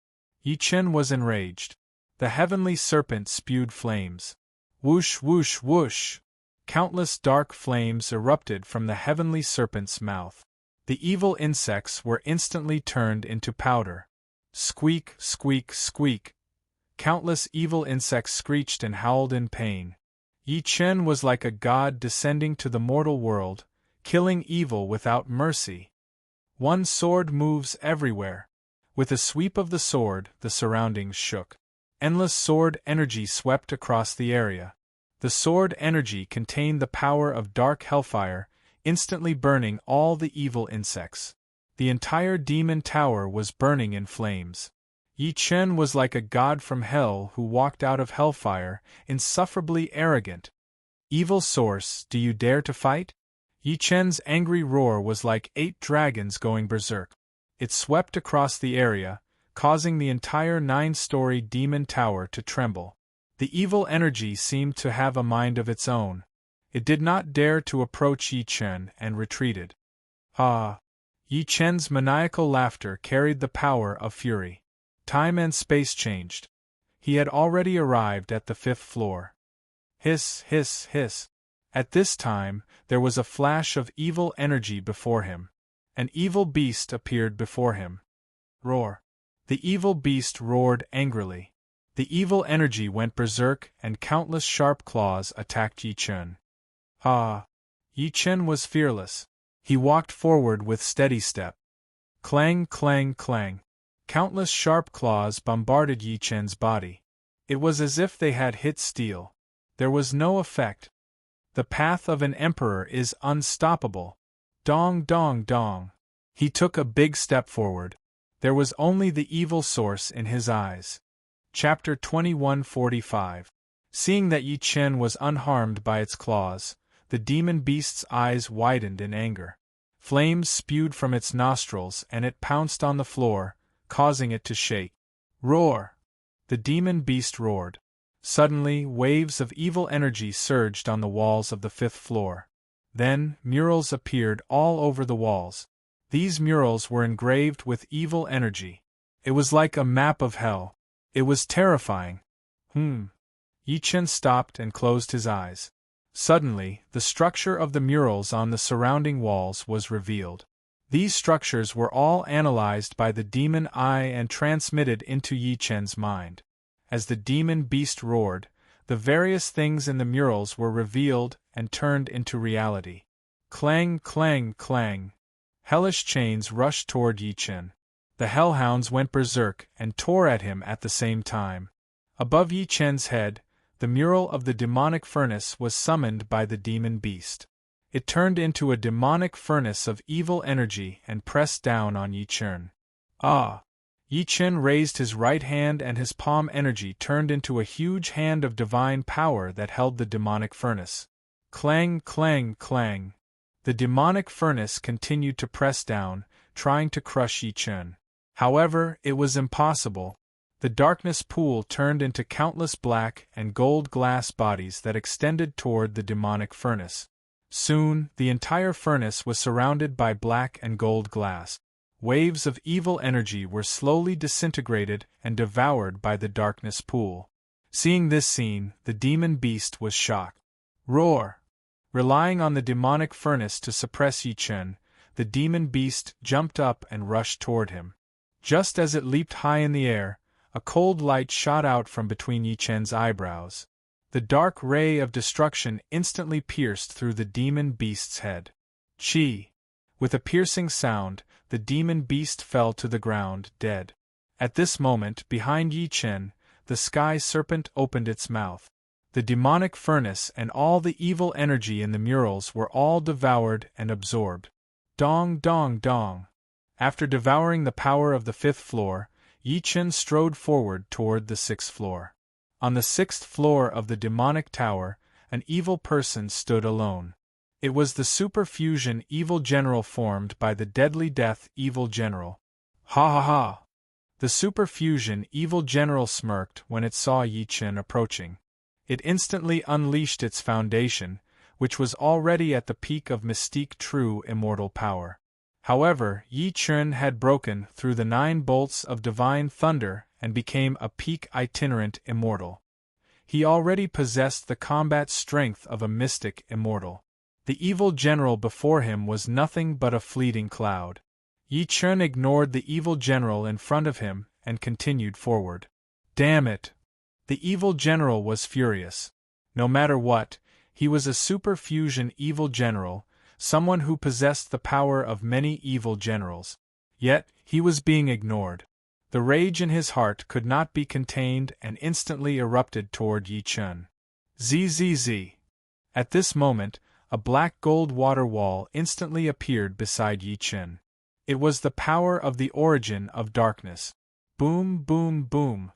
Yi Chen was enraged. The heavenly serpent spewed flames. Whoosh, whoosh, whoosh. Countless dark flames erupted from the heavenly serpent's mouth. The evil insects were instantly turned into powder. Squeak, squeak, squeak. Countless evil insects screeched and howled in pain. Yi Chen was like a god descending to the mortal world, killing evil without mercy. One sword moves everywhere. With a sweep of the sword, the surroundings shook. Endless sword energy swept across the area. The sword energy contained the power of dark hellfire, instantly burning all the evil insects. The entire demon tower was burning in flames. Yi Chen was like a god from hell who walked out of hellfire, insufferably arrogant. Evil source, do you dare to fight? Yi Chen's angry roar was like 8 dragons going berserk. It swept across the area, causing the entire 9-story demon tower to tremble. The evil energy seemed to have a mind of its own. It did not dare to approach Yi Chen and retreated. Ah! Yi Chen's maniacal laughter carried the power of fury. Time and space changed. He had already arrived at the 5th floor. Hiss, hiss, hiss. At this time, there was a flash of evil energy before him. An evil beast appeared before him. Roar. The evil beast roared angrily. The evil energy went berserk and countless sharp claws attacked Yi Chen. Ah! Yi Chen was fearless. He walked forward with steady step. Clang, clang, clang. Countless sharp claws bombarded Yi Chen's body. It was as if they had hit steel. There was no effect. The path of an emperor is unstoppable. Dong, dong, dong. He took a big step forward. There was only the evil source in his eyes. Chapter 2145. Seeing that Yi Chen was unharmed by its claws, the demon beast's eyes widened in anger. Flames spewed from its nostrils and it pounced on the floor, causing it to shake. Roar! The demon beast roared. Suddenly, waves of evil energy surged on the walls of the 5th floor. Then, murals appeared all over the walls. These murals were engraved with evil energy. It was like a map of hell. It was terrifying. Yi Chen stopped and closed his eyes. Suddenly, the structure of the murals on the surrounding walls was revealed. These structures were all analyzed by the demon eye and transmitted into Yi Chen's mind. As the demon beast roared, the various things in the murals were revealed and turned into reality. Clang, clang, clang. Hellish chains rushed toward Yi Chen. The hellhounds went berserk and tore at him at the same time. Above Yi Chen's head, the mural of the demonic furnace was summoned by the demon beast. It turned into a demonic furnace of evil energy and pressed down on Yi Chen. Ah! Yi Chen raised his right hand and his palm energy turned into a huge hand of divine power that held the demonic furnace. Clang, clang, clang. The demonic furnace continued to press down, trying to crush Yi Chen. However, it was impossible. The darkness pool turned into countless black and gold glass bodies that extended toward the demonic furnace. Soon, the entire furnace was surrounded by black and gold glass. Waves of evil energy were slowly disintegrated and devoured by the darkness pool. Seeing this scene, the demon beast was shocked. Roar! Relying on the demonic furnace to suppress Yi Chen, the demon beast jumped up and rushed toward him. Just as it leaped high in the air, a cold light shot out from between Yi Chen's eyebrows. The dark ray of destruction instantly pierced through the demon beast's head. Chi! With a piercing sound, the demon beast fell to the ground, dead. At this moment, behind Yi Chen, the sky serpent opened its mouth. The demonic furnace and all the evil energy in the murals were all devoured and absorbed. Dong, dong, dong. After devouring the power of the 5th floor, Yi Chen strode forward toward the 6th floor. On the 6th floor of the demonic tower, an evil person stood alone. It was the superfusion evil general formed by the deadly death evil general. Ha ha ha! The superfusion evil general smirked when it saw Yi Chen approaching. It instantly unleashed its foundation, which was already at the peak of mystique true immortal power. However, Yi Chen had broken through the 9 bolts of divine thunder and became a peak itinerant immortal. He already possessed the combat strength of a mystic immortal. The evil general before him was nothing but a fleeting cloud. Yi Chen ignored the evil general in front of him and continued forward. Damn it! The evil general was furious. No matter what, he was a superfusion evil general, someone who possessed the power of many evil generals. Yet, he was being ignored. The rage in his heart could not be contained and instantly erupted toward Yi Chen. Zzz. At this moment, a black gold water wall instantly appeared beside Yi Chen. It was the power of the origin of darkness. Boom, boom, boom.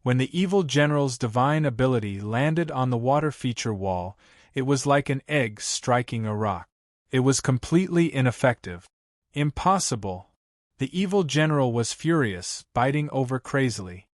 When the evil general's divine ability landed on the water feature wall, it was like an egg striking a rock. It was completely ineffective. Impossible. The evil general was furious, biting over crazily.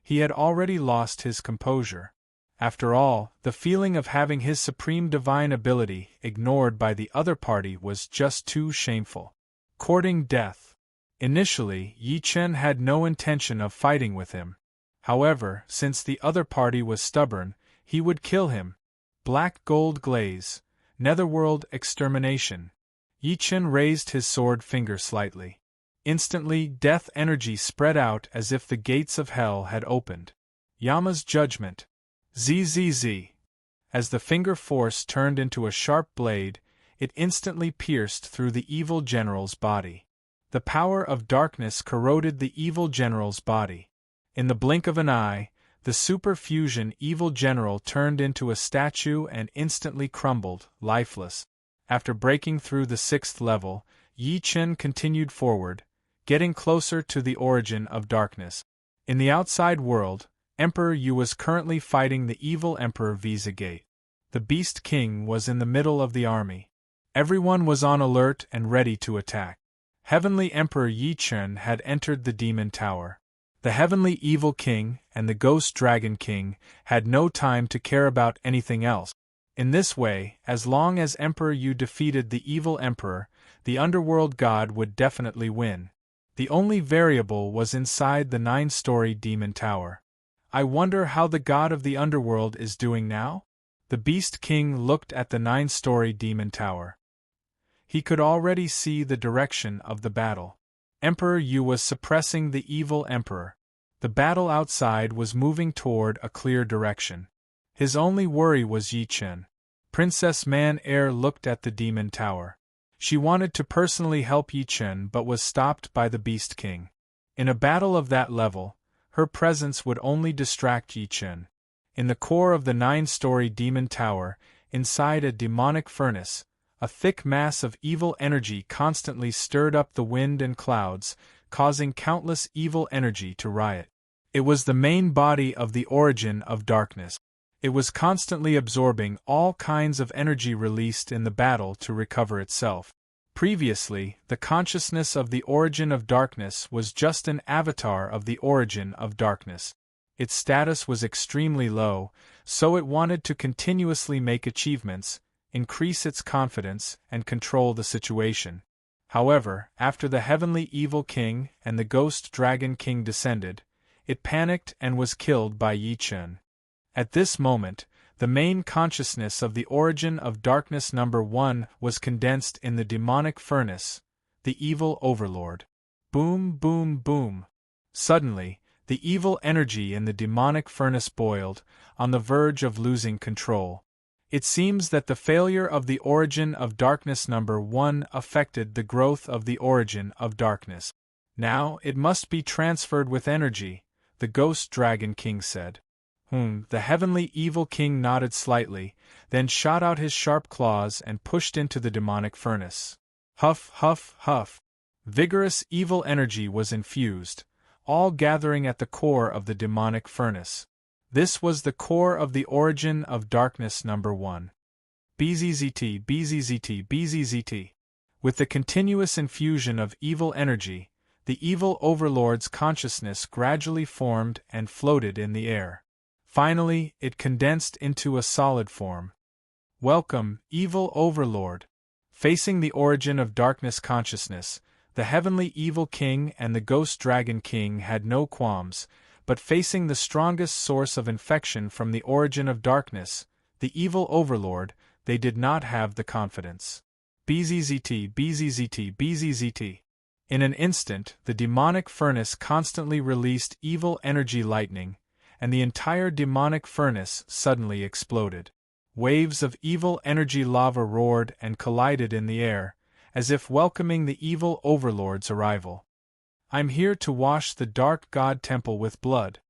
He had already lost his composure. After all, the feeling of having his supreme divine ability ignored by the other party was just too shameful. Courting death. Initially, Yi Chen had no intention of fighting with him. However, since the other party was stubborn, he would kill him. Black gold glaze. Netherworld extermination. Yi Chen raised his sword finger slightly. Instantly, death energy spread out as if the gates of hell had opened. Yama's judgment. ZZZ. As the finger force turned into a sharp blade, it instantly pierced through the evil general's body. The power of darkness corroded the evil general's body. In the blink of an eye, the super fusion evil general turned into a statue and instantly crumbled, lifeless. After breaking through the 6th level, Yi Chen continued forward, getting closer to the origin of darkness. In the outside world, Emperor Yu was currently fighting the evil Emperor Visa-Gate. The Beast King was in the middle of the army. Everyone was on alert and ready to attack. Heavenly Emperor Yi Chen had entered the Demon Tower. The Heavenly Evil King and the Ghost Dragon King had no time to care about anything else. In this way, as long as Emperor Yu defeated the evil Emperor, the Underworld God would definitely win. The only variable was inside the 9-story Demon Tower. I wonder how the God of the Underworld is doing now? The Beast King looked at the 9-story Demon Tower. He could already see the direction of the battle. Emperor Yu was suppressing the evil Emperor. The battle outside was moving toward a clear direction. His only worry was Yi Chen. Princess Man Air looked at the Demon Tower. She wanted to personally help Yi Chen but was stopped by the Beast King. In a battle of that level, her presence would only distract Yi Chen. In the core of the 9-story Demon Tower, inside a demonic furnace, a thick mass of evil energy constantly stirred up the wind and clouds, causing countless evil energy to riot. It was the main body of the origin of darkness. It was constantly absorbing all kinds of energy released in the battle to recover itself. Previously, the consciousness of the origin of darkness was just an avatar of the origin of darkness. Its status was extremely low, so it wanted to continuously make achievements, increase its confidence, and control the situation. However, after the Heavenly Evil King and the Ghost Dragon King descended, it panicked and was killed by Yi Chen. At this moment, the main consciousness of the origin of darkness number 1 was condensed in the demonic furnace, the evil overlord. Boom, boom, boom. Suddenly, the evil energy in the demonic furnace boiled, on the verge of losing control. It seems that the failure of the origin of darkness number 1 affected the growth of the origin of darkness. Now it must be transferred with energy, the Ghost Dragon King said. The Heavenly Evil King nodded slightly, then shot out his sharp claws and pushed into the demonic furnace. Huff, huff, huff. Vigorous evil energy was infused, all gathering at the core of the demonic furnace. This was the core of the origin of darkness number 1. BZZT, BZZT, BZZT. With the continuous infusion of evil energy, the evil overlord's consciousness gradually formed and floated in the air. Finally, it condensed into a solid form. Welcome, evil overlord. Facing the origin of darkness consciousness, the Heavenly Evil King and the Ghost Dragon King had no qualms, but facing the strongest source of infection from the origin of darkness, the evil overlord, they did not have the confidence. BZZT, BZZT, BZZT. In an instant, the demonic furnace constantly released evil energy lightning, and the entire demonic furnace suddenly exploded. Waves of evil energy lava roared and collided in the air, as if welcoming the evil overlord's arrival. I'm here to wash the dark god temple with blood.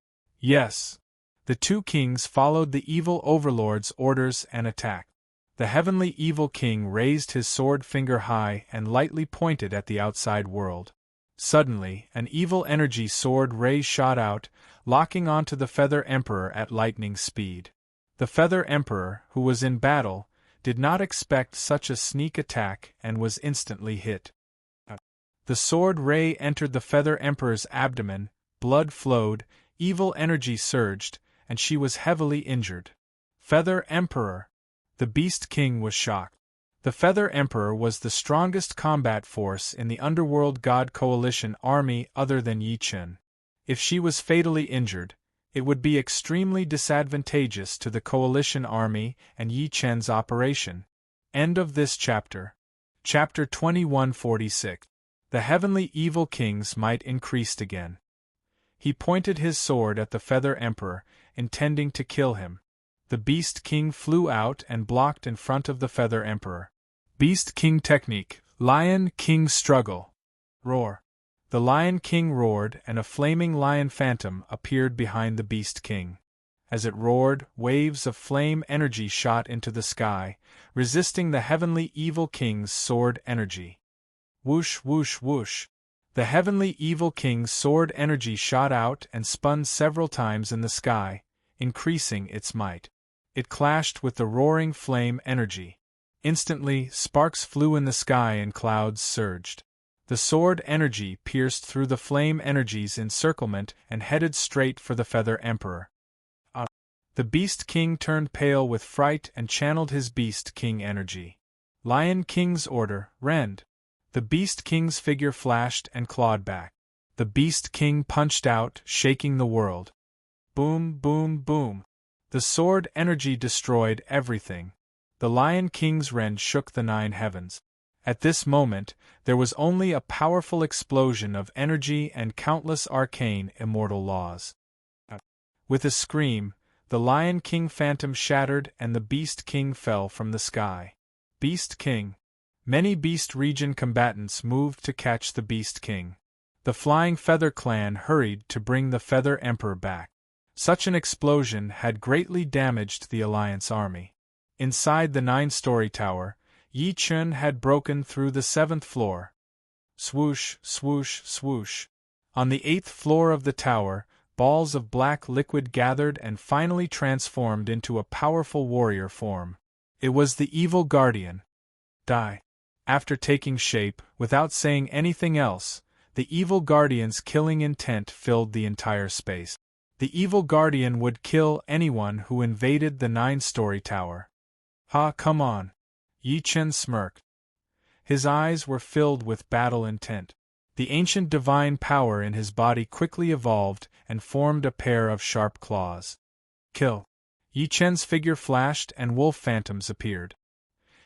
Yes. The two kings followed the evil overlord's orders and attacked. The Heavenly Evil King raised his sword finger high and lightly pointed at the outside world. Suddenly, an evil energy sword ray shot out, locking onto the Feather Emperor at lightning speed. The Feather Emperor, who was in battle, did not expect such a sneak attack and was instantly hit. The sword ray entered the Feather Emperor's abdomen, blood flowed, evil energy surged, and she was heavily injured. Feather Emperor! The Beast King was shocked. The Feather Emperor was the strongest combat force in the Underworld God Coalition army other than Yi Chen. If she was fatally injured, it would be extremely disadvantageous to the Coalition army and Yi Chen's operation. End of this chapter. Chapter 2146. The Heavenly Evil King's might increased again. He pointed his sword at the Feather Emperor, intending to kill him. The Beast King flew out and blocked in front of the Feather Emperor. Beast King technique, Lion King struggle. Roar. The Lion King roared and a flaming lion phantom appeared behind the Beast King. As it roared, waves of flame energy shot into the sky, resisting the Heavenly Evil King's sword energy. Whoosh whoosh whoosh. The Heavenly Evil King's sword energy shot out and spun several times in the sky, increasing its might. It clashed with the roaring flame energy. Instantly, sparks flew in the sky and clouds surged. The sword energy pierced through the flame energy's encirclement and headed straight for the Feather Emperor. The Beast King turned pale with fright and channeled his Beast King energy. Lion King's order, rend. The Beast King's figure flashed and clawed back. The Beast King punched out, shaking the world. Boom, boom, boom. The sword energy destroyed everything. The Lion King's rend shook the 9 heavens. At this moment, there was only a powerful explosion of energy and countless arcane immortal laws. With a scream, the Lion King phantom shattered and the Beast King fell from the sky. Beast King. Many Beast Region combatants moved to catch the Beast King. The Flying Feather Clan hurried to bring the Feather Emperor back. Such an explosion had greatly damaged the Alliance army. Inside the 9-story tower, Yi Chen had broken through the 7th floor. Swoosh, swoosh, swoosh. On the 8th floor of the tower, balls of black liquid gathered and finally transformed into a powerful warrior form. It was the Evil Guardian. Die. After taking shape, without saying anything else, the Evil Guardian's killing intent filled the entire space. The Evil Guardian would kill anyone who invaded the 9-story tower. Ha, come on. Yi Chen smirked. His eyes were filled with battle intent. The ancient divine power in his body quickly evolved and formed a pair of sharp claws. Kill. Yi Chen's figure flashed and wolf phantoms appeared.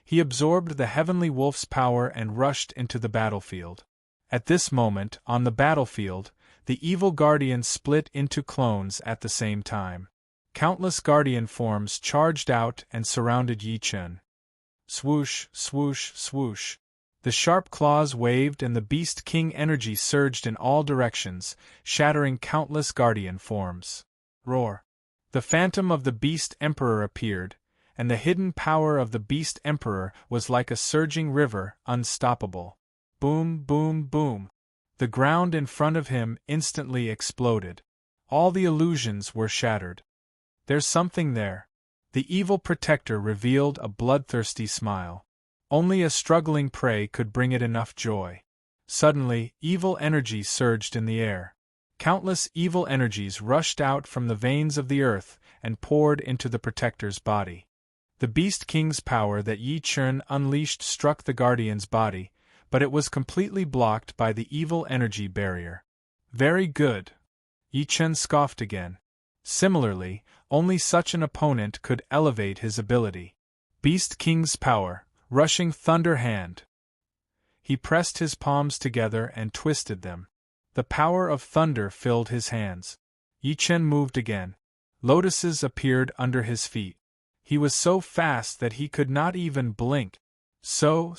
He absorbed the heavenly wolf's power and rushed into the battlefield. At this moment, on the battlefield, the evil guardian split into clones at the same time. Countless guardian forms charged out and surrounded Yi Chen. Swoosh, swoosh, swoosh. The sharp claws waved and the Beast King energy surged in all directions, shattering countless guardian forms. Roar. The phantom of the Beast Emperor appeared, and the hidden power of the Beast Emperor was like a surging river, unstoppable. Boom, boom, boom. The ground in front of him instantly exploded. All the illusions were shattered. There's something there. The evil protector revealed a bloodthirsty smile. Only a struggling prey could bring it enough joy. Suddenly, evil energy surged in the air. Countless evil energies rushed out from the veins of the earth and poured into the protector's body. The Beast King's power that Yi Chen unleashed struck the guardian's body, but it was completely blocked by the evil energy barrier. Very good. Yi Chen scoffed again. Similarly, only such an opponent could elevate his ability. Beast King's power, rushing thunder hand. He pressed his palms together and twisted them. The power of thunder filled his hands. Yi Chen moved again. Lotuses appeared under his feet. He was so fast that he could not even blink. So.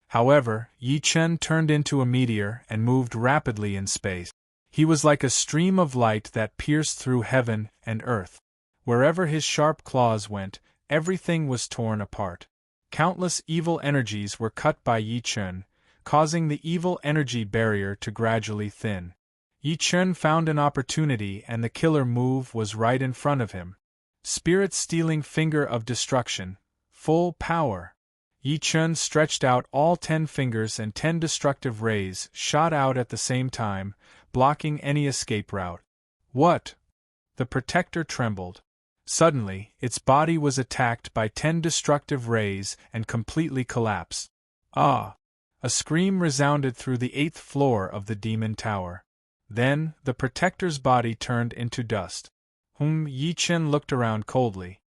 However, Yi Chen turned into a meteor and moved rapidly in space. He was like a stream of light that pierced through heaven and earth. Wherever his sharp claws went, everything was torn apart. Countless evil energies were cut by Yi Chen, causing the evil energy barrier to gradually thin. Yi Chen found an opportunity and the killer move was right in front of him. Spirit-stealing finger of destruction. Full power. Yi Chen stretched out all 10 fingers and 10 destructive rays shot out at the same time, blocking any escape route. What? The protector trembled. Suddenly, its body was attacked by 10 destructive rays and completely collapsed. Ah! A scream resounded through the 8th floor of the demon tower. Then, the protector's body turned into dust. Yi Chen looked around coldly.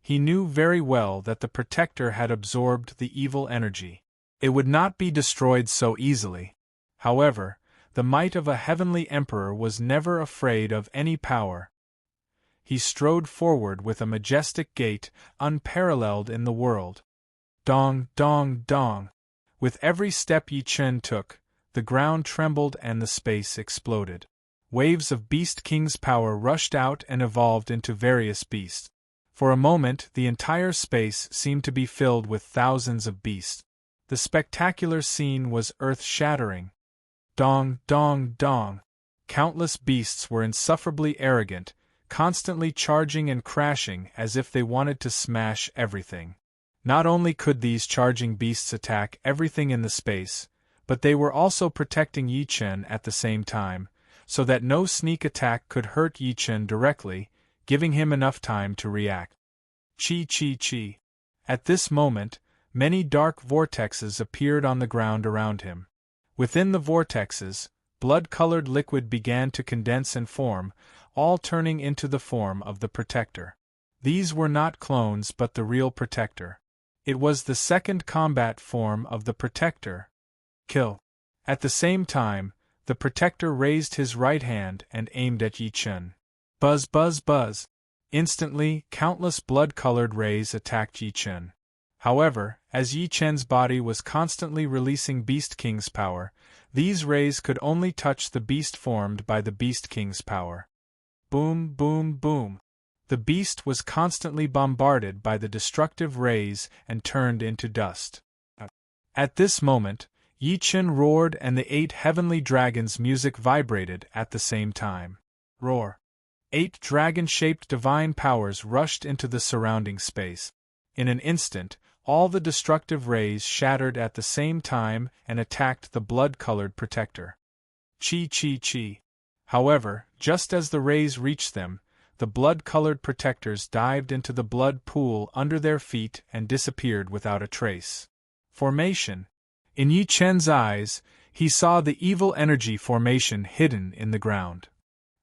He knew very well that the protector had absorbed the evil energy. It would not be destroyed so easily. However, the might of a heavenly emperor was never afraid of any power. He strode forward with a majestic gait, unparalleled in the world. Dong, dong, dong. With every step Yi Chen took, the ground trembled and the space exploded. Waves of Beast King's power rushed out and evolved into various beasts. For a moment, the entire space seemed to be filled with thousands of beasts. The spectacular scene was earth-shattering. Dong, dong, dong. Countless beasts were insufferably arrogant, constantly charging and crashing as if they wanted to smash everything. Not only could these charging beasts attack everything in the space, but they were also protecting Yi Chen at the same time, so that no sneak attack could hurt Yi Chen directly, giving him enough time to react. Chi chi chi. At this moment, many dark vortexes appeared on the ground around him. Within the vortexes, blood-colored liquid began to condense and form, all turning into the form of the protector. These were not clones but the real protector. It was the second combat form of the protector. Kill. At the same time, the protector raised his right hand and aimed at Yi Chen. Buzz buzz buzz. Instantly, countless blood-colored rays attacked Yi Chen. However, as Yi Chen's body was constantly releasing Beast King's power, these rays could only touch the beast formed by the Beast King's power. Boom, boom, boom. The beast was constantly bombarded by the destructive rays and turned into dust. At this moment, Yi Chen roared and the 8 heavenly dragons' music vibrated at the same time. Roar. 8 dragon-shaped divine powers rushed into the surrounding space. In an instant, all the destructive rays shattered at the same time and attacked the blood-colored protector. Chi chi chi. However, just as the rays reached them, the blood-colored protectors dived into the blood pool under their feet and disappeared without a trace. Formation. In Yi Chen's eyes, he saw the evil energy formation hidden in the ground.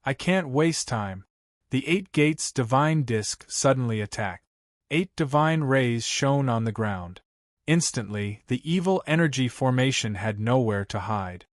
I can't waste time. The 8 gates divine disc suddenly attacked. 8 divine rays shone on the ground. Instantly, the evil energy formation had nowhere to hide.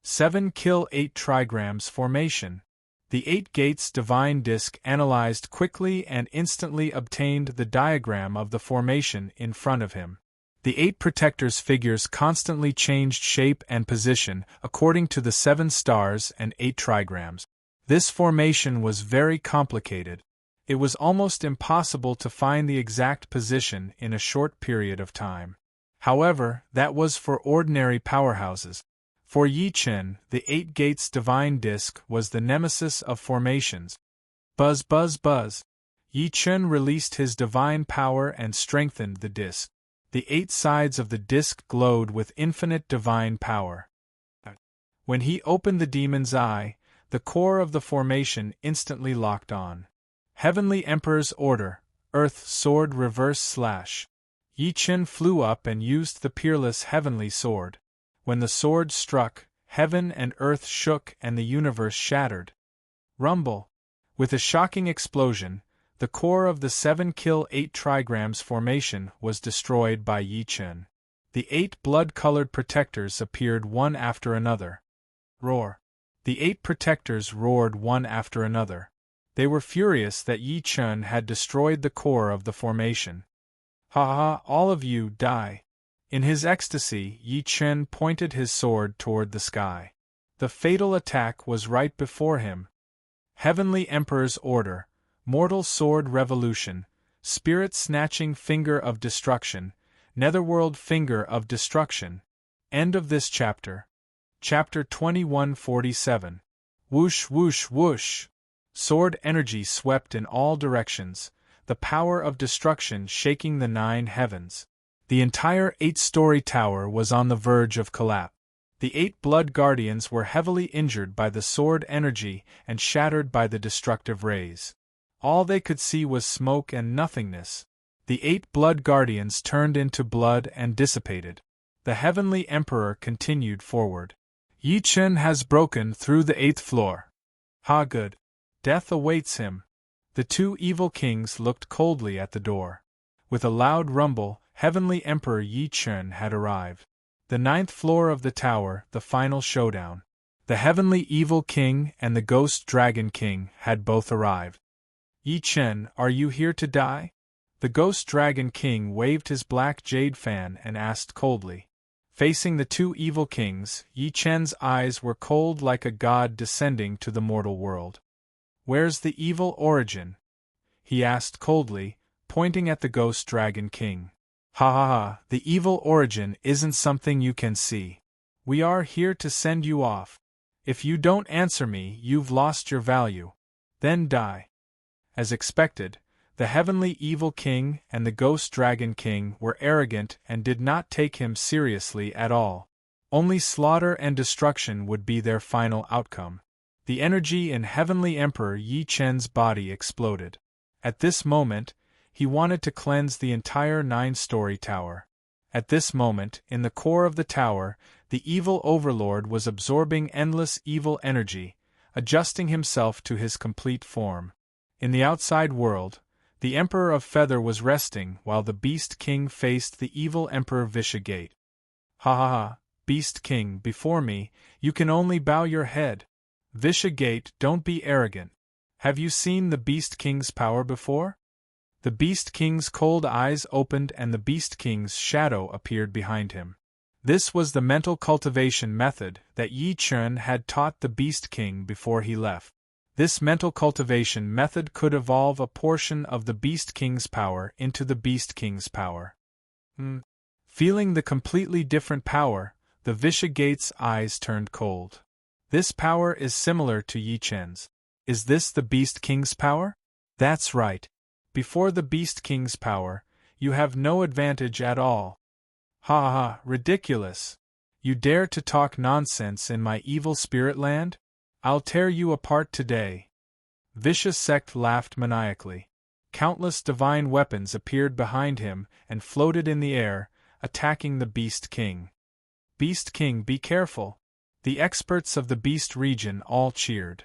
7 kill 8 trigrams formation. The 8 gates divine disc analyzed quickly and instantly obtained the diagram of the formation in front of him. The 8 protectors' figures constantly changed shape and position according to the 7 stars and 8 trigrams. This formation was very complicated. It was almost impossible to find the exact position in a short period of time. However, that was for ordinary powerhouses. For Yi Chen, the 8 gates divine disc was the nemesis of formations. Buzz buzz buzz. Yi Chen released his divine power and strengthened the disc. The 8 sides of the disc glowed with infinite divine power. When he opened the demon's eye, the core of the formation instantly locked on. Heavenly Emperor's Order, Earth Sword Reverse Slash. Yi Chen flew up and used the peerless heavenly sword. When the sword struck, heaven and earth shook and the universe shattered. Rumble. With a shocking explosion, the core of the 7 kill 8 trigrams formation was destroyed by Yi Chen. The 8 blood-colored protectors appeared one after another. Roar. The 8 protectors roared one after another. They were furious that Yi Chen had destroyed the core of the formation. Ha ha, all of you die. In his ecstasy, Yi Chen pointed his sword toward the sky. The fatal attack was right before him. Heavenly Emperor's Order, Mortal Sword Revolution, Spirit Snatching Finger of Destruction, Netherworld Finger of Destruction. End of this chapter. Chapter 2147. Whoosh whoosh whoosh. Sword energy swept in all directions, the power of destruction shaking the 9 heavens. The entire 8-story tower was on the verge of collapse. The 8 blood guardians were heavily injured by the sword energy and shattered by the destructive rays. All they could see was smoke and nothingness. The 8 blood guardians turned into blood and dissipated. The Heavenly Emperor continued forward. Yi Chen has broken through the 8th floor. Ha, good. Death awaits him. The 2 evil kings looked coldly at the door. With a loud rumble, Heavenly Emperor Yi Chen had arrived. The 9th floor of the tower, the final showdown. The Heavenly Evil King and the Ghost Dragon King had both arrived. Yi Chen, are you here to die? The Ghost Dragon King waved his black jade fan and asked coldly. Facing the 2 evil kings, Yi Chen's eyes were cold like a god descending to the mortal world. Where's the evil origin? He asked coldly, pointing at the Ghost Dragon King. Ha ha ha, the evil origin isn't something you can see. We are here to send you off. If you don't answer me, you've lost your value. Then die. As expected, the Heavenly Evil King and the Ghost Dragon King were arrogant and did not take him seriously at all. Only slaughter and destruction would be their final outcome. The energy in Heavenly Emperor Yi Chen's body exploded. At this moment, he wanted to cleanse the entire 9-story tower. At this moment, in the core of the tower, the evil overlord was absorbing endless evil energy, adjusting himself to his complete form. In the outside world, the Emperor of Feather was resting while the Beast King faced the evil Emperor Vishagate. Ha ha ha, Beast King, before me, you can only bow your head. Vishagate, don't be arrogant. Have you seen the Beast King's power before? The Beast King's cold eyes opened and the Beast King's shadow appeared behind him. This was the mental cultivation method that Yi Chen had taught the Beast King before he left. This mental cultivation method could evolve a portion of the Beast King's power into the Beast King's power. Feeling the completely different power, the Vishagate's eyes turned cold. This power is similar to Yi Chen's. Is this the Beast King's power? That's right. Before the Beast King's power, you have no advantage at all. Ha ha ha, ridiculous. You dare to talk nonsense in my evil spirit land? I'll tear you apart today. Vicious Sect laughed maniacally. Countless divine weapons appeared behind him and floated in the air, attacking the Beast King. Beast King, be careful. The experts of the Beast region all cheered.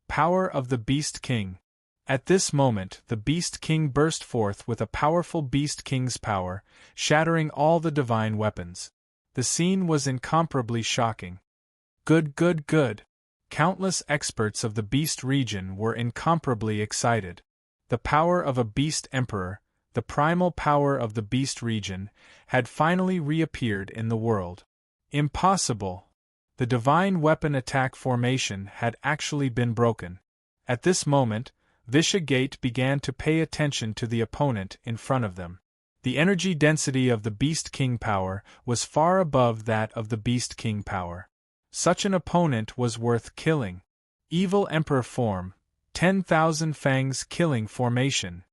Power of the Beast King. At this moment, the Beast King burst forth with a powerful Beast King's power, shattering all the divine weapons. The scene was incomparably shocking. Good, good, good. Countless experts of the Beast region were incomparably excited. The power of a Beast Emperor, the primal power of the Beast region, had finally reappeared in the world. Impossible! The divine weapon attack formation had actually been broken. At this moment, Vishagate began to pay attention to the opponent in front of them. The energy density of the Beast King power was far above that of the Beast King power. Such an opponent was worth killing. Evil Emperor form, 10,000 fangs killing formation.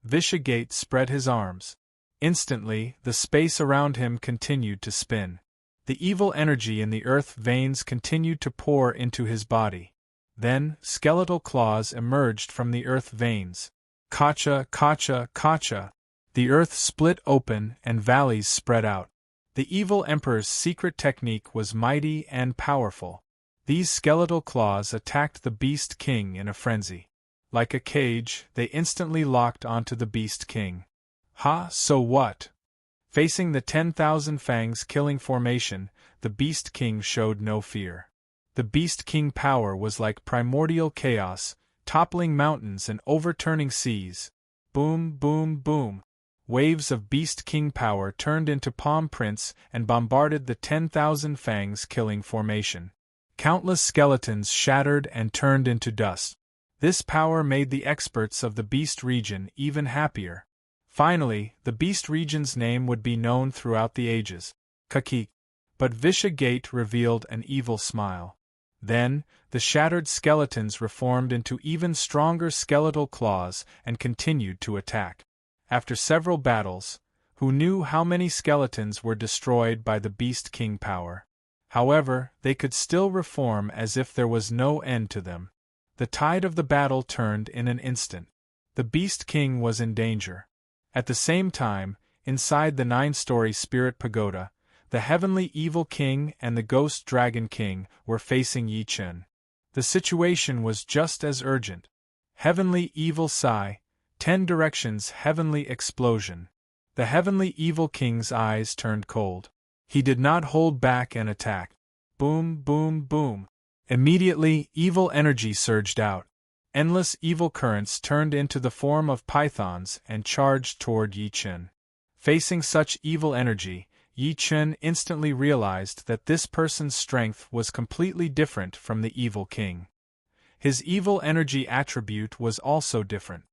Vishagate spread his arms. Instantly, the space around him continued to spin. The evil energy in the earth veins continued to pour into his body. Then, skeletal claws emerged from the earth veins. Kacha, kacha, kacha. The earth split open and valleys spread out. The evil emperor's secret technique was mighty and powerful. These skeletal claws attacked the Beast King in a frenzy. Like a cage, they instantly locked onto the Beast King. Ha, so what? Facing the 10,000 fangs killing formation, the Beast King showed no fear. The Beast King power was like primordial chaos, toppling mountains and overturning seas. Boom, boom, boom. Waves of Beast King power turned into palm prints and bombarded the 10,000 fangs killing formation. Countless skeletons shattered and turned into dust. This power made the experts of the Beast region even happier. Finally, the Beast region's name would be known throughout the ages. Kaki. but Visha Gate revealed an evil smile. Then, the shattered skeletons reformed into even stronger skeletal claws and continued to attack. After several battles, who knew how many skeletons were destroyed by the Beast King power? However, they could still reform as if there was no end to them. The tide of the battle turned in an instant. The Beast King was in danger. At the same time, inside the 9-story Spirit Pagoda, the Heavenly Evil King and the Ghost Dragon King were facing Yi Chen. The situation was just as urgent. Heavenly Evil Sigh, 10 Directions Heavenly Explosion. The Heavenly Evil King's eyes turned cold. He did not hold back and attacked. Boom, boom, boom. Immediately, evil energy surged out. Endless evil currents turned into the form of pythons and charged toward Yi Chen. Facing such evil energy, Yi Chen instantly realized that this person's strength was completely different from the Evil King. His evil energy attribute was also different.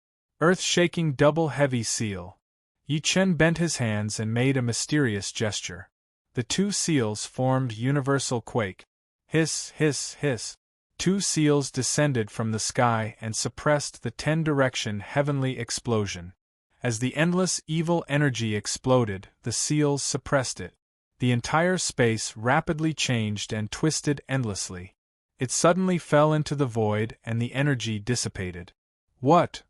Earth-shaking double heavy seal. Yi Chen bent his hands and made a mysterious gesture. The 2 seals formed universal quake. Hiss, hiss, hiss. 2 seals descended from the sky and suppressed the 10-direction heavenly explosion. As the endless evil energy exploded, the seals suppressed it. The entire space rapidly changed and twisted endlessly. It suddenly fell into the void and the energy dissipated. What?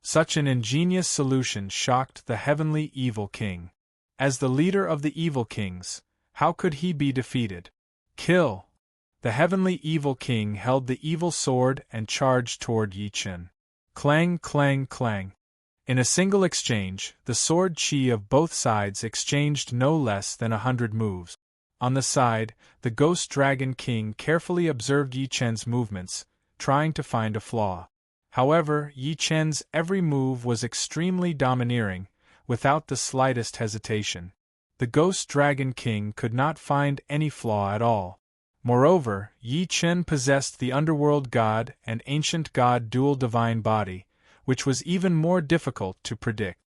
Such an ingenious solution shocked the Heavenly Evil King. As the leader of the Evil Kings, how could he be defeated? Kill! The Heavenly Evil King held the evil sword and charged toward Yi Chen. Clang, clang, clang. In a single exchange, the sword chi of both sides exchanged no less than 100 moves. On the side, the Ghost Dragon King carefully observed Yi Chen's movements, trying to find a flaw. However, Yi Chen's every move was extremely domineering, without the slightest hesitation. The Ghost Dragon King could not find any flaw at all. Moreover, Yi Chen possessed the underworld god and ancient god dual divine body, which was even more difficult to predict.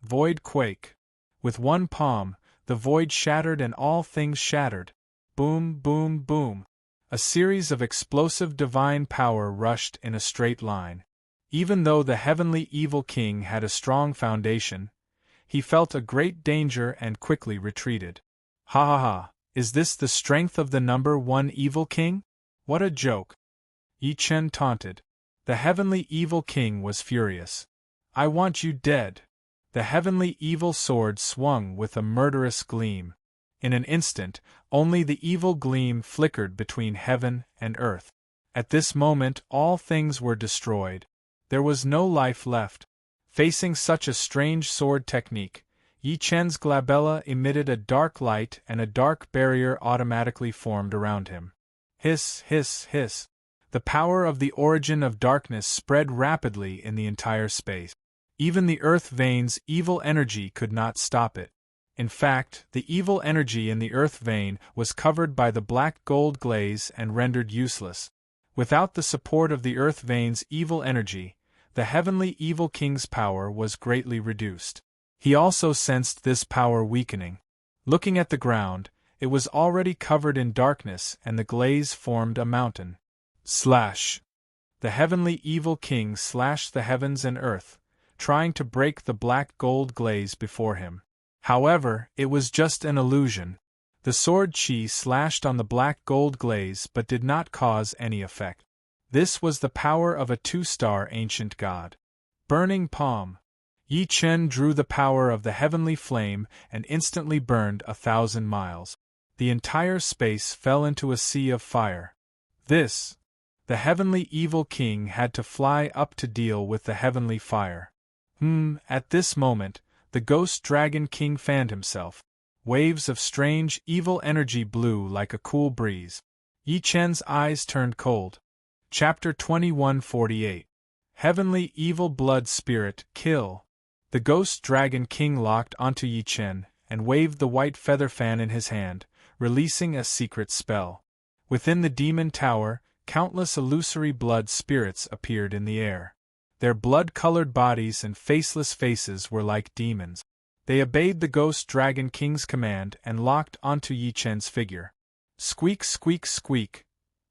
Void quake. With one palm, the void shattered and all things shattered. Boom, boom, boom. A series of explosive divine power rushed in a straight line. Even though the Heavenly Evil King had a strong foundation, he felt a great danger and quickly retreated. Ha ha ha, is this the strength of the number 1 Evil King? What a joke! Yi Chen taunted. The Heavenly Evil King was furious. I want you dead. The Heavenly Evil Sword swung with a murderous gleam. In an instant, only the evil gleam flickered between heaven and earth. At this moment all things were destroyed. There was no life left. Facing such a strange sword technique, Yi Chen's glabella emitted a dark light and a dark barrier automatically formed around him. Hiss, hiss, hiss. The power of the origin of darkness spread rapidly in the entire space. Even the earth vein's evil energy could not stop it. In fact, the evil energy in the earth vein was covered by the black gold glaze and rendered useless. Without the support of the earth vein's evil energy, the Heavenly Evil King's power was greatly reduced. He also sensed this power weakening. Looking at the ground, it was already covered in darkness and the glaze formed a mountain. Slash! The Heavenly Evil King slashed the heavens and earth, trying to break the black gold glaze before him. However, it was just an illusion. The sword chi slashed on the black gold glaze but did not cause any effect. This was the power of a 2-star ancient god. Burning palm. Yi Chen drew the power of the heavenly flame and instantly burned 1,000 miles. The entire space fell into a sea of fire. This. The Heavenly Evil King had to fly up to deal with the heavenly fire. At this moment, the Ghost Dragon King fanned himself. Waves of strange, evil energy blew like a cool breeze. Yi Chen's eyes turned cold. Chapter 2148. Heavenly Evil Blood Spirit, Kill. The Ghost Dragon King locked onto Yi Chen and waved the white feather fan in his hand, releasing a secret spell. Within the demon tower, countless illusory blood spirits appeared in the air. Their blood-colored bodies and faceless faces were like demons. They obeyed the Ghost Dragon King's command and locked onto Yi Chen's figure. Squeak, squeak, squeak.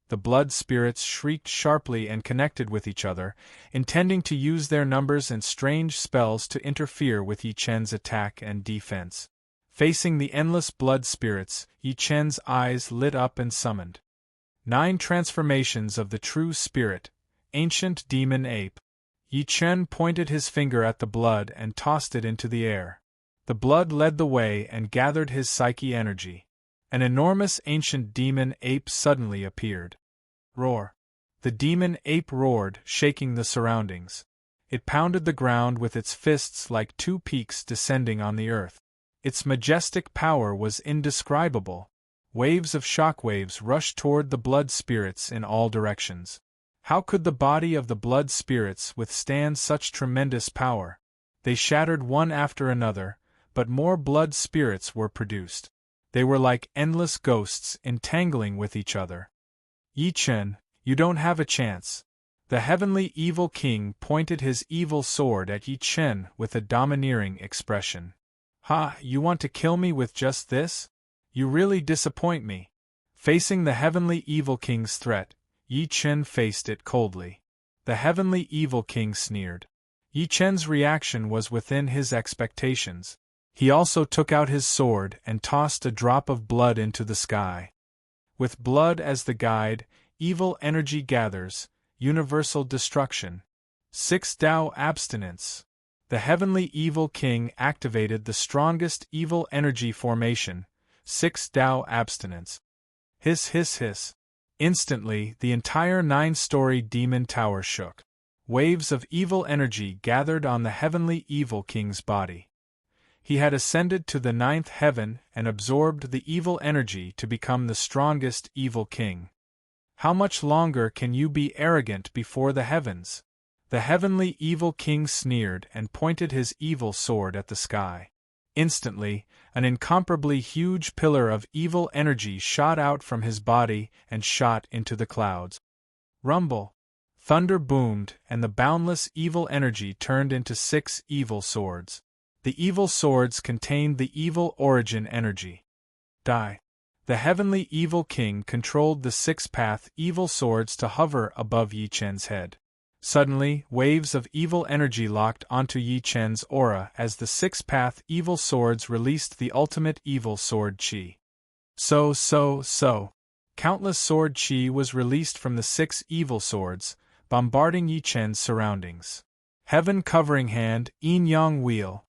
The blood spirits shrieked sharply and connected with each other, intending to use their numbers and strange spells to interfere with Yi Chen's attack and defense. Facing the endless blood spirits, Yi Chen's eyes lit up and summoned 9 transformations of the true spirit, ancient demon ape. Yi Chen pointed his finger at the blood and tossed it into the air. The blood led the way and gathered his psyche energy. An enormous ancient demon ape suddenly appeared. Roar! The demon ape roared, shaking the surroundings. It pounded the ground with its fists like 2 peaks descending on the earth. Its majestic power was indescribable. Waves of shockwaves rushed toward the blood spirits in all directions. How could the body of the blood spirits withstand such tremendous power? They shattered one after another, but more blood spirits were produced. They were like endless ghosts entangling with each other. Yi Chen, you don't have a chance. The heavenly evil king pointed his evil sword at Yi Chen with a domineering expression. Ha, you want to kill me with just this? You really disappoint me. Facing the heavenly evil king's threat, Yi Chen faced it coldly. The heavenly evil king sneered. Yi Chen's reaction was within his expectations. He also took out his sword and tossed a drop of blood into the sky. With blood as the guide, evil energy gathers, universal destruction. 6 Tao abstinence. The heavenly evil king activated the strongest evil energy formation, 6 Tao abstinence. Hiss, hiss, hiss. Instantly, the entire 9-story demon tower shook. Waves of evil energy gathered on the heavenly evil king's body. He had ascended to the 9th heaven and absorbed the evil energy to become the strongest evil king. How much longer can you be arrogant before the heavens? The heavenly evil king sneered and pointed his evil sword at the sky. Instantly, an incomparably huge pillar of evil energy shot out from his body and shot into the clouds. Rumble! Thunder boomed, and the boundless evil energy turned into 6 evil swords. The evil swords contained the evil origin energy. Die! The heavenly evil king controlled the 6-path evil swords to hover above Yi Chen's head. Suddenly, waves of evil energy locked onto Yi Chen's aura as the 6-path evil swords released the ultimate evil sword chi. So. Countless sword chi was released from the 6 evil swords, bombarding Yi Chen's surroundings. Heaven covering hand, yin yang wheel.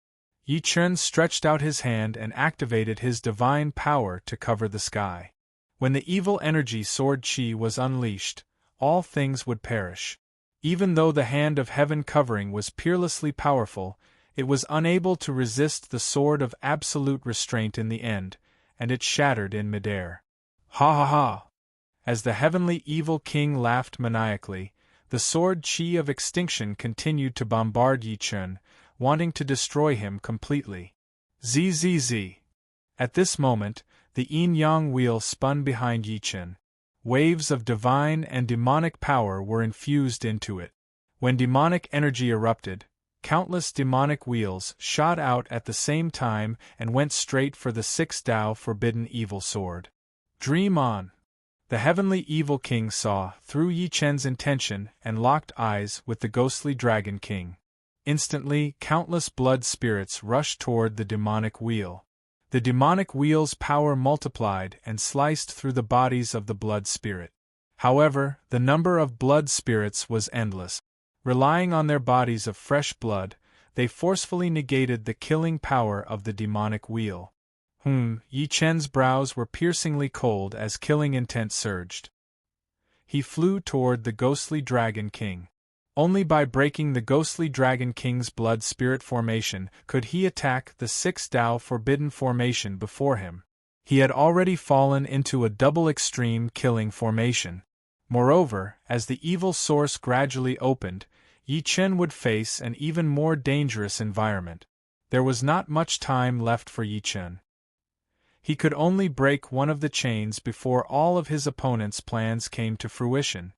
Yi Chen stretched out his hand and activated his divine power to cover the sky. When the evil energy sword chi was unleashed, all things would perish. Even though the hand of heaven covering was peerlessly powerful, it was unable to resist the sword of absolute restraint in the end, and it shattered in midair. Ha ha ha! As the heavenly evil king laughed maniacally, the sword chi of extinction continued to bombard Yi Chen, wanting to destroy him completely. Zzz. At this moment, the yin-yang wheel spun behind Yi Chen. Waves of divine and demonic power were infused into it. When demonic energy erupted, countless demonic wheels shot out at the same time and went straight for the 6 Tao forbidden evil sword. Dream on! The heavenly evil king saw through Yi Chen's intention and locked eyes with the ghostly dragon king. Instantly, countless blood spirits rushed toward the demonic wheel. The demonic wheel's power multiplied and sliced through the bodies of the blood spirit. However, the number of blood spirits was endless. Relying on their bodies of fresh blood, they forcefully negated the killing power of the demonic wheel. Yi Chen's brows were piercingly cold as killing intent surged. He flew toward the ghostly dragon king. Only by breaking the ghostly dragon king's blood spirit formation could he attack the 6 Tao forbidden formation before him. He had already fallen into a double extreme killing formation. Moreover, as the evil source gradually opened, Yi Chen would face an even more dangerous environment. There was not much time left for Yi Chen. He could only break one of the chains before all of his opponent's plans came to fruition.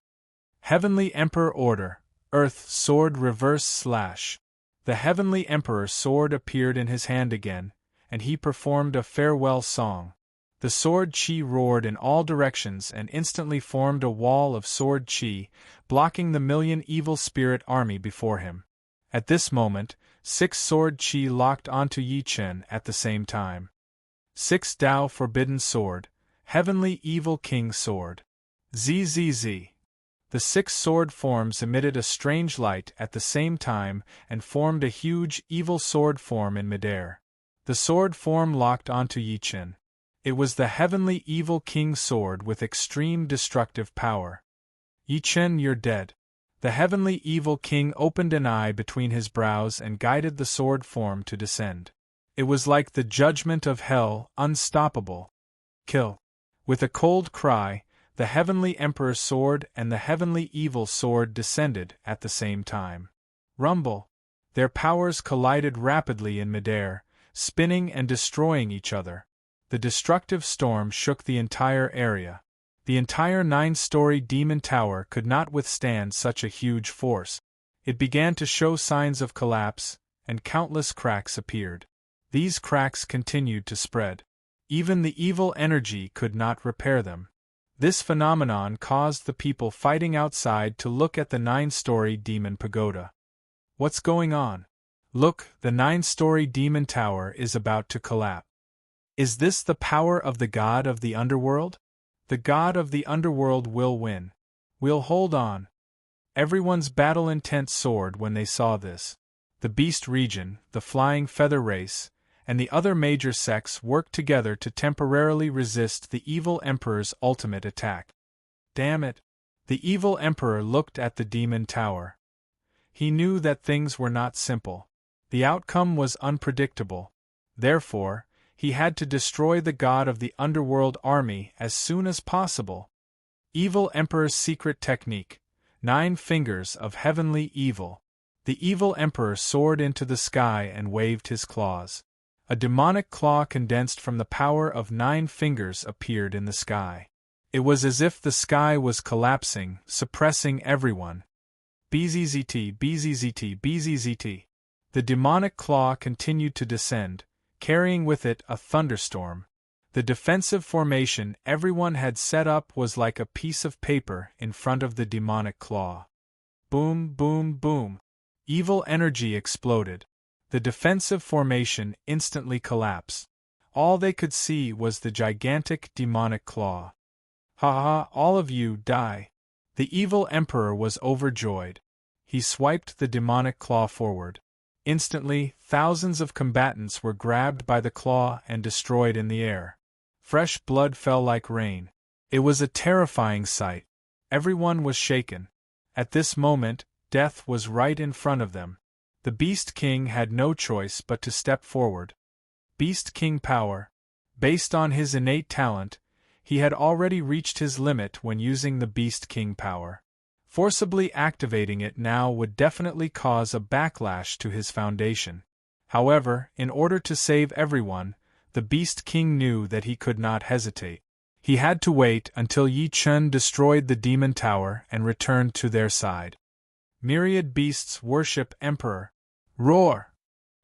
Heavenly Emperor Order, Earth Sword Reverse / The heavenly emperor's sword appeared in his hand again, and he performed a farewell song. The sword chi roared in all directions and instantly formed a wall of sword chi, blocking the million evil spirit army before him. At this moment, 6 sword chi locked onto Yi Chen at the same time. 6 Tao Forbidden Sword, Heavenly Evil King Sword. ZZZ. The 6 sword forms emitted a strange light at the same time and formed a huge evil sword form in midair. The sword form locked onto Yi Chen. It was the Heavenly Evil King Sword with extreme destructive power. Yi Chen, you're dead. The Heavenly Evil King opened an eye between his brows and guided the sword form to descend. It was like the judgment of hell, unstoppable. Kill. With a cold cry, the Heavenly Emperor's sword and the Heavenly Evil Sword descended at the same time. Rumble. Their powers collided rapidly in midair, spinning and destroying each other. The destructive storm shook the entire area. The entire 9-story demon tower could not withstand such a huge force. It began to show signs of collapse, and countless cracks appeared. These cracks continued to spread. Even the evil energy could not repair them. This phenomenon caused the people fighting outside to look at the 9-story demon pagoda. What's going on? Look, the 9-story demon tower is about to collapse. Is this the power of the god of the underworld? The god of the underworld will win. We'll hold on. Everyone's battle intent soared when they saw this. The beast region, the flying feather race, and the other major sects worked together to temporarily resist the evil emperor's ultimate attack. Damn it! The evil emperor looked at the demon tower. He knew that things were not simple. The outcome was unpredictable. Therefore, he had to destroy the god of the underworld army as soon as possible. Evil Emperor's secret technique, 9 fingers of heavenly evil. The evil emperor soared into the sky and waved his claws. A demonic claw condensed from the power of 9 fingers appeared in the sky. It was as if the sky was collapsing, suppressing everyone. BZZT, BZZT, BZZT. The demonic claw continued to descend, carrying with it a thunderstorm. The defensive formation everyone had set up was like a piece of paper in front of the demonic claw. Boom, boom, boom. Evil energy exploded. The defensive formation instantly collapsed. All they could see was the gigantic demonic claw. Ha ha, all of you die. The evil emperor was overjoyed. He swiped the demonic claw forward. Instantly, thousands of combatants were grabbed by the claw and destroyed in the air. Fresh blood fell like rain. It was a terrifying sight. Everyone was shaken. At this moment, death was right in front of them. The Beast King had no choice but to step forward. Beast King power. Based on his innate talent, he had already reached his limit when using the Beast King power. Forcibly activating it now would definitely cause a backlash to his foundation. However, in order to save everyone, the Beast King knew that he could not hesitate. He had to wait until Yi Chen destroyed the demon tower and returned to their side. Myriad beasts worship Emperor. Roar!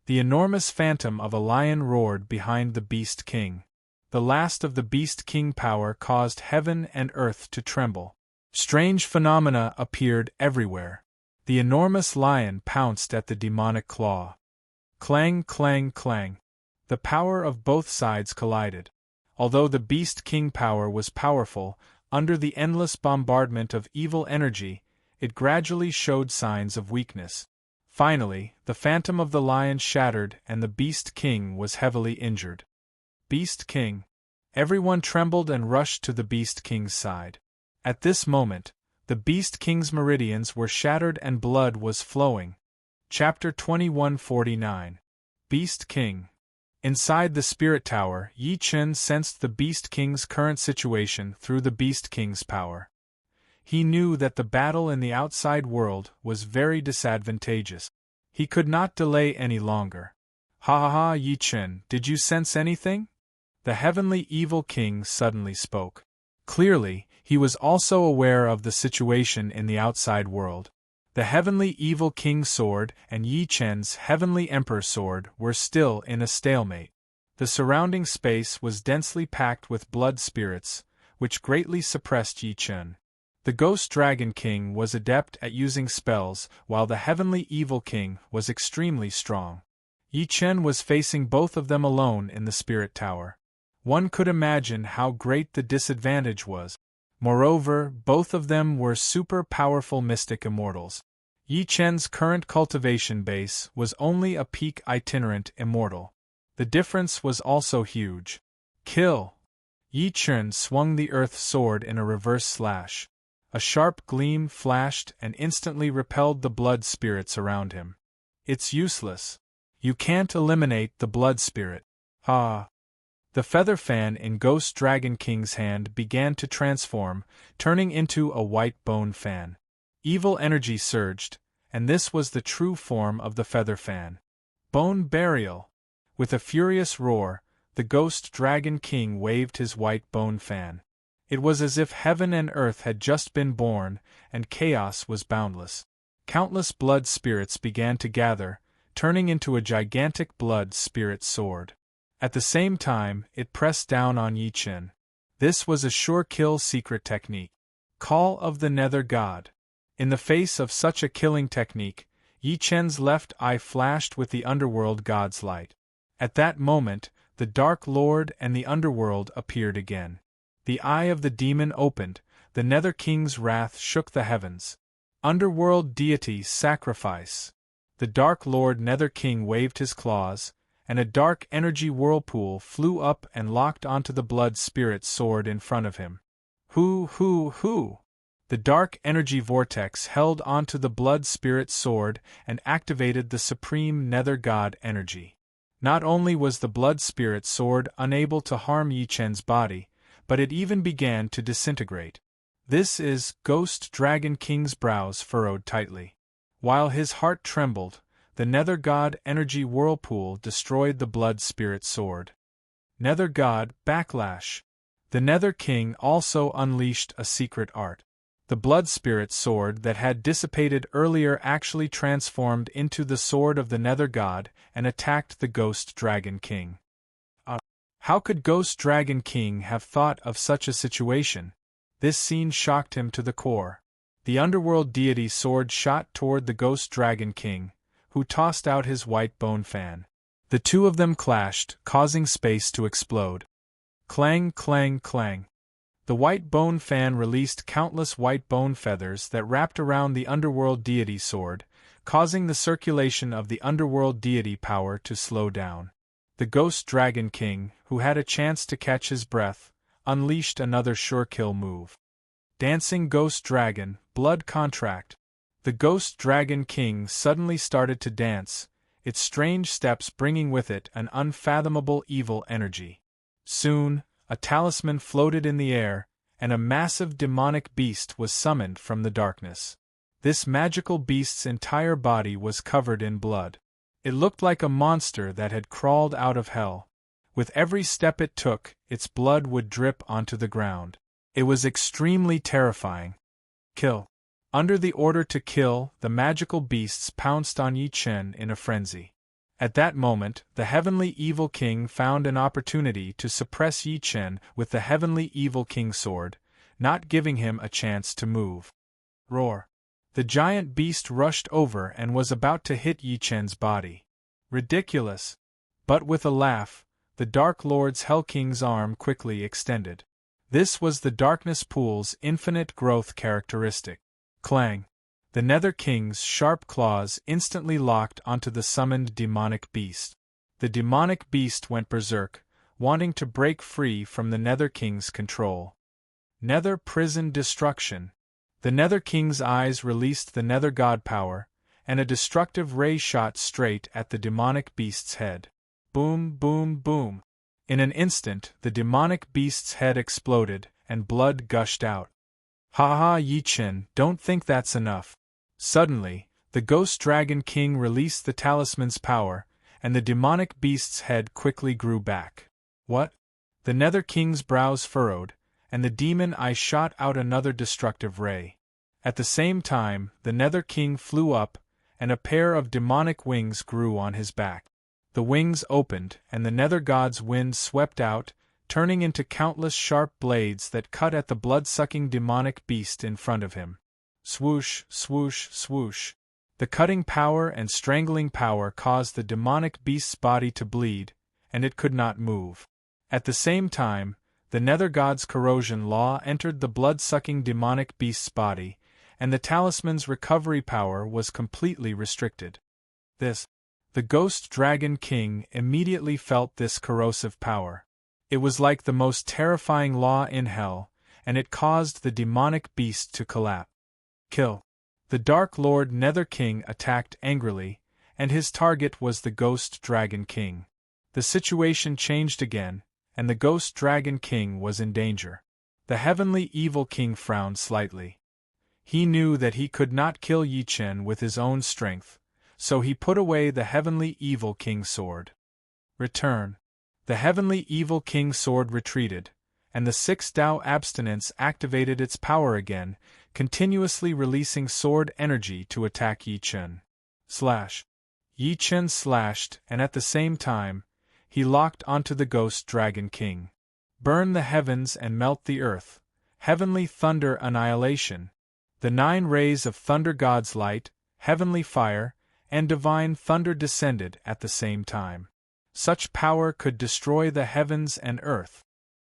The enormous phantom of a lion roared behind the Beast King. The last of the Beast King power caused heaven and earth to tremble. Strange phenomena appeared everywhere. The enormous lion pounced at the demonic claw. Clang, clang, clang. The power of both sides collided. Although the Beast King power was powerful, under the endless bombardment of evil energy, it gradually showed signs of weakness. Finally, the phantom of the lion shattered and the Beast King was heavily injured. Beast King. Everyone trembled and rushed to the Beast King's side. At this moment, the Beast King's meridians were shattered and blood was flowing. Chapter 2149. Beast King. Inside the Spirit Tower, Yi Chen sensed the Beast King's current situation through the Beast King's power. He knew that the battle in the outside world was very disadvantageous. He could not delay any longer. Ha ha ha, Yi Chen, did you sense anything? The Heavenly Evil King suddenly spoke. Clearly, he was also aware of the situation in the outside world. The heavenly evil king's sword and Yi Chen's heavenly emperor sword were still in a stalemate. The surrounding space was densely packed with blood spirits, which greatly suppressed Yi Chen. The Ghost Dragon King was adept at using spells, while the Heavenly Evil King was extremely strong. Yi Chen was facing both of them alone in the Spirit Tower. One could imagine how great the disadvantage was. Moreover, both of them were super powerful mystic immortals. Yi Chen's current cultivation base was only a peak itinerant immortal. The difference was also huge. Kill! Yi Chen swung the earth sword in a reverse slash. A sharp gleam flashed and instantly repelled the blood spirits around him. It's useless. You can't eliminate the blood spirit. Ah! The feather fan in Ghost Dragon King's hand began to transform, turning into a white bone fan. Evil energy surged, and this was the true form of the feather fan. Bone burial! With a furious roar, the Ghost Dragon King waved his white bone fan. It was as if heaven and earth had just been born, and chaos was boundless. Countless blood spirits began to gather, turning into a gigantic blood spirit sword. At the same time, it pressed down on Yi Chen. This was a sure kill secret technique. Call of the Nether God. In the face of such a killing technique, Yi Chen's left eye flashed with the Underworld God's light. At that moment, the Dark Lord and the Underworld appeared again. The eye of the demon opened, the Nether King's wrath shook the heavens. Underworld deity sacrifice. The Dark Lord Nether King waved his claws, and a dark energy whirlpool flew up and locked onto the blood spirit sword in front of him. Hoo! The dark energy vortex held onto the blood spirit sword and activated the supreme Nether God energy. Not only was the blood spirit sword unable to harm Yi Chen's body, but it even began to disintegrate. This is Ghost Dragon King's brows furrowed tightly. While his heart trembled, the Nether God energy whirlpool destroyed the blood spirit sword. Nether God backlash. The Nether King also unleashed a secret art. The blood spirit sword that had dissipated earlier actually transformed into the sword of the Nether God and attacked the Ghost Dragon King. How could Ghost Dragon King have thought of such a situation? This scene shocked him to the core. The underworld deity sword shot toward the Ghost Dragon King, who tossed out his white bone fan. The two of them clashed, causing space to explode. Clang, clang, clang. The white bone fan released countless white bone feathers that wrapped around the underworld deity sword, causing the circulation of the underworld deity power to slow down. The Ghost Dragon King, who had a chance to catch his breath, unleashed another sure-kill move. Dancing Ghost Dragon, Blood Contract. The Ghost Dragon King suddenly started to dance, its strange steps bringing with it an unfathomable evil energy. Soon, a talisman floated in the air, and a massive demonic beast was summoned from the darkness. This magical beast's entire body was covered in blood. It looked like a monster that had crawled out of hell. With every step it took, its blood would drip onto the ground. It was extremely terrifying. Kill. Under the order to kill, the magical beasts pounced on Yi Chen in a frenzy. At that moment, the Heavenly Evil King found an opportunity to suppress Yi Chen with the Heavenly Evil King sword, not giving him a chance to move. Roar. The giant beast rushed over and was about to hit Yi Chen's body. Ridiculous. But with a laugh, the Dark Lord's Hell King's arm quickly extended. This was the Darkness Pool's infinite growth characteristic. Clang. The Nether King's sharp claws instantly locked onto the summoned demonic beast. The demonic beast went berserk, wanting to break free from the Nether King's control. Nether Prison Destruction. The Nether King's eyes released the Nether God power, and a destructive ray shot straight at the demonic beast's head. Boom, boom, boom. In an instant, the demonic beast's head exploded, and blood gushed out. Ha ha, Yi Chen, don't think that's enough. Suddenly, the Ghost Dragon King released the talisman's power, and the demonic beast's head quickly grew back. What? The Nether King's brows furrowed, and the demon eye shot out another destructive ray. At the same time, the Nether King flew up, and a pair of demonic wings grew on his back. The wings opened, and the Nether God's wind swept out, turning into countless sharp blades that cut at the blood-sucking demonic beast in front of him. Swoosh, swoosh, swoosh. The cutting power and strangling power caused the demonic beast's body to bleed, and it could not move. At the same time, the Nether God's corrosion law entered the blood-sucking demonic beast's body, and the talisman's recovery power was completely restricted. The Ghost Dragon King immediately felt this corrosive power. It was like the most terrifying law in hell, and it caused the demonic beast to collapse. Kill. The Dark Lord Nether King attacked angrily, and his target was the Ghost Dragon King. The situation changed again, and the Ghost Dragon King was in danger. The Heavenly Evil King frowned slightly. He knew that he could not kill Yi Chen with his own strength, so he put away the Heavenly Evil King's sword. Return. The Heavenly Evil King's sword retreated, and the Sixth Tao Abstinence activated its power again, continuously releasing sword energy to attack Yi Chen. Slash. Yi Chen slashed, and at the same time, he locked onto the Ghost Dragon King. Burn the heavens and melt the earth. Heavenly Thunder Annihilation. The 9 rays of Thunder God's light, heavenly fire, and divine thunder descended at the same time. Such power could destroy the heavens and earth.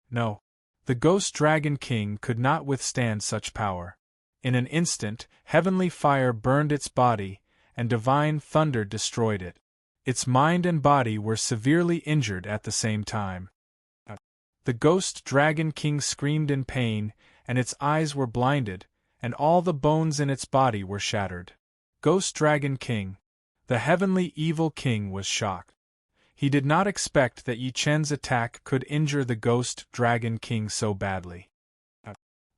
No. The Ghost Dragon King could not withstand such power. In an instant, heavenly fire burned its body, and divine thunder destroyed it. Its mind and body were severely injured at the same time. The Ghost Dragon King screamed in pain, and its eyes were blinded, and all the bones in its body were shattered. Ghost Dragon King. The Heavenly Evil King was shocked. He did not expect that Yi Chen's attack could injure the Ghost Dragon King so badly.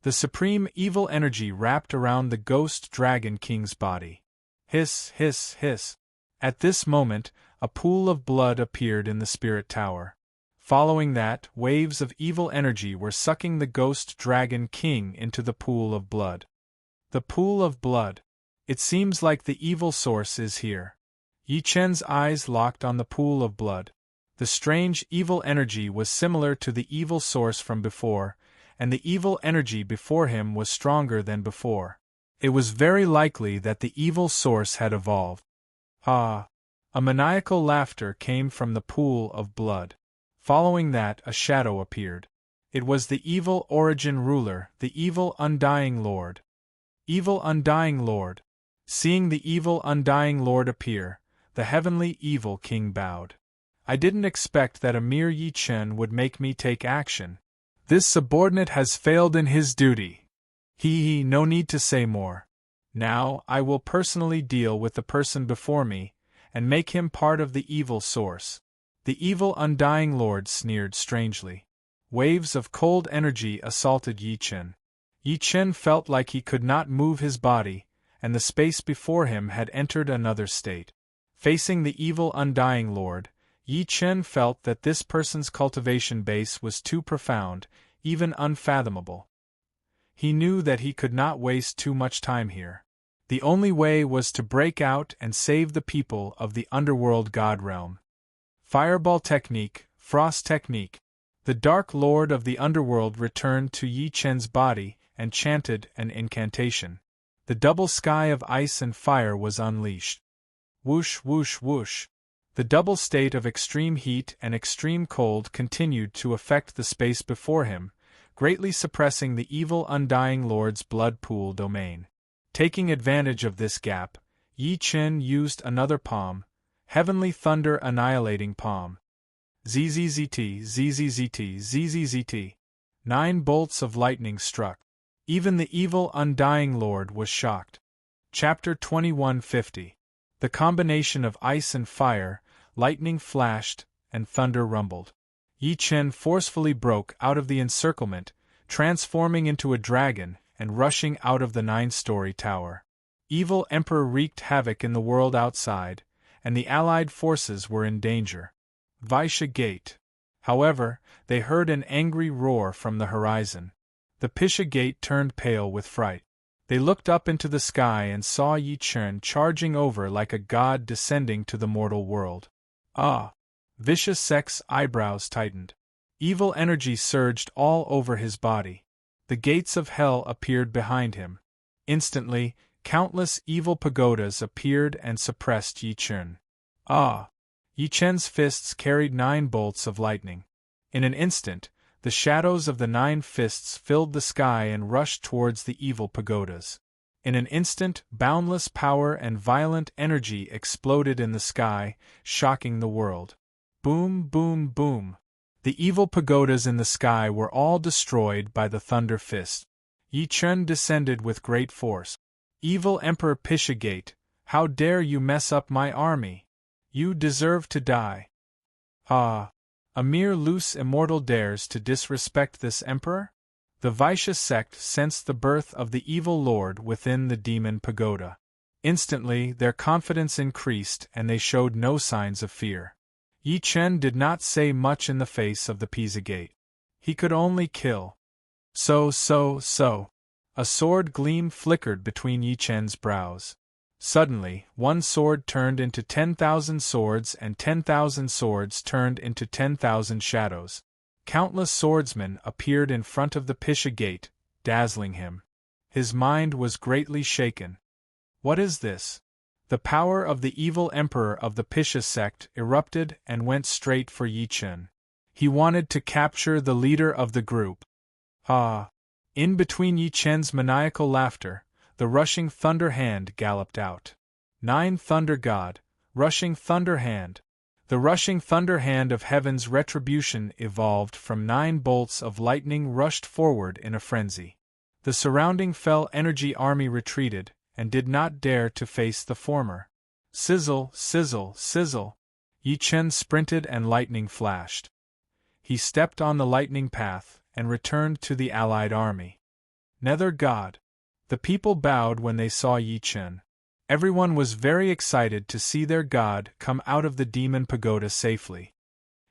The supreme evil energy wrapped around the Ghost Dragon King's body. Hiss, hiss, hiss. At this moment, a pool of blood appeared in the Spirit Tower. Following that, waves of evil energy were sucking the Ghost Dragon King into the pool of blood. The pool of blood. It seems like the evil source is here. Yi Chen's eyes locked on the pool of blood. The strange evil energy was similar to the evil source from before, and the evil energy before him was stronger than before. It was very likely that the evil source had evolved. Ha! A maniacal laughter came from the pool of blood. Following that, a shadow appeared. It was the evil origin ruler, the evil undying lord. Evil undying lord. Seeing the evil undying lord appear, the Heavenly Evil King bowed. I didn't expect that a mere Yi Chen would make me take action. This subordinate has failed in his duty. No need to say more. Now, I will personally deal with the person before me, and make him part of the evil source. The evil undying lord sneered strangely. Waves of cold energy assaulted Yi Chen. Yi Chen felt like he could not move his body, and the space before him had entered another state. Facing the evil undying lord, Yi Chen felt that this person's cultivation base was too profound, even unfathomable. He knew that he could not waste too much time here. The only way was to break out and save the people of the underworld god realm. Fireball technique, frost technique. The Dark Lord of the underworld returned to Yi Chen's body and chanted an incantation. The double sky of ice and fire was unleashed. Whoosh, whoosh, whoosh. The double state of extreme heat and extreme cold continued to affect the space before him, greatly suppressing the evil undying lord's blood pool domain. Taking advantage of this gap, Yi Chen used another palm, Heavenly Thunder Annihilating Palm. ZZZT, ZZZT, ZZZT. 9 bolts of lightning struck. Even the evil undying lord was shocked. Chapter 2150. The combination of ice and fire, lightning flashed, and thunder rumbled. Yi Chen forcefully broke out of the encirclement, transforming into a dragon and rushing out of the 9-story tower. Evil Emperor wreaked havoc in the world outside, and the allied forces were in danger. Vaisha Gate. However, they heard an angry roar from the horizon. The Pisha Gate turned pale with fright. They looked up into the sky and saw Yi Chen charging over like a god descending to the mortal world. Ah! Vicious Sek's eyebrows tightened. Evil energy surged all over his body. The gates of hell appeared behind him. Instantly, countless evil pagodas appeared and suppressed Yi Chen. Ah! Yi Chen's fists carried 9 bolts of lightning. In an instant, the shadows of the 9 fists filled the sky and rushed towards the evil pagodas. In an instant, boundless power and violent energy exploded in the sky, shocking the world. Boom, boom, boom. The evil pagodas in the sky were all destroyed by the thunder fist. Yi Chen descended with great force. Evil Emperor Pishagate, how dare you mess up my army? You deserve to die. Ah! A mere loose immortal dares to disrespect this emperor? The Vaishya sect sensed the birth of the evil lord within the demon pagoda. Instantly, their confidence increased and they showed no signs of fear. Yi Chen did not say much in the face of the Pishagate. He could only kill. So. A sword gleam flickered between Yi Chen's brows. Suddenly, one sword turned into 10,000 swords and 10,000 swords turned into 10,000 shadows. Countless swordsmen appeared in front of the Pishagate, dazzling him. His mind was greatly shaken. What is this? The power of the evil emperor of the Pisha sect erupted and went straight for Yi Chen. He wanted to capture the leader of the group. Ah! In between Yi Chen's maniacal laughter, the rushing thunder hand galloped out. 9 Thunder God, rushing thunder hand. The rushing thunder hand of heaven's retribution evolved from 9 bolts of lightning rushed forward in a frenzy. The surrounding fell energy army retreated, and did not dare to face the former. Sizzle, sizzle, sizzle. Yi Chen sprinted and lightning flashed. He stepped on the lightning path, and returned to the allied army. Nether God. The people bowed when they saw Yi Chen. Everyone was very excited to see their god come out of the demon pagoda safely.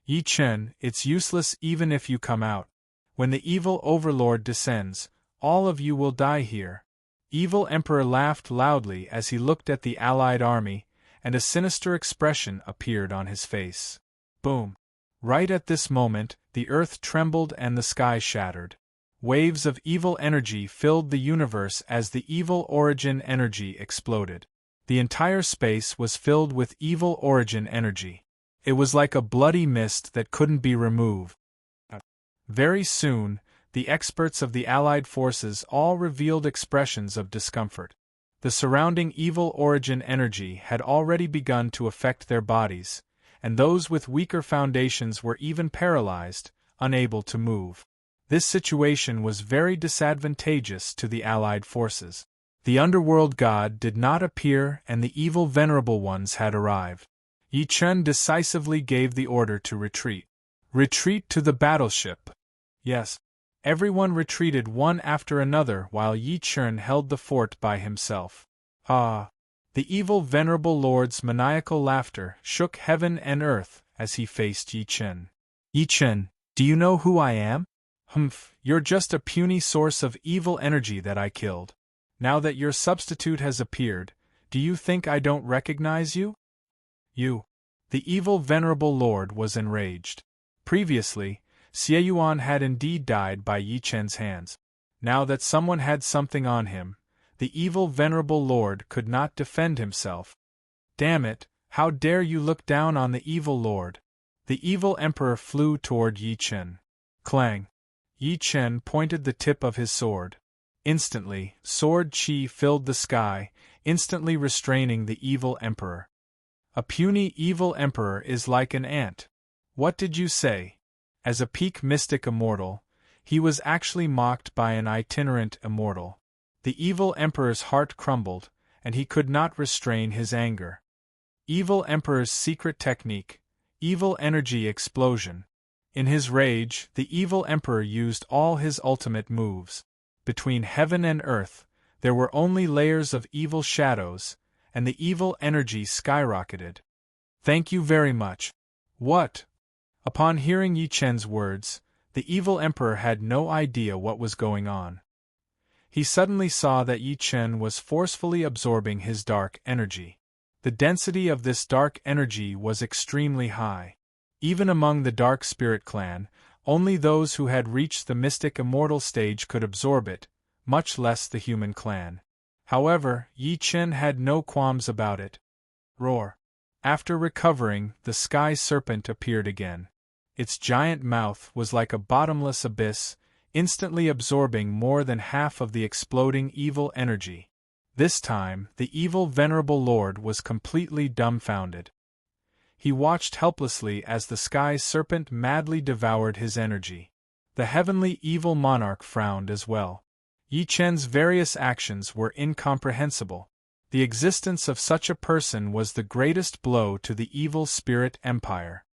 Yi Chen, it's useless even if you come out. When the evil overlord descends, all of you will die here. Evil Emperor laughed loudly as he looked at the allied army, and a sinister expression appeared on his face. Boom! Right at this moment, the earth trembled and the sky shattered. Waves of evil energy filled the universe as the evil origin energy exploded. The entire space was filled with evil origin energy. It was like a bloody mist that couldn't be removed. Very soon, the experts of the allied forces all revealed expressions of discomfort. The surrounding evil origin energy had already begun to affect their bodies, and those with weaker foundations were even paralyzed, unable to move. This situation was very disadvantageous to the allied forces. The underworld god did not appear and the evil venerable ones had arrived. Yi Chen decisively gave the order to retreat. Retreat to the battleship. Yes. Everyone retreated one after another while Yi Chen held the fort by himself. Ah! The evil venerable lord's maniacal laughter shook heaven and earth as he faced Yi Chen. Yi Chen, do you know who I am? Humph, you're just a puny source of evil energy that I killed. Now that your substitute has appeared, do you think I don't recognize you? You. The evil venerable lord was enraged. Previously, Xie Yuan had indeed died by Yi Chen's hands. Now that someone had something on him, the evil venerable lord could not defend himself. Damn it, how dare you look down on the evil lord? The evil emperor flew toward Yi Chen. Clang! Yi Chen pointed the tip of his sword. Instantly, sword chi filled the sky, instantly restraining the evil emperor. A puny evil emperor is like an ant. What did you say? As a peak mystic immortal, he was actually mocked by an itinerant immortal. The evil emperor's heart crumbled, and he could not restrain his anger. Evil emperor's secret technique, evil energy explosion. In his rage, the evil emperor used all his ultimate moves. Between heaven and earth, there were only layers of evil shadows, and the evil energy skyrocketed. Thank you very much. What? Upon hearing Yi Chen's words, the evil emperor had no idea what was going on. He suddenly saw that Yi Chen was forcefully absorbing his dark energy. The density of this dark energy was extremely high. Even among the Dark Spirit clan, only those who had reached the mystic immortal stage could absorb it, much less the human clan. However, Yi Chen had no qualms about it. Roar! After recovering, the sky serpent appeared again. Its giant mouth was like a bottomless abyss, instantly absorbing more than half of the exploding evil energy. This time, the evil venerable lord was completely dumbfounded. He watched helplessly as the sky serpent madly devoured his energy. The heavenly evil monarch frowned as well. Yi Chen's various actions were incomprehensible. The existence of such a person was the greatest blow to the evil spirit empire.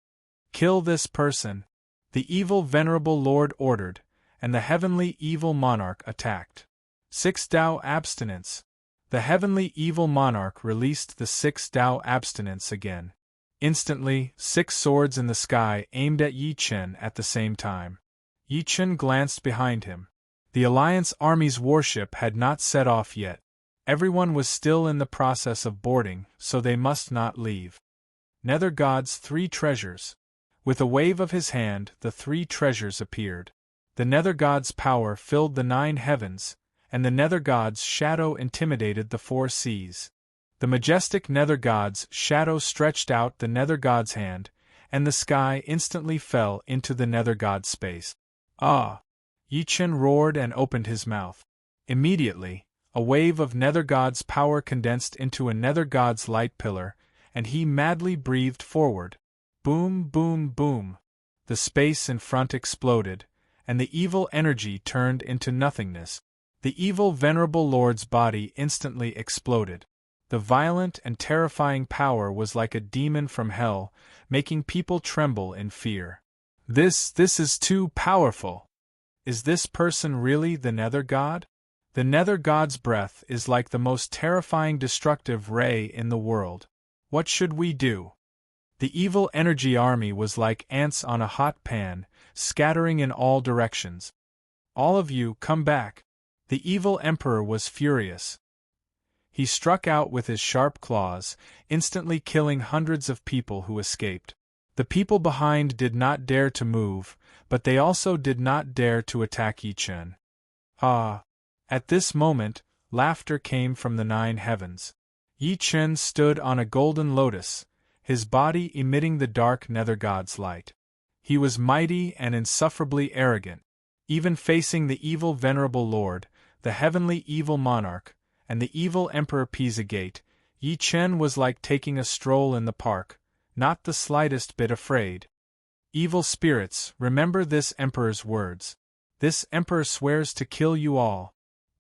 Kill this person, the evil venerable lord ordered, and the heavenly evil monarch attacked. 6 Tao abstinence. The heavenly evil monarch released the 6 Tao abstinence again. Instantly, 6 swords in the sky aimed at Yi Chen at the same time. Yi Chen glanced behind him. The Alliance Army's warship had not set off yet. Everyone was still in the process of boarding, so they must not leave. Nether God's 3 treasures. With a wave of his hand, the 3 treasures appeared. The Nether God's power filled the 9 heavens, and the Nether God's shadow intimidated the 4 seas. The majestic Nether God's shadow stretched out the Nether God's hand, and the sky instantly fell into the Nether God's space. Ah! Yi Chen roared and opened his mouth. Immediately, a wave of Nether God's power condensed into a Nether God's light pillar, and he madly breathed forward. Boom, boom, boom. The space in front exploded, and the evil energy turned into nothingness. The evil venerable lord's body instantly exploded. The violent and terrifying power was like a demon from hell, making people tremble in fear. This is too powerful. Is this person really the Nether God? The Nether God's breath is like the most terrifying destructive ray in the world. What should we do? The evil energy army was like ants on a hot pan, scattering in all directions. All of you, come back. The evil emperor was furious. He struck out with his sharp claws, instantly killing hundreds of people who escaped. The people behind did not dare to move, but they also did not dare to attack Yi Chen. Ah! At this moment, laughter came from the 9 heavens. Yi Chen stood on a golden lotus, his body emitting the dark Nether God's light. He was mighty and insufferably arrogant. Even facing the evil venerable lord, the heavenly evil monarch, and the evil Emperor Pizzagate, Yi Chen was like taking a stroll in the park, not the slightest bit afraid. Evil spirits, remember this emperor's words. This emperor swears to kill you all.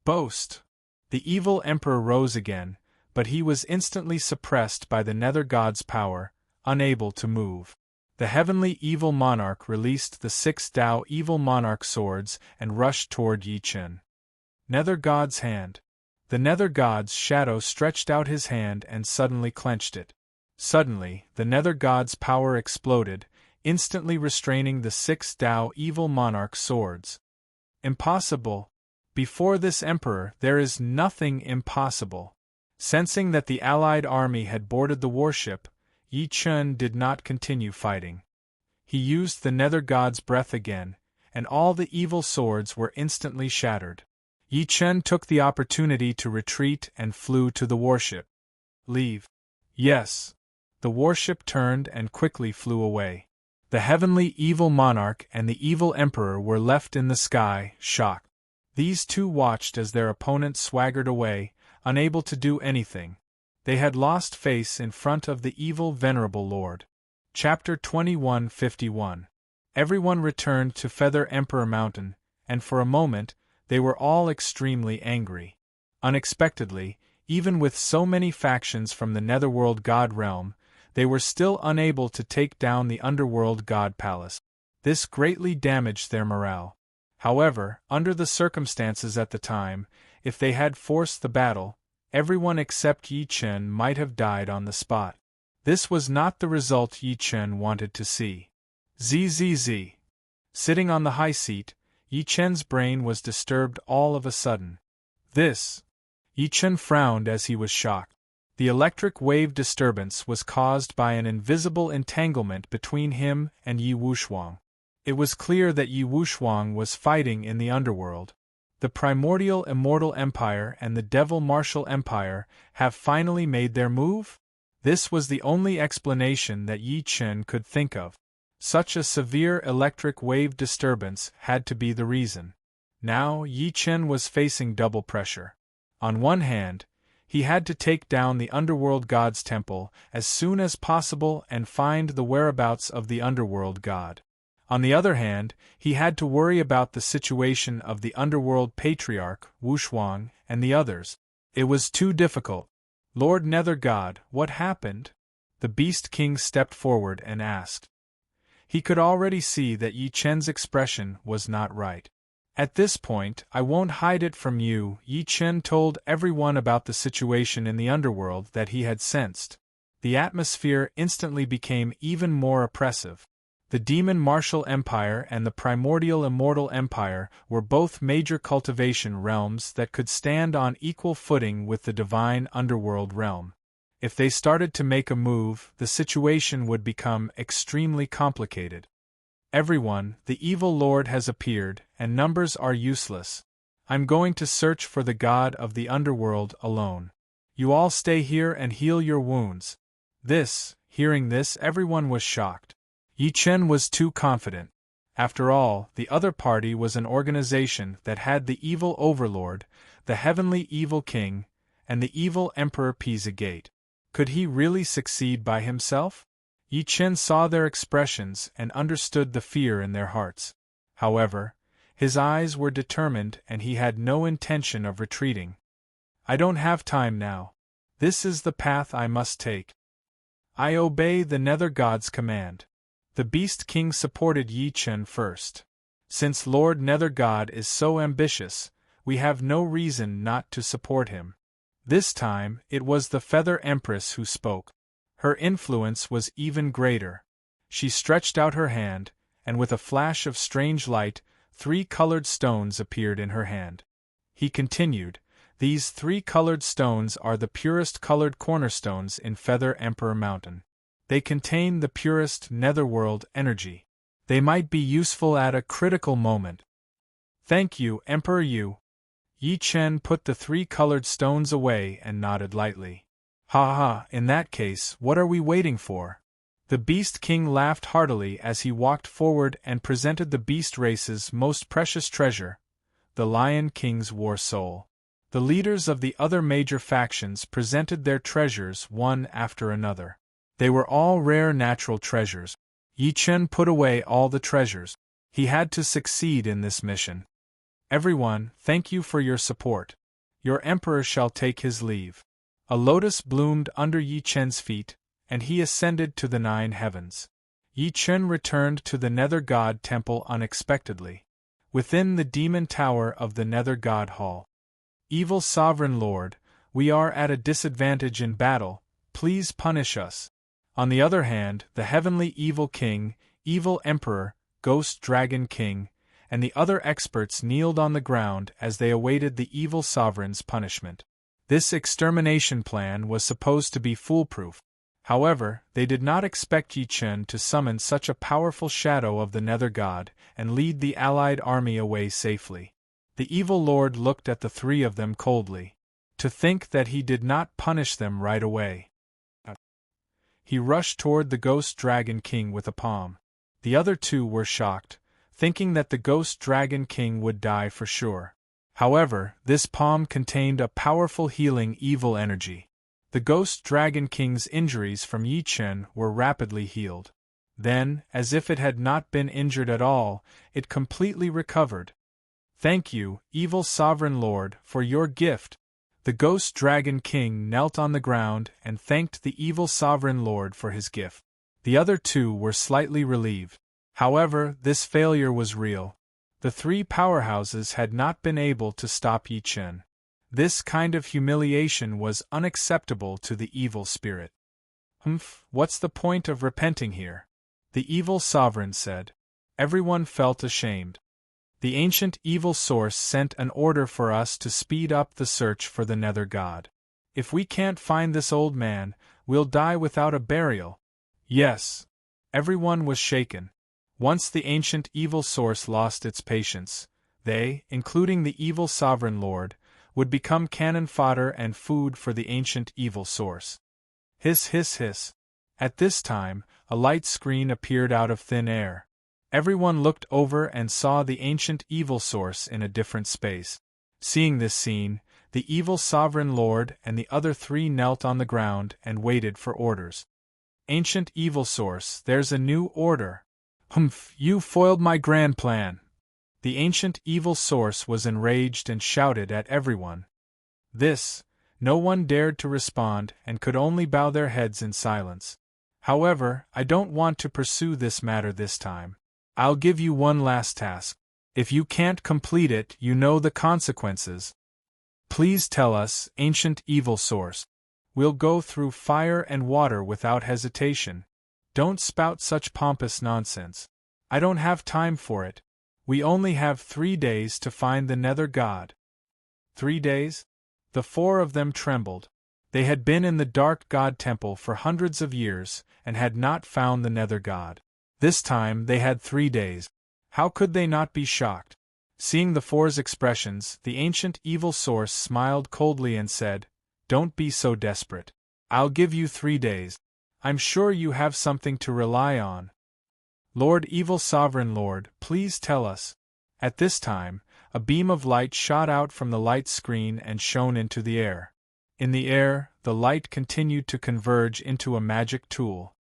Boast! The evil emperor rose again, but he was instantly suppressed by the Nether God's power, unable to move. The heavenly evil monarch released the 6 Tao evil monarch swords and rushed toward Yi Chen. Nether God's hand. The Nether God's shadow stretched out his hand and suddenly clenched it. Suddenly, the Nether God's power exploded, instantly restraining the 6 Tao evil monarch swords. Impossible! Before this emperor, there is nothing impossible. Sensing that the allied army had boarded the warship, Yi Chen did not continue fighting. He used the Nether God's breath again, and all the evil swords were instantly shattered. Yi Chen took the opportunity to retreat and flew to the warship. Leave. Yes. The warship turned and quickly flew away. The heavenly evil monarch and the evil emperor were left in the sky, shocked. These two watched as their opponent swaggered away, unable to do anything. They had lost face in front of the evil venerable lord. Chapter 2151. Everyone returned to Feather Emperor Mountain, and for a moment, they were all extremely angry. Unexpectedly, even with so many factions from the Netherworld God realm, they were still unable to take down the Underworld God Palace. This greatly damaged their morale. However, under the circumstances at the time, if they had forced the battle, everyone except Yi Chen might have died on the spot. This was not the result Yi Chen wanted to see. Sitting on the high seat, Yi Chen's brain was disturbed all of a sudden. This. Yi Chen frowned as he was shocked. The electric wave disturbance was caused by an invisible entanglement between him and Yi Wushuang. It was clear that Yi Wushuang was fighting in the underworld. The primordial immortal empire and the devil martial empire have finally made their move? This was the only explanation that Yi Chen could think of. Such a severe electric wave disturbance had to be the reason. Now Yi Chen was facing double pressure. On one hand, he had to take down the underworld god's temple as soon as possible and find the whereabouts of the underworld god. On the other hand, he had to worry about the situation of the underworld patriarch, Wushuang, and the others. It was too difficult. Lord Nether God, what happened? The Beast King stepped forward and asked. He could already see that Yi Chen's expression was not right. At this point, I won't hide it from you, Yi Chen told everyone about the situation in the underworld that he had sensed. The atmosphere instantly became even more oppressive. The Demon Martial Empire and the Primordial Immortal Empire were both major cultivation realms that could stand on equal footing with the divine underworld realm. If they started to make a move, the situation would become extremely complicated. Everyone, the evil lord has appeared, and numbers are useless. I'm going to search for the god of the underworld alone. You all stay here and heal your wounds. Hearing this, everyone was shocked. Yi Chen was too confident. After all, the other party was an organization that had the evil overlord, the heavenly evil king, and the evil emperor Pizzagate. Could he really succeed by himself? Yi Chen saw their expressions and understood the fear in their hearts. However, his eyes were determined and he had no intention of retreating. I don't have time now. This is the path I must take. I obey the Nether God's command. The Beast King supported Yi Chen first. Since Lord Nether God is so ambitious, we have no reason not to support him. This time, it was the Feather Empress who spoke. Her influence was even greater. She stretched out her hand, and with a flash of strange light, 3 colored stones appeared in her hand. He continued, These 3 colored stones are the purest colored cornerstones in Feather Emperor Mountain. They contain the purest netherworld energy. They might be useful at a critical moment. Thank you, Emperor Yu. Yi Chen put the 3 colored stones away and nodded lightly. Ha ha, in that case, what are we waiting for? The Beast King laughed heartily as he walked forward and presented the beast race's most precious treasure, the Lion King's war soul. The leaders of the other major factions presented their treasures one after another. They were all rare natural treasures. Yi Chen put away all the treasures. He had to succeed in this mission. Everyone, thank you for your support. Your emperor shall take his leave. A lotus bloomed under Yi Chen's feet, and he ascended to the 9 heavens. Yi Chen returned to the Nether God Temple unexpectedly. Within the demon tower of the Nether God Hall. Evil Sovereign Lord, we are at a disadvantage in battle, please punish us. On the other hand, the heavenly evil king, evil emperor, ghost dragon king, and the other experts kneeled on the ground as they awaited the evil sovereign's punishment. This extermination plan was supposed to be foolproof. However, they did not expect Yi Chen to summon such a powerful shadow of the Nether God and lead the allied army away safely. The evil lord looked at the 3 of them coldly. To think that he did not punish them right away. He rushed toward the Ghost Dragon King with a palm. The other 2 were shocked, thinking that the Ghost Dragon King would die for sure. However, this palm contained a powerful healing evil energy. The Ghost Dragon King's injuries from Yi Chen were rapidly healed. Then, as if it had not been injured at all, it completely recovered. Thank you, evil Sovereign Lord, for your gift. The Ghost Dragon King knelt on the ground and thanked the evil Sovereign Lord for his gift. The other 2 were slightly relieved. However, this failure was real. The 3 powerhouses had not been able to stop Yi Chen. This kind of humiliation was unacceptable to the evil spirit. What's the point of repenting here? The evil sovereign said. Everyone felt ashamed. The ancient evil source sent an order for us to speed up the search for the Nether God. If we can't find this old man, we'll die without a burial. Yes. Everyone was shaken. Once the ancient evil source lost its patience, they, including the evil sovereign lord, would become cannon fodder and food for the ancient evil source. Hiss hiss hiss. At this time, a light screen appeared out of thin air. Everyone looked over and saw the ancient evil source in a different space. Seeing this scene, the evil sovereign lord and the other three knelt on the ground and waited for orders. Ancient evil source, there's a new order. Humph, you foiled my grand plan. The ancient evil source was enraged and shouted at everyone. No one dared to respond and could only bow their heads in silence. However, I don't want to pursue this matter this time. I'll give you one last task. If you can't complete it, you know the consequences. Please tell us, ancient evil source. We'll go through fire and water without hesitation. Don't spout such pompous nonsense. I don't have time for it. We only have 3 days to find the Nether God. 3 days? The 4 of them trembled. They had been in the Dark God Temple for hundreds of years and had not found the Nether God. This time they had 3 days. How could they not be shocked? Seeing the 4's expressions, the ancient evil source smiled coldly and said, "Don't be so desperate. I'll give you 3 days. I'm sure you have something to rely on. Lord Evil Sovereign Lord, please tell us." At this time, a beam of light shot out from the light screen and shone into the air. In the air, the light continued to converge into a magic tool.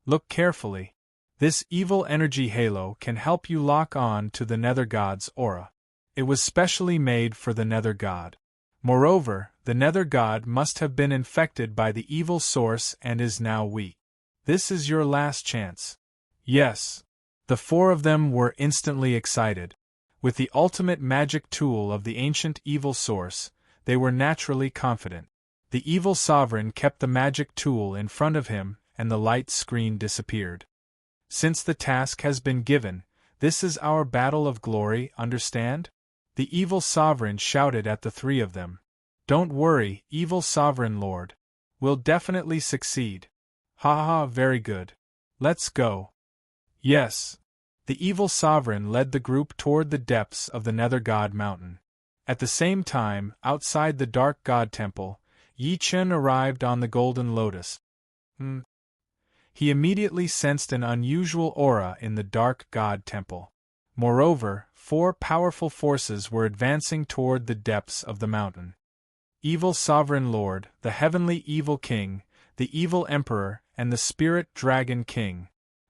Look carefully. This evil energy halo can help you lock on to the Nether God's aura. It was specially made for the Nether God. Moreover, the Nether God must have been infected by the evil source and is now weak. This is your last chance. Yes. The 4 of them were instantly excited. With the ultimate magic tool of the ancient evil source, they were naturally confident. The evil sovereign kept the magic tool in front of him, and the light screen disappeared. Since the task has been given, this is our battle of glory, understand? The evil sovereign shouted at the 3 of them. Don't worry, evil sovereign lord. We'll definitely succeed. Ha ha, very good. Let's go. Yes. The evil sovereign led the group toward the depths of the Nether God Mountain. At the same time, outside the Dark God Temple, Yi Chen arrived on the Golden Lotus. He immediately sensed an unusual aura in the Dark God Temple. Moreover, 4 powerful forces were advancing toward the depths of the mountain. Evil Sovereign Lord, the Heavenly Evil King, the Evil Emperor, and the Spirit Dragon King.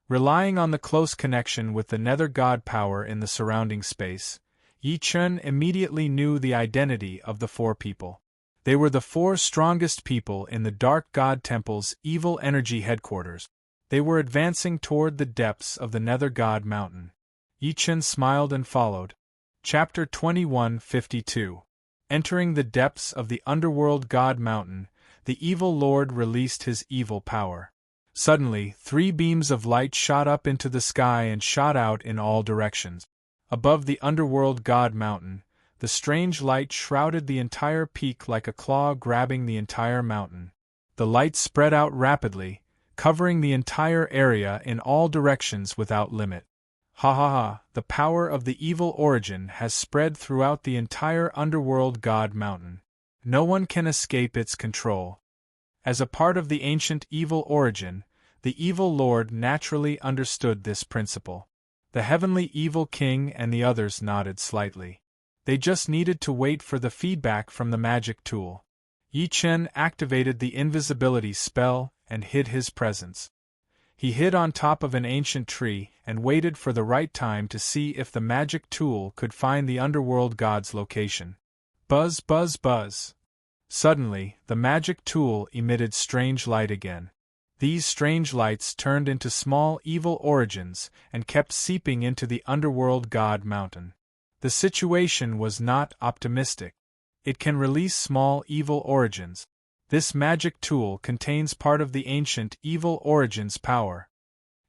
Relying on the close connection with the Nether God power in the surrounding space, Yi Chen immediately knew the identity of the 4 people. They were the 4 strongest people in the Dark God Temple's evil energy headquarters. They were advancing toward the depths of the Nether God Mountain. Yi Chen smiled and followed. Chapter 21:52. Entering the depths of the Underworld God Mountain, the evil lord released his evil power. Suddenly, 3 beams of light shot up into the sky and shot out in all directions. Above the Underworld God Mountain, the strange light shrouded the entire peak like a claw grabbing the entire mountain. The light spread out rapidly, covering the entire area in all directions without limit. Ha ha ha, the power of the evil origin has spread throughout the entire Underworld God Mountain. No one can escape its control. As a part of the ancient evil origin, the evil lord naturally understood this principle. The Heavenly Evil King and the others nodded slightly. They just needed to wait for the feedback from the magic tool. Yi Chen activated the invisibility spell and hid his presence. He hid on top of an ancient tree and waited for the right time to see if the magic tool could find the underworld god's location. Buzz, buzz, buzz. Suddenly, the magic tool emitted strange light again. These strange lights turned into small evil origins and kept seeping into the underworld god mountain. The situation was not optimistic. It can release small evil origins. This magic tool contains part of the ancient evil origin's power.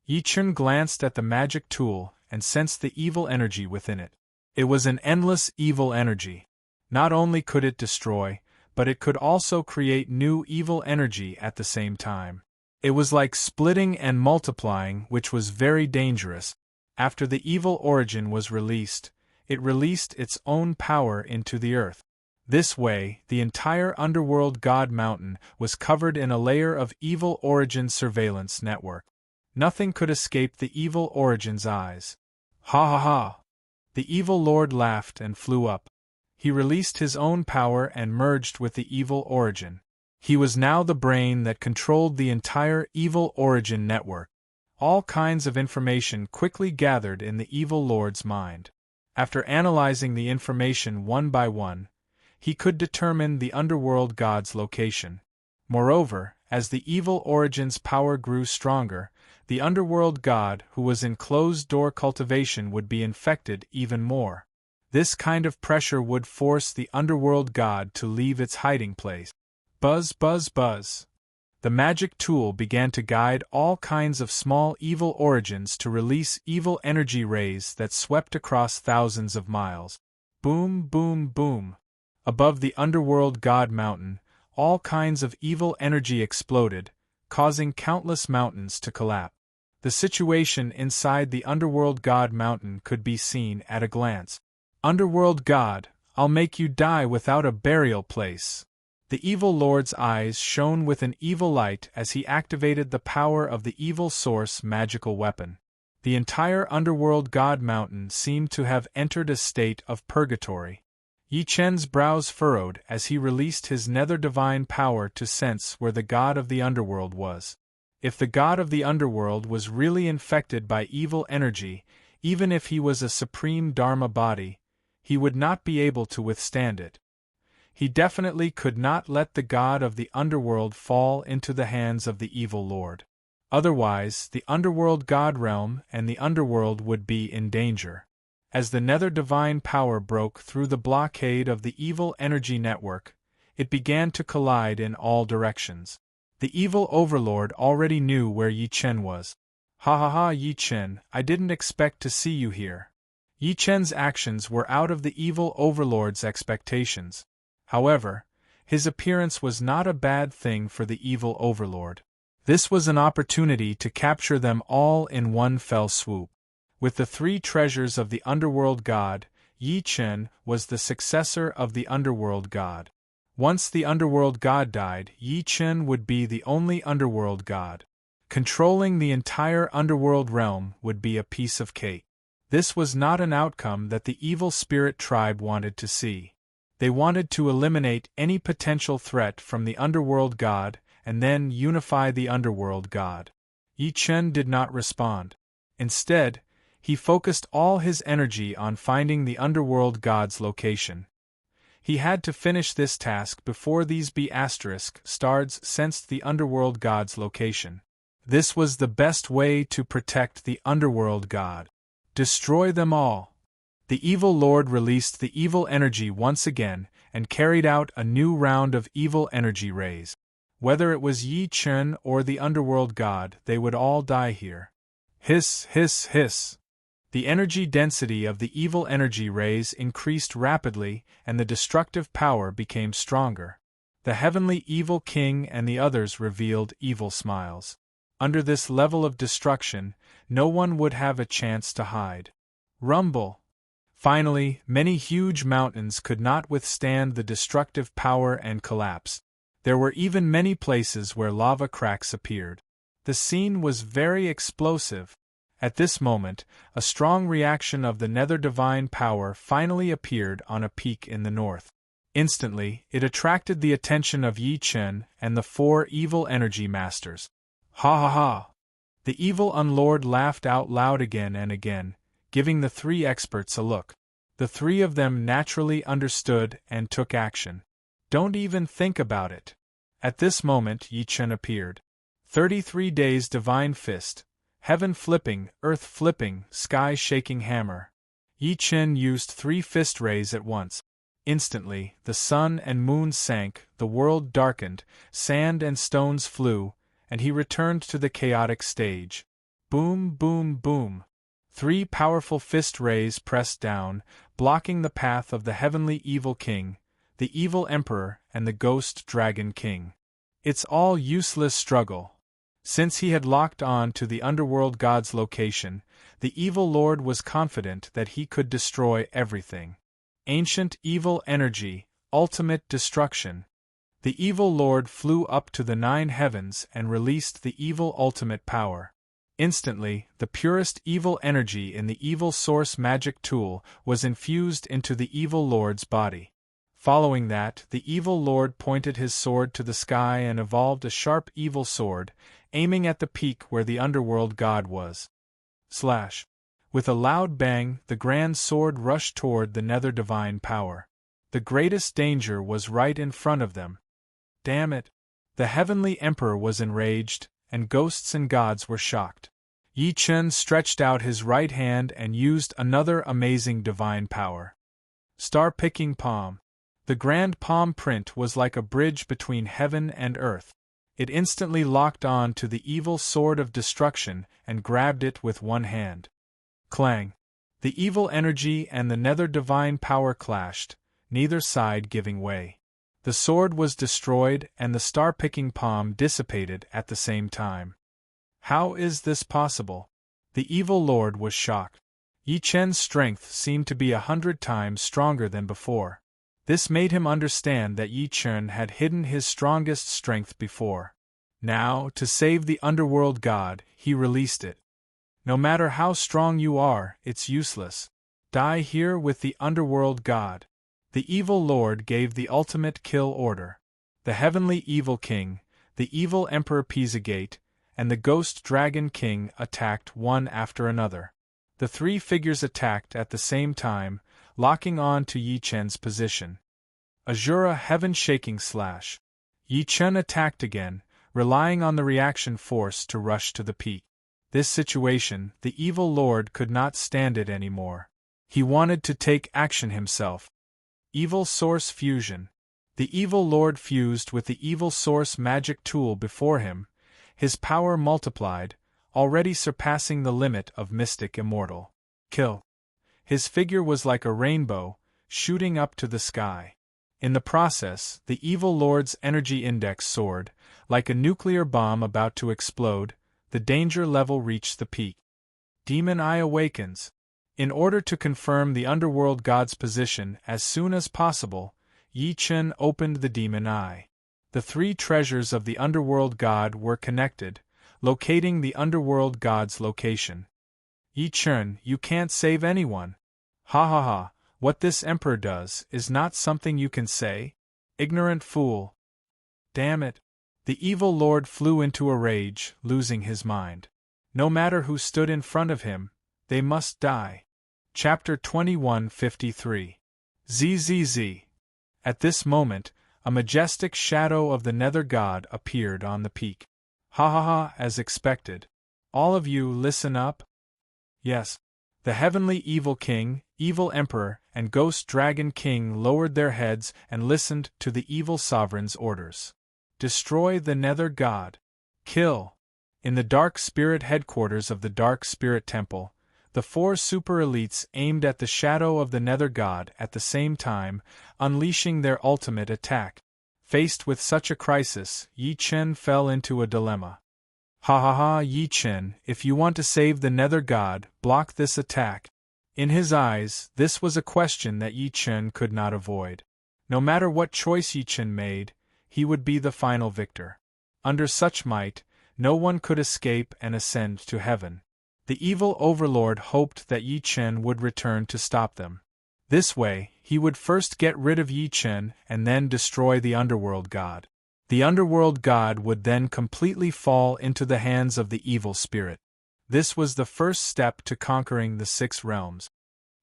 Yi Chen glanced at the magic tool and sensed the evil energy within it. It was an endless evil energy. Not only could it destroy, but it could also create new evil energy at the same time. It was like splitting and multiplying, which was very dangerous. After the evil origin was released, it released its own power into the earth. This way, the entire underworld god mountain was covered in a layer of evil origin surveillance network. Nothing could escape the evil origin's eyes. Ha ha ha! The evil lord laughed and flew up. He released his own power and merged with the evil origin. He was now the brain that controlled the entire evil origin network. All kinds of information quickly gathered in the evil lord's mind. After analyzing the information one by one, he could determine the underworld god's location. Moreover, as the evil origin's power grew stronger, the underworld god who was in closed-door cultivation would be infected even more. This kind of pressure would force the underworld god to leave its hiding place. Buzz, buzz, buzz. The magic tool began to guide all kinds of small evil origins to release evil energy rays that swept across thousands of miles. Boom, boom, boom. Above the underworld god mountain, all kinds of evil energy exploded, causing countless mountains to collapse. The situation inside the underworld god mountain could be seen at a glance. Underworld god, I'll make you die without a burial place. The evil lord's eyes shone with an evil light as he activated the power of the evil source magical weapon. The entire underworld god mountain seemed to have entered a state of purgatory. Yi Chen's brows furrowed as he released his nether divine power to sense where the god of the underworld was. If the god of the underworld was really infected by evil energy, even if he was a supreme Dharma body, he would not be able to withstand it. He definitely could not let the god of the underworld fall into the hands of the evil lord. Otherwise, the underworld god realm and the underworld would be in danger. As the nether divine power broke through the blockade of the evil energy network, it began to collide in all directions. The evil overlord already knew where Yi Chen was. Ha ha ha, Yi Chen, I didn't expect to see you here. Yi Chen's actions were out of the evil overlord's expectations. However, his appearance was not a bad thing for the evil overlord. This was an opportunity to capture them all in one fell swoop. With the three treasures of the underworld god, Yi Chen was the successor of the underworld god. Once the underworld god died, Yi Chen would be the only underworld god. Controlling the entire underworld realm would be a piece of cake. This was not an outcome that the evil spirit tribe wanted to see. They wanted to eliminate any potential threat from the underworld god and then unify the underworld god. Yi Chen did not respond. Instead, he focused all his energy on finding the underworld god's location. He had to finish this task before these stars sensed the underworld god's location. This was the best way to protect the underworld god. Destroy them all. The evil lord released the evil energy once again and carried out a new round of evil energy rays. Whether it was Yi Chen or the underworld god, they would all die here. Hiss, hiss, hiss. The energy density of the evil energy rays increased rapidly and the destructive power became stronger. The heavenly evil king and the others revealed evil smiles. Under this level of destruction, no one would have a chance to hide. Rumble. Finally, many huge mountains could not withstand the destructive power and collapsed. There were even many places where lava cracks appeared. The scene was very explosive. At this moment, a strong reaction of the nether divine power finally appeared on a peak in the north. Instantly, it attracted the attention of Yi Chen and the four evil energy masters. Ha ha ha! The evil unlord laughed out loud again and again, giving the three experts a look. The three of them naturally understood and took action. Don't even think about it. At this moment Yi Chen appeared. 33 days divine fist. Heaven flipping, earth flipping, sky shaking hammer. Yi Chen used 3 fist rays at once. Instantly, the sun and moon sank, the world darkened, sand and stones flew, and he returned to the chaotic stage. Boom, boom, boom. 3 powerful fist rays pressed down, blocking the path of the heavenly evil king, the evil emperor, and the ghost dragon king. It's all useless struggle. Since he had locked on to the underworld god's location, the evil lord was confident that he could destroy everything. Ancient evil energy, ultimate destruction. The evil lord flew up to the 9 heavens and released the evil ultimate power. Instantly, the purest evil energy in the evil source magic tool was infused into the evil lord's body. Following that, the evil lord pointed his sword to the sky and evolved a sharp evil sword, aiming at the peak where the underworld god was. Slash. With a loud bang, the grand sword rushed toward the nether divine power. The greatest danger was right in front of them. Damn it! The heavenly emperor was enraged, and ghosts and gods were shocked. Yi Chen stretched out his right hand and used another amazing divine power. Star-picking palm. The grand palm print was like a bridge between heaven and earth. It instantly locked on to the evil sword of destruction and grabbed it with one hand. Clang! The evil energy and the nether divine power clashed, neither side giving way. The sword was destroyed and the star-picking palm dissipated at the same time. How is this possible? The evil lord was shocked. Yi Chen's strength seemed to be 100 times stronger than before. This made him understand that Yi Chen had hidden his strongest strength before. Now, to save the underworld god, he released it. No matter how strong you are, it's useless. Die here with the underworld god. The evil lord gave the ultimate kill order. The heavenly evil king, the evil emperor Pizzagate, and the ghost dragon king attacked one after another. The 3 figures attacked at the same time, locking on to Yi Chen's position. Azura heaven-shaking slash. Yi Chen attacked again, relying on the reaction force to rush to the peak. This situation, the evil lord could not stand it anymore. He wanted to take action himself. Evil Source Fusion. The evil lord fused with the evil source magic tool before him. His power multiplied, already surpassing the limit of mystic immortal. Kill. His figure was like a rainbow, shooting up to the sky. In the process, the evil lord's energy index soared, like a nuclear bomb about to explode. The danger level reached the peak. Demon Eye awakens. In order to confirm the underworld god's position as soon as possible, Yi Chen opened the demon eye. The 3 treasures of the underworld god were connected, locating the underworld god's location. Yi Chen, you can't save anyone. Ha ha ha, what this emperor does is not something you can say? Ignorant fool. Damn it. The evil lord flew into a rage, losing his mind. No matter who stood in front of him, they must die. Chapter 2153. ZZZ. At this moment, a majestic shadow of the nether god appeared on the peak. Ha ha ha, as expected. All of you listen up? Yes. The heavenly evil king, evil emperor, and ghost dragon king lowered their heads and listened to the evil sovereign's orders. Destroy the nether god. Kill. In the dark spirit headquarters of the dark spirit temple, the 4 super elites aimed at the shadow of the nether god at the same time, unleashing their ultimate attack. Faced with such a crisis, Yi Chen fell into a dilemma. Ha ha ha, Yi Chen, if you want to save the nether god, block this attack. In his eyes, this was a question that Yi Chen could not avoid. No matter what choice Yi Chen made, he would be the final victor. Under such might, no one could escape and ascend to heaven. The evil overlord hoped that Yi Chen would return to stop them. This way, he would first get rid of Yi Chen and then destroy the underworld god. The underworld god would then completely fall into the hands of the evil spirit. This was the first step to conquering the 6 realms.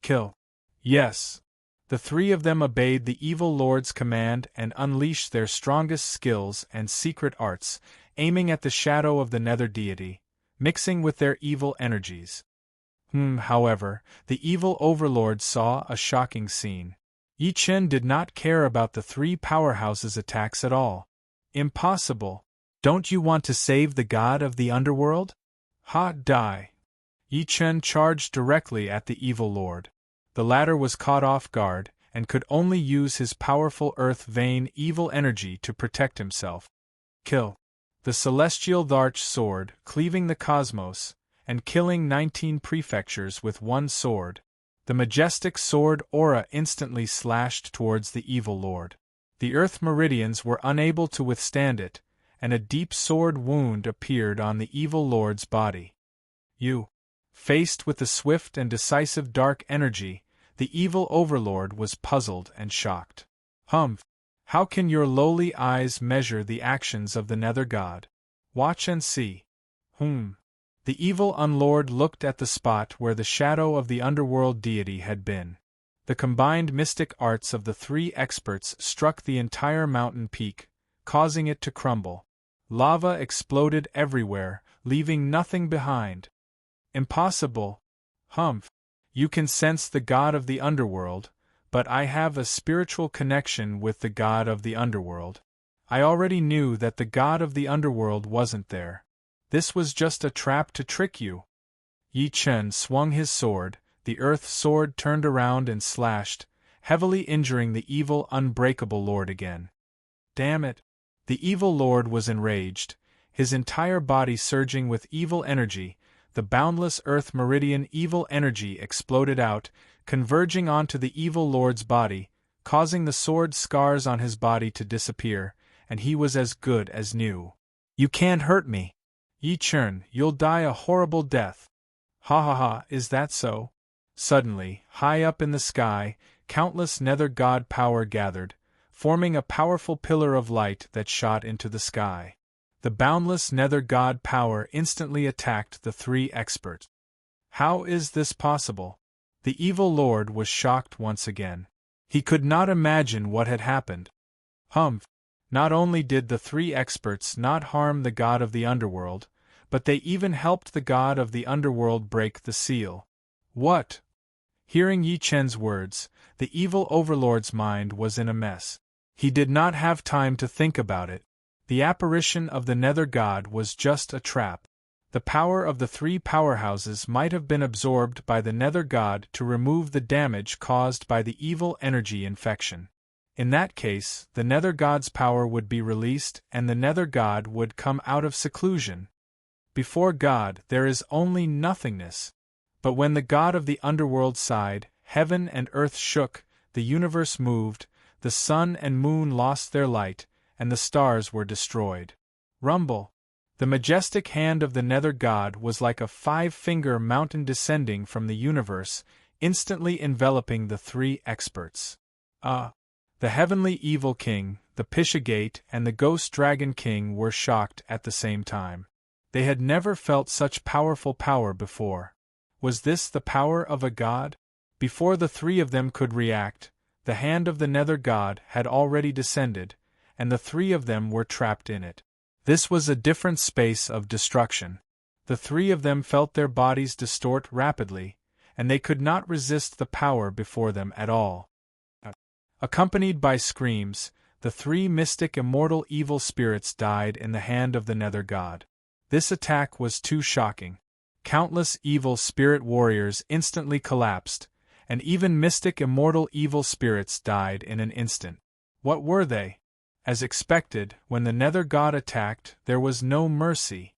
Kill. Yes. The 3 of them obeyed the evil lord's command and unleashed their strongest skills and secret arts, aiming at the shadow of the nether deity, mixing with their evil energies. However, the evil overlord saw a shocking scene. Yi Chen did not care about the 3 powerhouses' attacks at all. Impossible. Don't you want to save the god of the underworld? Ha, die. Yi Chen charged directly at the evil lord. The latter was caught off guard, and could only use his powerful earth vein evil energy to protect himself. Kill. The celestial Dharch sword, cleaving the cosmos, and killing 19 prefectures with one sword. The majestic sword aura instantly slashed towards the evil lord. The earth meridians were unable to withstand it, and a deep sword wound appeared on the evil lord's body. Faced with the swift and decisive dark energy, the evil overlord was puzzled and shocked. How can your lowly eyes measure the actions of the nether god? Watch and see. The evil unlord looked at the spot where the shadow of the underworld deity had been. The combined mystic arts of the three experts struck the entire mountain peak, causing it to crumble. Lava exploded everywhere, leaving nothing behind. Impossible. You can sense the god of the underworld, but I have a spiritual connection with the god of the underworld. I already knew that the god of the underworld wasn't there. This was just a trap to trick you. Yi Chen swung his sword, the earth sword turned around and slashed, heavily injuring the evil unbreakable lord again. Damn it! The evil lord was enraged, his entire body surging with evil energy. The boundless earth meridian evil energy exploded out, converging onto the evil lord's body, causing the sword scars on his body to disappear, and he was as good as new. You can't hurt me. Yi Chen, you'll die a horrible death. Ha, is that so? Suddenly, high up in the sky, countless nether god power gathered, forming a powerful pillar of light that shot into the sky. The boundless nether god power instantly attacked the three experts. How is this possible? The evil lord was shocked once again. He could not imagine what had happened. Not only did the three experts not harm the god of the underworld, but they even helped the god of the underworld break the seal. What? Hearing Yi Chen's words, the evil overlord's mind was in a mess. He did not have time to think about it. The apparition of the nether god was just a trap. The power of the three powerhouses might have been absorbed by the nether god to remove the damage caused by the evil energy infection. In that case, the nether god's power would be released and the nether god would come out of seclusion. Before God, there is only nothingness. But when the god of the underworld sighed, heaven and earth shook, the universe moved, the sun and moon lost their light, and the stars were destroyed. Rumble. The majestic hand of the nether god was like a 5-finger mountain descending from the universe, instantly enveloping the three experts. The heavenly evil king, the Pishagate, and the ghost dragon king were shocked at the same time. They had never felt such powerful power before. Was this the power of a god? Before the three of them could react, the hand of the nether god had already descended, and the three of them were trapped in it. This was a different space of destruction. The three of them felt their bodies distort rapidly, and they could not resist the power before them at all. Accompanied by screams, the three mystic immortal evil spirits died in the hand of the nether god. This attack was too shocking. Countless evil spirit warriors instantly collapsed, and even mystic immortal evil spirits died in an instant. What were they? As expected, when the nether god attacked, there was no mercy.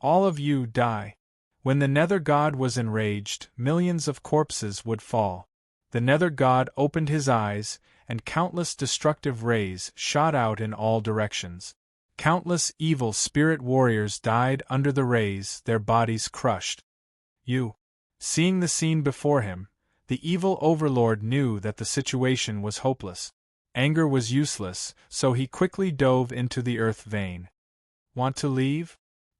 All of you die. When the nether god was enraged, millions of corpses would fall. The nether god opened his eyes, and countless destructive rays shot out in all directions. Countless evil spirit warriors died under the rays, their bodies crushed. Seeing the scene before him, the evil overlord knew that the situation was hopeless. Anger was useless, so he quickly dove into the earth vein. Want to leave?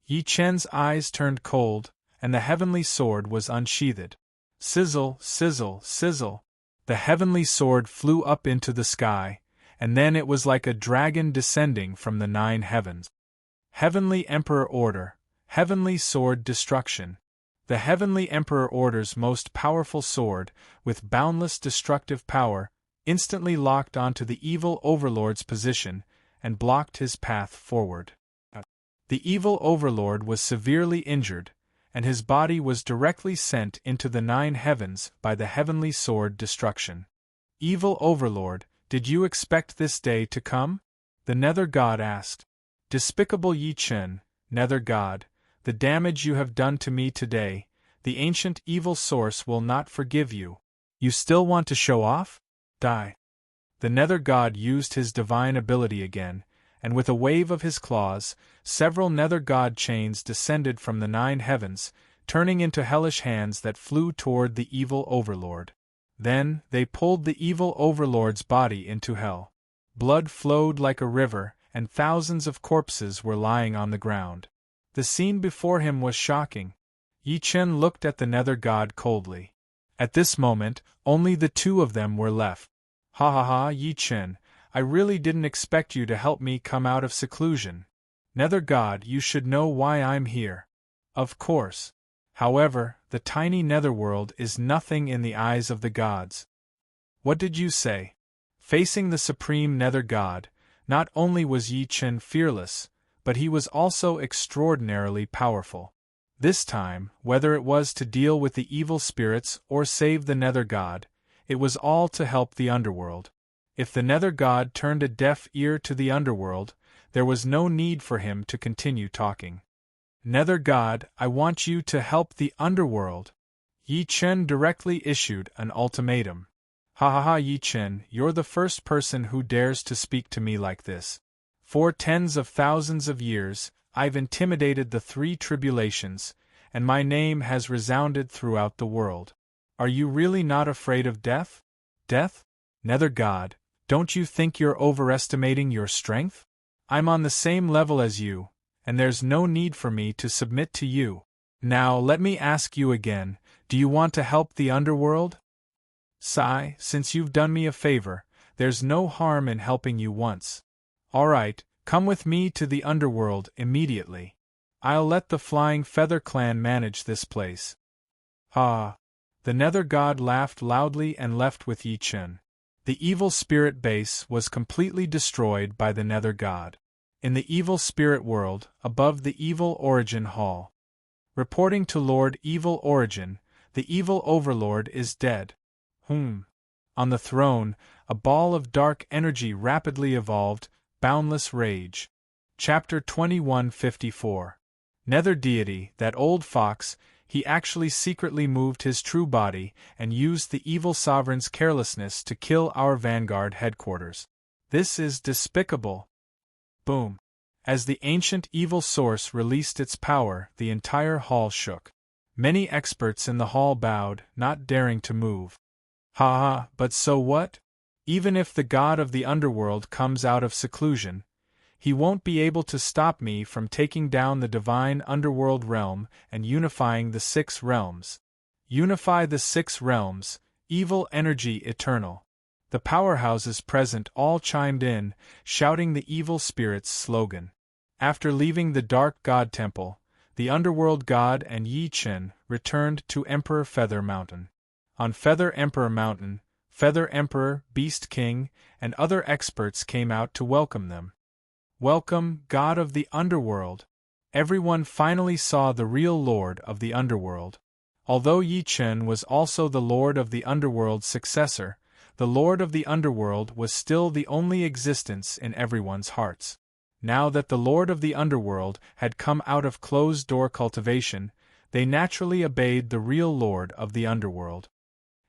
Yi Chen's eyes turned cold, and the heavenly sword was unsheathed. Sizzle, sizzle, sizzle. The heavenly sword flew up into the sky, and then it was like a dragon descending from the 9 heavens. Heavenly Emperor Order, Heavenly Sword Destruction. The Heavenly Emperor Order's most powerful sword, with boundless destructive power, instantly locked onto the evil overlord's position and blocked his path forward. The evil overlord was severely injured, and his body was directly sent into the 9 heavens by the heavenly sword destruction. Evil Overlord, did you expect this day to come? The Nether God asked. Despicable Yi Chen, Nether God, the damage you have done to me today, the ancient evil source will not forgive you. You still want to show off? Die. The Nether God used his divine ability again, and with a wave of his claws, several Nether God chains descended from the 9 heavens, turning into hellish hands that flew toward the evil Overlord. Then, they pulled the evil Overlord's body into hell. Blood flowed like a river, and thousands of corpses were lying on the ground. The scene before him was shocking. Yi Chen looked at the Nether God coldly. At this moment, only the 2 of them were left. Ha ha ha, Yi Chen, I really didn't expect you to help me come out of seclusion. Nether God, you should know why I'm here. Of course. However, the tiny netherworld is nothing in the eyes of the gods. What did you say? Facing the supreme Nether God, not only was Yi Chen fearless, but he was also extraordinarily powerful. This time, whether it was to deal with the evil spirits or save the Nether God, it was all to help the underworld. If the Nether God turned a deaf ear to the underworld, there was no need for him to continue talking. Nether God, I want you to help the underworld. Yi Chen directly issued an ultimatum. Ha ha ha, Yi Chen, you're the first person who dares to speak to me like this. For tens of thousands of years, I've intimidated the 3 tribulations, and my name has resounded throughout the world. Are you really not afraid of death? Death? Nether God, don't you think you're overestimating your strength? I'm on the same level as you, and there's no need for me to submit to you. Now let me ask you again, do you want to help the underworld? Sigh, since you've done me a favor, there's no harm in helping you once. All right, come with me to the underworld immediately. I'll let the Flying Feather Clan manage this place. Ha! The Nether God laughed loudly and left with Yi Chen. The evil spirit base was completely destroyed by the Nether God. In the evil spirit world, above the Evil Origin Hall. Reporting to Lord Evil Origin, the evil Overlord is dead. On the throne, a ball of dark energy rapidly evolved, boundless rage. Chapter 2154. Nether Deity, that old fox, he actually secretly moved his true body and used the evil sovereign's carelessness to kill our vanguard headquarters. This is despicable. Boom. As the ancient evil source released its power, the entire hall shook. Many experts in the hall bowed, not daring to move. Ha ha, but so what? Even if the god of the underworld comes out of seclusion, he won't be able to stop me from taking down the divine underworld realm and unifying the 6 realms. Unify the 6 realms, evil energy eternal. The powerhouses present all chimed in, shouting the evil spirit's slogan. After leaving the Dark God Temple, the Underworld God and Yi Chen returned to Emperor Feather Mountain. On Feather Emperor Mountain, Feather Emperor, Beast King, and other experts came out to welcome them. Welcome, God of the Underworld! Everyone finally saw the real Lord of the Underworld. Although Yi Chen was also the Lord of the Underworld's successor, the Lord of the Underworld was still the only existence in everyone's hearts. Now that the Lord of the Underworld had come out of closed-door cultivation, they naturally obeyed the real Lord of the Underworld.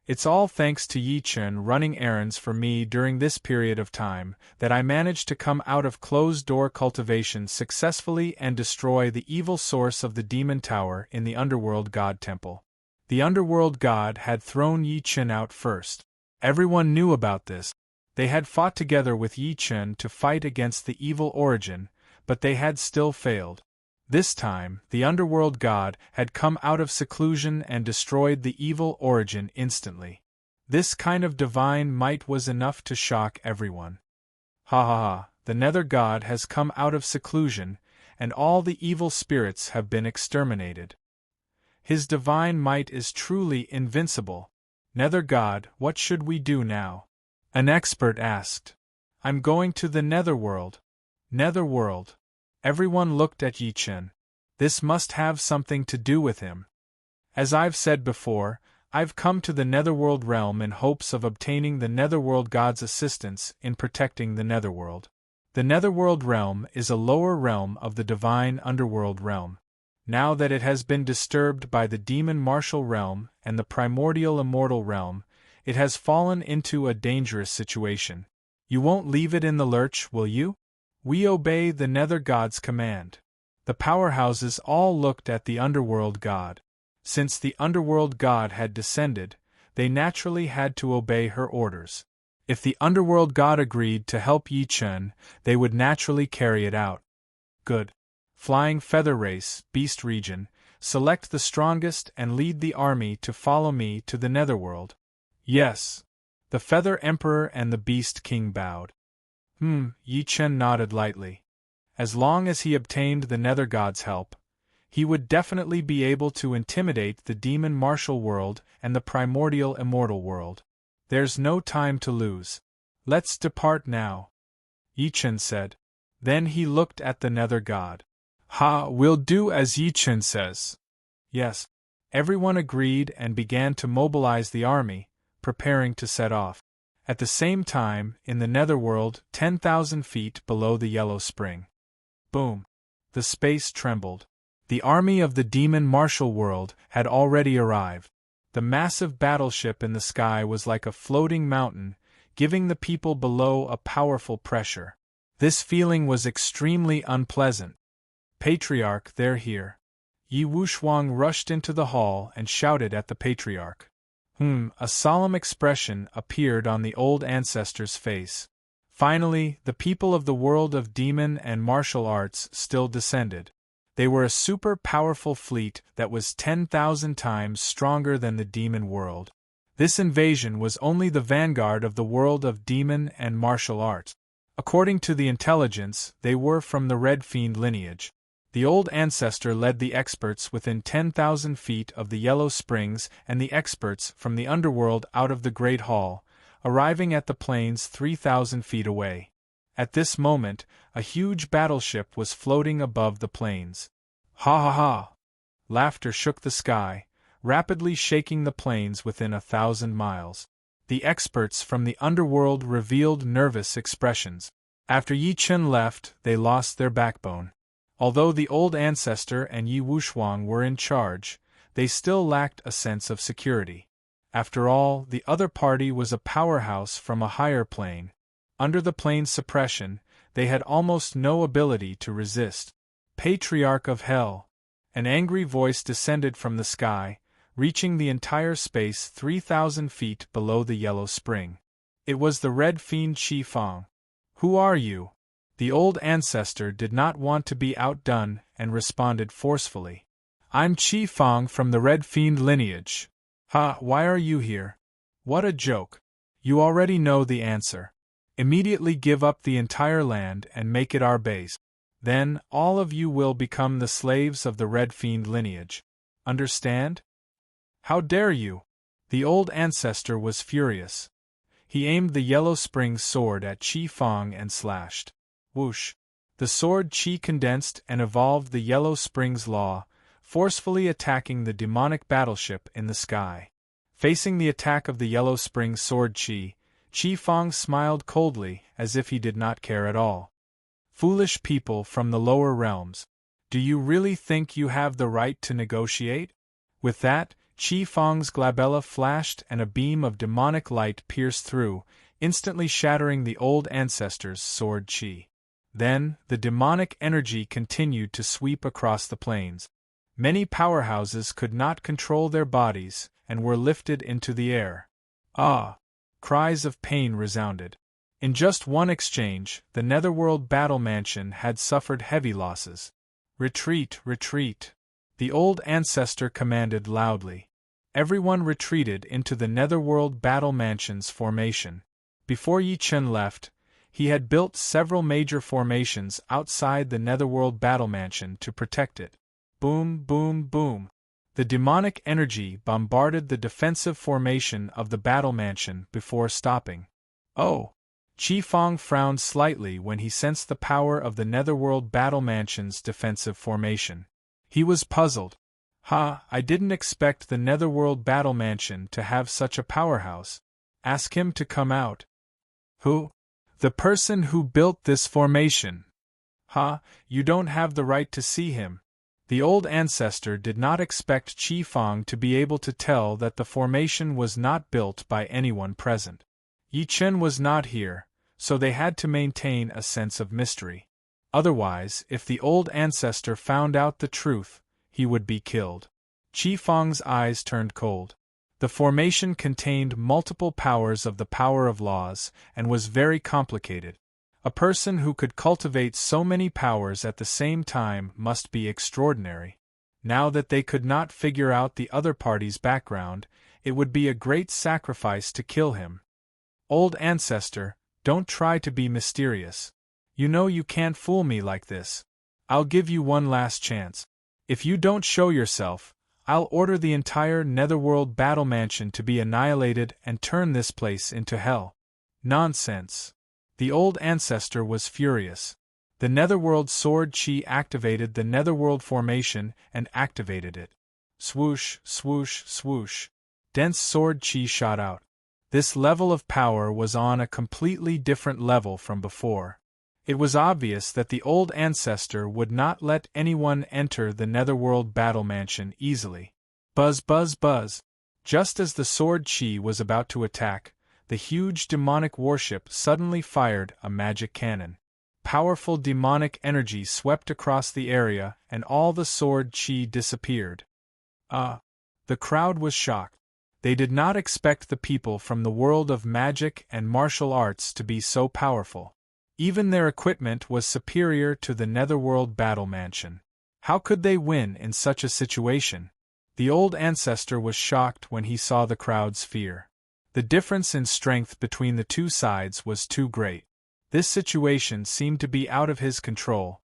It's all thanks to Yi Chen running errands for me during this period of time that I managed to come out of closed-door cultivation successfully and destroy the evil source of the Demon Tower in the Underworld God Temple. The Underworld God had thrown Yi Chen out first. Everyone knew about this. They had fought together with Yi Chen to fight against the evil origin, but they had still failed. This time, the Underworld God had come out of seclusion and destroyed the evil origin instantly. This kind of divine might was enough to shock everyone. Ha ha ha, the Nether God has come out of seclusion, and all the evil spirits have been exterminated. His divine might is truly invincible. Nether God, what should we do now? An expert asked. I'm going to the Netherworld. Netherworld. Everyone looked at Yi Chen. This must have something to do with him. As I've said before, I've come to the Netherworld realm in hopes of obtaining the Netherworld God's assistance in protecting the Netherworld. The Netherworld realm is a lower realm of the divine underworld realm. Now that it has been disturbed by the demon martial realm and the primordial immortal realm, it has fallen into a dangerous situation. You won't leave it in the lurch, will you? We obey the Nether God's command. The powerhouses all looked at the underworld god. Since the underworld god had descended, they naturally had to obey her orders. If the underworld god agreed to help Yi Chen, they would naturally carry it out. Good. Flying Feather Race, Beast Region, select the strongest and lead the army to follow me to the Netherworld. Yes. The Feather Emperor and the Beast King bowed. Yi Chen nodded lightly. As long as he obtained the Nether God's help, he would definitely be able to intimidate the demon martial world and the primordial immortal world. There's no time to lose. Let's depart now, Yi Chen said. Then he looked at the Nether God. We'll do as Yi Chen says. Yes. Everyone agreed and began to mobilize the army, preparing to set off. At the same time, in the Netherworld, 10,000 feet below the Yellow Spring. Boom! The space trembled. The army of the demon martial world had already arrived. The massive battleship in the sky was like a floating mountain, giving the people below a powerful pressure. This feeling was extremely unpleasant. Patriarch, they're here. Yi Wuxuang rushed into the hall and shouted at the Patriarch. A solemn expression appeared on the old ancestor's face. Finally, the people of the world of demon and martial arts still descended. They were a super powerful fleet that was 10,000 times stronger than the demon world. This invasion was only the vanguard of the world of demon and martial arts. According to the intelligence, they were from the Red Fiend lineage. The old ancestor led the experts within 10,000 feet of the Yellow Springs and the experts from the underworld out of the Great Hall, arriving at the plains 3,000 feet away. At this moment, a huge battleship was floating above the plains. Ha ha ha! Laughter shook the sky, rapidly shaking the plains within 1,000 miles. The experts from the underworld revealed nervous expressions. After Yi Chen left, they lost their backbone. Although the old ancestor and Yi Wuxuang were in charge, they still lacked a sense of security. After all, the other party was a powerhouse from a higher plane. Under the plane's suppression, they had almost no ability to resist. Patriarch of Hell! An angry voice descended from the sky, reaching the entire space 3,000 feet below the Yellow Spring. It was the Red Fiend Qi Fang. Who are you? The old ancestor did not want to be outdone and responded forcefully. I'm Qi Fang from the Red Fiend lineage. Why are you here? What a joke. You already know the answer. Immediately give up the entire land and make it our base. Then, all of you will become the slaves of the Red Fiend lineage. Understand? How dare you? The old ancestor was furious. He aimed the Yellow Spring sword at Qi Fang and slashed. Whoosh! The sword Qi condensed and evolved the Yellow Springs law, forcefully attacking the demonic battleship in the sky. Facing the attack of the Yellow Springs sword Qi Fang smiled coldly as if he did not care at all. Foolish people from the lower realms. Do you really think you have the right to negotiate? With that, Qi Fang's glabella flashed and a beam of demonic light pierced through, instantly shattering the old ancestor's sword Qi. Then, the demonic energy continued to sweep across the plains. Many powerhouses could not control their bodies and were lifted into the air. Cries of pain resounded. In just one exchange, the Netherworld battle mansion had suffered heavy losses. Retreat, retreat! The old ancestor commanded loudly. Everyone retreated into the Netherworld battle mansion's formation. Before Yi Chen left, he had built several major formations outside the Netherworld battle mansion to protect it. Boom, boom, boom. The demonic energy bombarded the defensive formation of the battle mansion before stopping. Oh! Qi Fang frowned slightly when he sensed the power of the Netherworld battle mansion's defensive formation. He was puzzled. I didn't expect the Netherworld Battle Mansion to have such a powerhouse. Ask him to come out. Who? The person who built this formation. You don't have the right to see him. The old ancestor did not expect Qi Fang to be able to tell that the formation was not built by anyone present. Yi Chen was not here, so they had to maintain a sense of mystery. Otherwise, if the old ancestor found out the truth, he would be killed. Qi Fang's eyes turned cold. The formation contained multiple powers of the power of laws, and was very complicated. A person who could cultivate so many powers at the same time must be extraordinary. Now that they could not figure out the other party's background, it would be a great sacrifice to kill him. Old ancestor, don't try to be mysterious. You know you can't fool me like this. I'll give you one last chance. If you don't show yourself, I'll order the entire Netherworld Battle Mansion to be annihilated and turn this place into hell. Nonsense. The old ancestor was furious. The Netherworld Sword Chi activated the Netherworld formation and activated it. Swoosh, swoosh, swoosh. Dense sword Chi shot out. This level of power was on a completely different level from before. It was obvious that the old ancestor would not let anyone enter the Netherworld Battle Mansion easily. Buzz, buzz, buzz. Just as the sword Chi was about to attack, the huge demonic warship suddenly fired a magic cannon. Powerful demonic energy swept across the area and all the sword Chi disappeared. The crowd was shocked. They did not expect the people from the world of magic and martial arts to be so powerful. Even their equipment was superior to the Netherworld Battle Mansion. How could they win in such a situation? The old ancestor was shocked when he saw the crowd's fear. The difference in strength between the two sides was too great. This situation seemed to be out of his control,